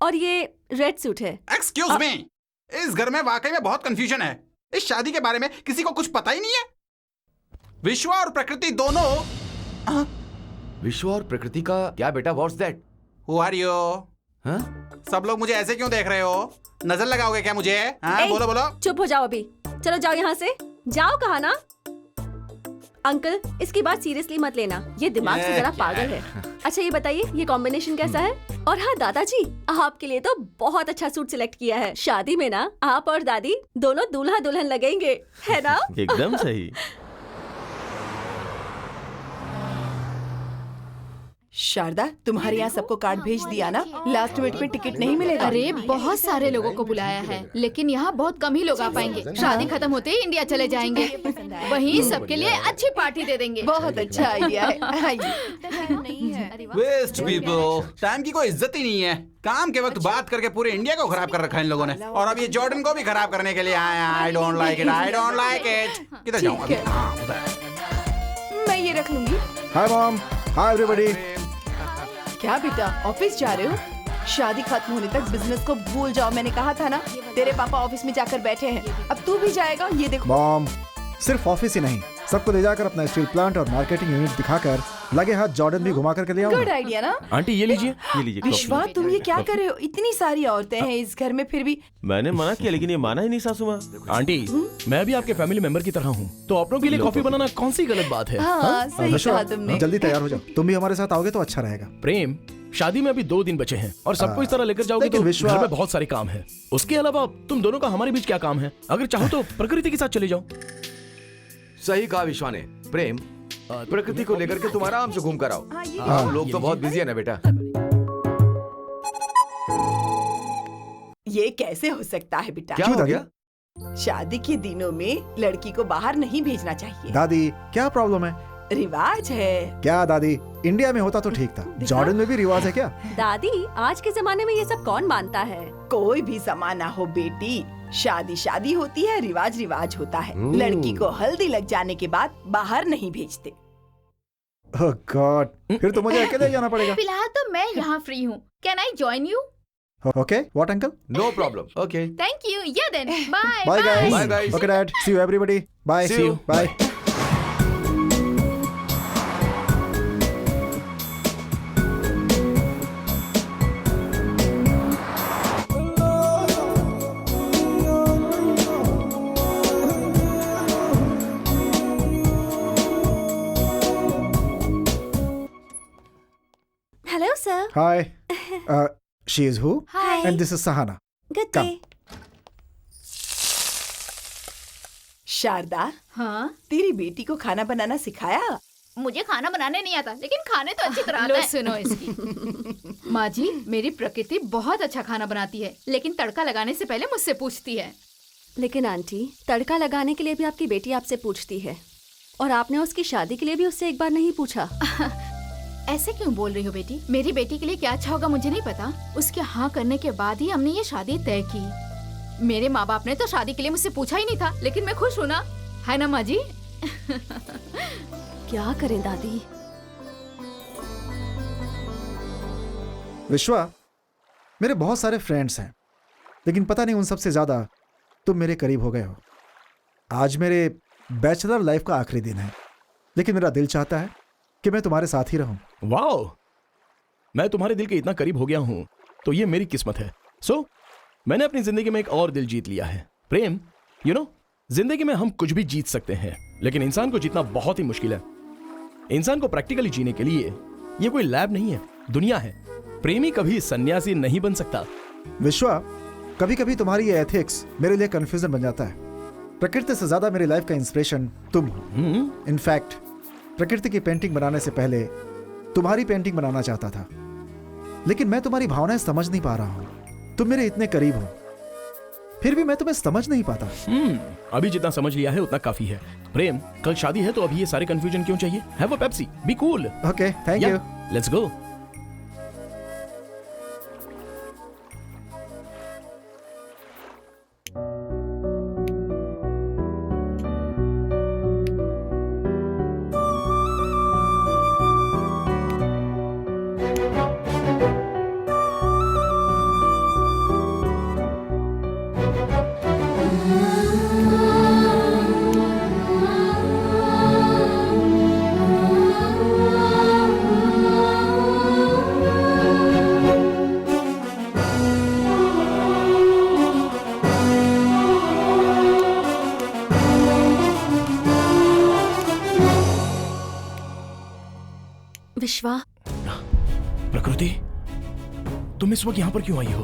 और ये रेड सूट है। एक्सक्यूज मी, इस घर में वाकई में बहुत कंफ्यूजन है। इस शादी के बारे में किसी को कुछ पता ही नहीं है। विश्वा और प्रकृति दोनों। विश्व और प्रकृति का क्या बेटा? What's that? Who are you? सब लोग मुझे ऐसे क्यों देख रहे हो? नजर लगाओगे क्या मुझे? हाँ, ए, बोलो बोलो। चुप हो जाओ अभी। चलो जाओ यहाँ से। जाओ कहा ना। अंकल इसकी बात सीरियसली मत लेना, ये दिमाग से जरा पागल है। अच्छा ये बताइए ये कॉम्बिनेशन कैसा है? और हाँ दादाजी, आपके लिए तो बहुत अच्छा सूट सिलेक्ट किया है। शादी में ना आप और दादी दोनों दूल्हा दुल्हन लगेंगे, है ना? एकदम सही। शारदा, तुम्हारे यहाँ सबको कार्ड भेज दिया ना? लास्ट मिनट में टिकट नहीं मिलेगा। अरे बहुत सारे लोगों को बुलाया है, लेकिन यहाँ बहुत कम ही लोग आ पाएंगे। शादी खत्म होते ही इंडिया चले जाएंगे, वहीं सबके लिए अच्छी पार्टी दे देंगे। बहुत अच्छा आइडिया है। आइए। वेस्ट पीपल, टाइम की कोई इज्जत ही नहीं है। काम के वक्त बात करके पूरे इंडिया को खराब कर रखा है इन लोगों ने, और अब ये जॉर्डन को भी खराब करने के लिए आए हैं। I don't like it, I don't like it. किधर जाऊँ अभी? हाँ, उधर। मैं ये रख लूंगी। Hi mom, hi everybody. क्या बेटा ऑफिस जा रहे हो? शादी खत्म होने तक बिजनेस को भूल जाओ, मैंने कहा था ना। तेरे पापा ऑफिस में जाकर बैठे हैं, अब तू भी जाएगा। ये देखो मॉम, सिर्फ ऑफिस ही नहीं, सबको ले जाकर अपना स्टील प्लांट और मार्केटिंग यूनिट दिखाकर लगे हाथ जॉर्डन भी घुमा करके ले गुड आऊंगा। आइडिया ना? आंटी ये लीजिए। ये लीजिए विश्वा कॉफी। तुम ये क्या कर रहे हो? इतनी सारी औरतें हैं इस घर में, फिर भी। मैंने मना किया लेकिन ये माना ही नहीं सासू माँ। आंटी मैं भी आपके फैमिली मेंबर की तरह हूँ, तो अपनों के लिए कॉफी बनाना कौन सी गलत बात है? हाँ सही विश्वा, कहा तुमने। जल्दी तैयार हो जाओ, तुम भी हमारे साथ आओगे तो अच्छा रहेगा। प्रेम, शादी में अभी 2 दिन बचे हैं और सबको इस तरह लेकर जाओगे लेकिन तो विश्वा- घर में बहुत सारे काम है। उसके अलावा तुम दोनों का हमारे बीच क्या काम है? अगर चाहो तो प्रकृति के साथ चले जाओ। सही कहा विश्वा ने। प्रेम, प्रकृति को लेकर के तुम आराम से घूम कर आओ। हाँ, ये हम लोग तो बहुत बिजी है ना बेटा। ये कैसे हो सकता है बेटा? क्या क्यों हो दादी? गया? शादी के दिनों में लड़की को बाहर नहीं भेजना चाहिए, दादी क्या प्रॉब्लम है? रिवाज है। क्या दादी, इंडिया में होता तो ठीक था, जॉर्डन में भी रिवाज है क्या? दादी आज के जमाने में ये सब कौन मानता है? कोई भी समाना हो बेटी, शादी शादी होती है, रिवाज रिवाज होता है। लड़की को हल्दी लग जाने के बाद बाहर नहीं भेजते। ओह गॉड, फिर तो मुझे अकेले जाना पड़ेगा। फिलहाल तो मैं यहाँ फ्री हूँ। Can I join you? Okay, what uncle? No problem. Okay, thank you. Yeah then bye bye guys. Bye, guys. Okay dad, see you everybody. Bye. See you. Bye. Hello sir. Hi, she is who? Hi. And this is Sahana. Good Come. Day. Sharda, हाँ, तेरी बेटी को खाना बनाना सिखाया? मुझे खाना बनाने नहीं आता, लेकिन खाने तो अच्छी तरह आता है। सुनो इसकी। माँ जी, मेरी प्रकृति बहुत अच्छा खाना बनाती है, लेकिन तड़का लगाने से पहले मुझसे पूछती है। लेकिन आंटी तड़का लगाने के लिए भी आपकी बेटी आपसे पूछती है, और आपने उसकी शादी के लिए भी उससे एक बार नहीं पूछा। ऐसे क्यों बोल रही हो बेटी? मेरी बेटी के लिए क्या अच्छा होगा मुझे नहीं पता। उसके हाँ करने के बाद ही हमने ये शादी तय की। मेरे माँ बाप ने तो शादी के लिए मुझसे पूछा ही नहीं था, लेकिन मैं खुश हूँ ना, है ना माँ जी? क्या करें दादी? विश्वा, मेरे बहुत सारे फ्रेंड्स हैं, लेकिन पता नहीं उन सबसे ज्यादा तुम मेरे करीब हो गए हो। आज मेरे बैचलर लाइफ का आखिरी दिन है, लेकिन मेरा दिल चाहता है कि मैं तुम्हारे साथ ही रहूं। वाओ, मैं तुम्हारे दिल के इतना करीब हो गया हूँ तो ये मेरी किस्मत है। सो मैंने अपनी जिंदगी में एक और दिल जीत लिया है। प्रेम, यू नो, जिंदगी में हम कुछ भी जीत सकते हैं, लेकिन इंसान को जीतना बहुत ही मुश्किल है। इंसान को प्रैक्टिकली जीने के लिए ये कोई लैब नहीं है, दुनिया है। प्रेमी कभी सन्यासी नहीं बन सकता। विश्वा, कभी कभी तुम्हारी ये एथिक्स मेरे लिए कंफ्यूजन बन जाता है। प्रकृति से ज्यादा मेरी लाइफ का इंस्पिरेशन तुम हो। इनफैक्ट प्रकृति की पेंटिंग बनाने से पहले तुम्हारी पेंटिंग बनाना चाहता था, लेकिन मैं तुम्हारी भावनाएं समझ नहीं पा रहा हूं। तुम मेरे इतने करीब हो, फिर भी मैं तुम्हें समझ नहीं पाता। अभी जितना समझ लिया है उतना काफी है। प्रेम, कल शादी है तो अभी ये सारे कंफ्यूजन क्यों चाहिए? Have a Pepsi, be cool. Okay, thank you. Let's go. विश्वा, प्रकृति, तुम इस वक्त यहाँ पर क्यों आई हो?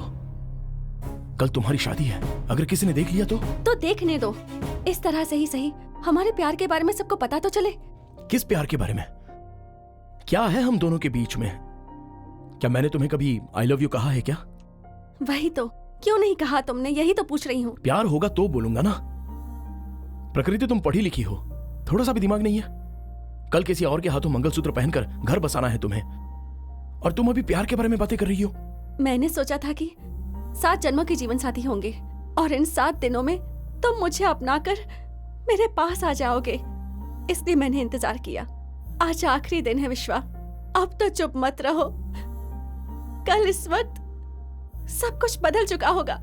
कल तुम्हारी शादी है, अगर किसी ने देख लिया तो देखने दो। इस तरह से ही सही हमारे प्यार के बारे में सबको पता तो चले। किस प्यार के बारे में? क्या है हम दोनों के बीच में? क्या मैंने तुम्हें कभी आई लव यू कहा है क्या? वही तो, क्यों नहीं कहा तुमने, यही तो पूछ रही हूँ। प्यार होगा तो बोलूंगा ना। प्रकृति, तुम पढ़ी लिखी हो, थोड़ा सा भी दिमाग नहीं है? कल किसी और के हाथों मंगलसूत्र पहनकर घर बसाना है तुम्हें, और तुम अभी प्यार के बारे में बातें कर रही हो। मैंने सोचा था कि 7 जन्मों के जीवन साथी होंगे, और इन 7 दिनों में तुम मुझे अपनाकर मेरे पास आ जाओगे, इसलिए मैंने इंतजार किया। आज आखिरी दिन है विश्वा, अब तो चुप मत रहो। कल इस वक्त सब कुछ बदल चुका होगा।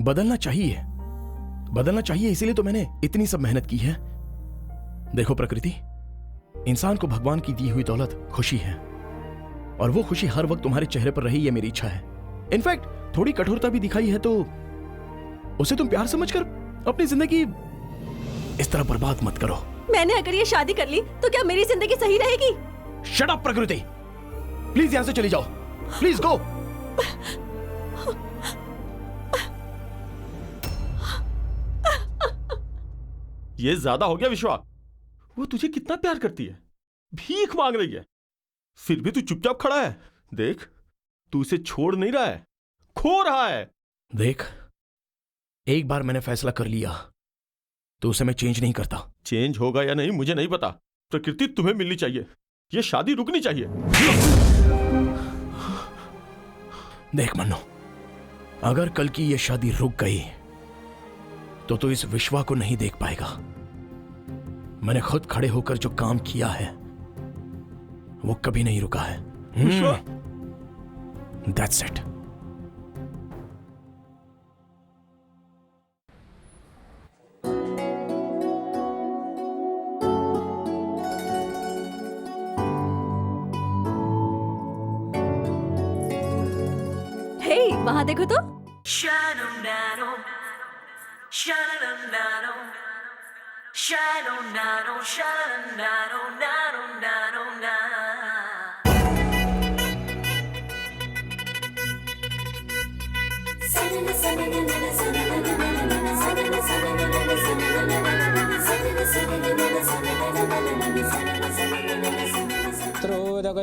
बदलना चाहिए, इसीलिए तो मैंने इतनी सब मेहनत की है। देखो प्रकृति, इंसान को भगवान की दी हुई दौलत खुशी है, और वो खुशी हर वक्त तुम्हारे चेहरे पर रही, ये मेरी इच्छा है। इनफैक्ट थोड़ी कठोरता भी दिखाई है तो उसे तुम प्यार समझकर अपनी जिंदगी इस तरह बर्बाद मत करो। मैंने अगर ये शादी कर ली तो क्या मेरी जिंदगी सही रहेगी? शट अप प्रकृति, प्लीज यहां से चली जाओ, प्लीज गो। ये ज्यादा हो गया विश्वा। वो तुझे कितना प्यार करती है, भीख मांग रही है, फिर भी तू चुपचाप खड़ा है। देख, तू इसे छोड़ नहीं रहा है, खो रहा है। देख, एक बार मैंने फैसला कर लिया तो उसे मैं चेंज नहीं करता। चेंज होगा या नहीं मुझे नहीं पता। प्रकृति तुम्हें मिलनी चाहिए, ये शादी रुकनी चाहिए। देख मन्नू, अगर कल की ये शादी रुक गई तो तू इस विश्वा को नहीं देख पाएगा। मैंने खुद खड़े होकर जो काम किया है वो कभी नहीं रुका है। That's it. हे, वहां देखो तो।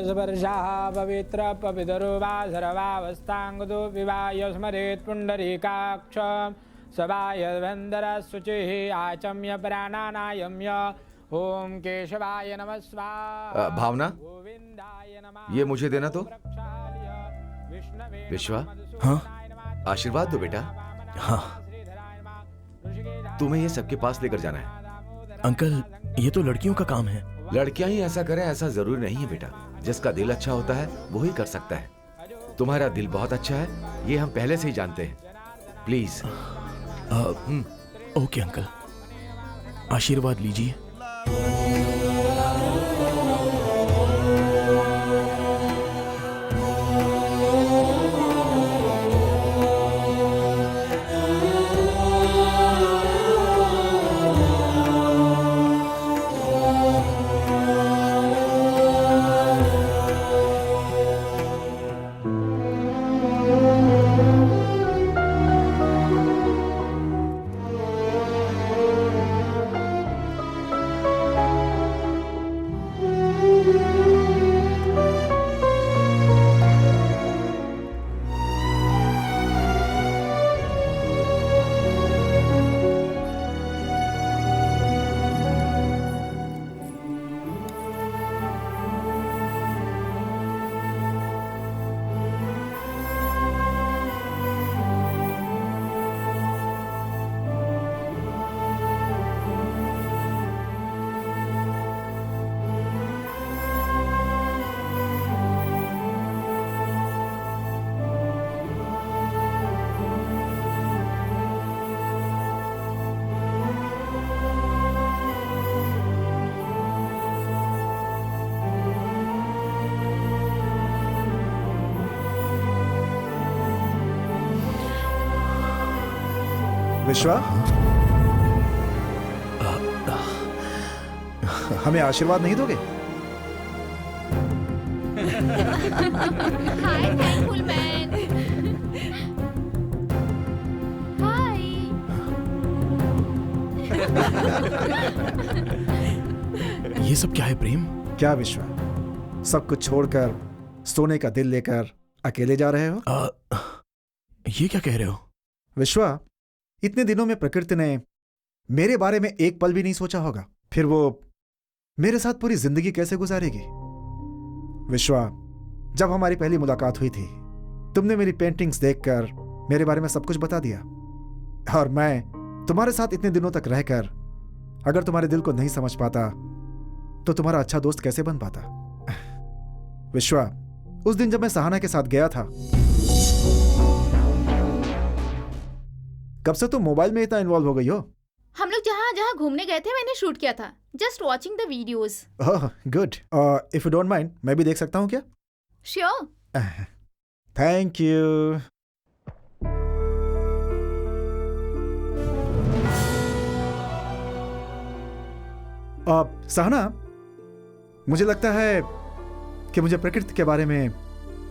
स्पर्शाः पवित्र पवितरो वा सर्वावस्थाङ्गतो विवाय स्मरेत् पुण्डरीकाक्षं सवायवेन्दरः शुचिः आचम्य प्राणानायम्य ओम केशवाय नमः स्वाहा। भावना, गोविंदाय नमः। ये मुझे देना तो। विश्वा, हाँ आशीर्वाद दो बेटा। हाँ तुम्हें ये सबके पास लेकर जाना है। अंकल, ये तो लड़कियों का काम है। लड़कियां ही ऐसा करें ऐसा जरूरी नहीं है बेटा। जिसका दिल अच्छा होता है वो ही कर सकता है। तुम्हारा दिल बहुत अच्छा है, ये हम पहले से ही जानते हैं। प्लीज। ओके अंकल, आशीर्वाद लीजिए। विश्वा, हमें आशीर्वाद नहीं दोगे? हाय थैंकफुल मैन। हाय। ये सब क्या है प्रेम? क्या विश्वा, सब कुछ छोड़कर सोने का दिल लेकर अकेले जा रहे हो? ये क्या कह रहे हो? विश्वा, इतने दिनों में प्रकृति ने मेरे बारे में एक पल भी नहीं सोचा होगा, फिर वो मेरे साथ पूरी जिंदगी कैसे गुजारेगी? विश्वा, जब हमारी पहली मुलाकात हुई थी, तुमने मेरी पेंटिंग्स देखकर मेरे बारे में सब कुछ बता दिया, और मैं तुम्हारे साथ इतने दिनों तक रहकर अगर तुम्हारे दिल को नहीं समझ पाता तो तुम्हारा अच्छा दोस्त कैसे बन पाता? विश्वा, उस दिन जब मैं सहाना के साथ गया था, कब से तुम मोबाइल में इतना इन्वॉल्व हो गई हो? हम लोग जहाँ जहाँ घूमने गए थे मैंने शूट किया था। Just watching the videos. Oh good. If you don't mind, मैं भी देख सकता हूँ क्या? श्योर। Thank you. सहना, मुझे लगता है कि मुझे प्रकृति के बारे में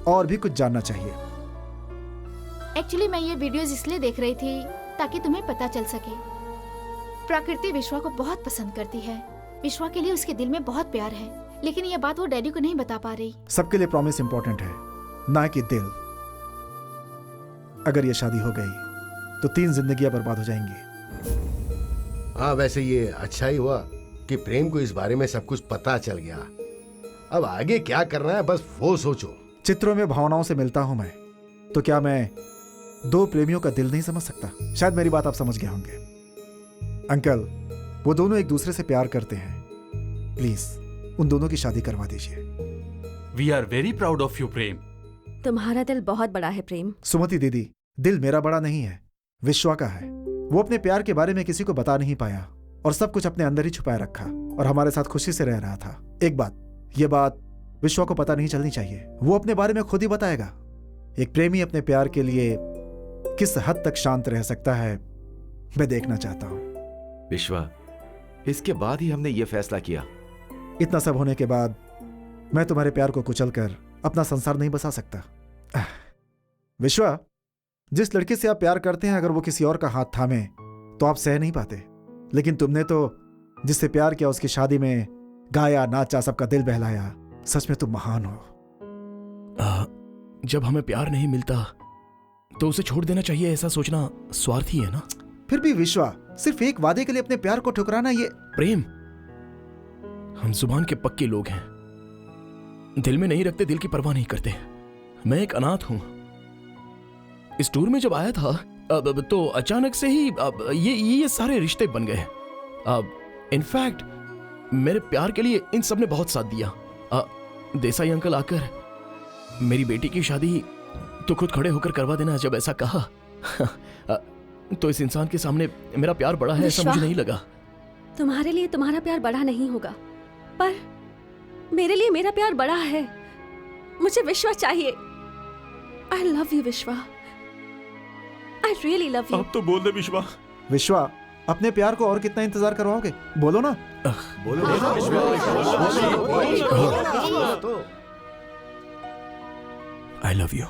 और भी कुछ जानना चाहिए। एक्चुअली मैं ये वीडियोस इसलिए देख रही थी ताकि तुम्हें पता चल सके। प्रकृति विश्वा को बहुत पसंद करती है। विश्वा के लिए उसके दिल में बहुत प्यार है, लेकिन ये बात वो डैडी को नहीं बता पा रही। सबके लिए प्रॉमिस इंपॉर्टेंट है, ना कि दिल। अगर ये शादी हो गई तो 3 जिंदगियां बर्बाद हो जाएंगी। हाँ, वैसे ये अच्छा ही हुआ कि प्रेम को इस बारे में सब कुछ पता चल गया। अब आगे क्या करना है बस वो सोचो। चित्रों में भावनाओं से मिलता हूं मैं, तो क्या मैं 2 प्रेमियों का दिल नहीं समझ सकता? शायद मेरी बात आप समझ गए होंगे। अंकल, वो दोनों एक दूसरे से प्यार करते हैं, प्लीज उन दोनों की शादी करवा दीजिए। We are very proud of you Prem. तुम्हारा दिल बहुत बड़ा है प्रेम। सुमति दीदी, दिल मेरा बड़ा नहीं है, विश्वा का है। वो अपने प्यार के बारे में किसी को बता नहीं पाया और सब कुछ अपने अंदर ही छुपाए रखा, और हमारे साथ खुशी से रह रहा था। एक बात, ये बात विश्वा को पता नहीं चलनी चाहिए। वो अपने बारे में खुद ही बताएगा। एक प्रेमी अपने प्यार के लिए किस हद तक शांत रह सकता है, मैं देखना चाहता हूं। विश्वा, इसके बाद ही हमने ये फैसला किया। इतना सब होने के बाद मैं तुम्हारे प्यार को कुचलकर अपना संसार नहीं बसा सकता। विश्वा, जिस लड़के से आप प्यार करते हैं, अगर वो किसी और का हाथ थामे तो आप सह नहीं पाते, लेकिन तुमने तो जिससे प्यार किया उसकी शादी में गाया, नाचा, सबका दिल बहलाया। सच में तुम महान हो। जब हमें प्यार नहीं मिलता तो उसे छोड़ देना चाहिए, ऐसा सोचना स्वार्थी है ना? फिर भी विश्वा, सिर्फ एक वादे के लिए अपने प्यार को ठुकराना, ये प्रेम। हम जुबान के पक्के लोग हैं, दिल में नहीं रखते, दिल की परवाह नहीं करते। मैं एक अनाथ हूं। इस टूर में जब आया था तो अचानक से ही ये सारे रिश्ते बन गए। इनफैक्ट मेरे प्यार के लिए इन सब ने बहुत साथ दिया। देसाई अंकल आकर मेरी बेटी की शादी तो खुद खड़े होकर करवा देना जब ऐसा कहा तो इस इंसान के सामने मेरा प्यार बड़ा है ऐसा मुझे नहीं लगा। तुम्हारे लिए तुम्हारा प्यार बड़ा नहीं होगा, पर मेरे लिए मेरा प्यार बड़ा है। मुझे विश्वा चाहिए। आई लव यू विश्वा, आई रियली लव यू। अब तो बोल दे विश्वा। विश्वा, अपने प्यार को और कितना इंतजार करवाओगे? बोलो ना। बोलो तो। आई लव यू।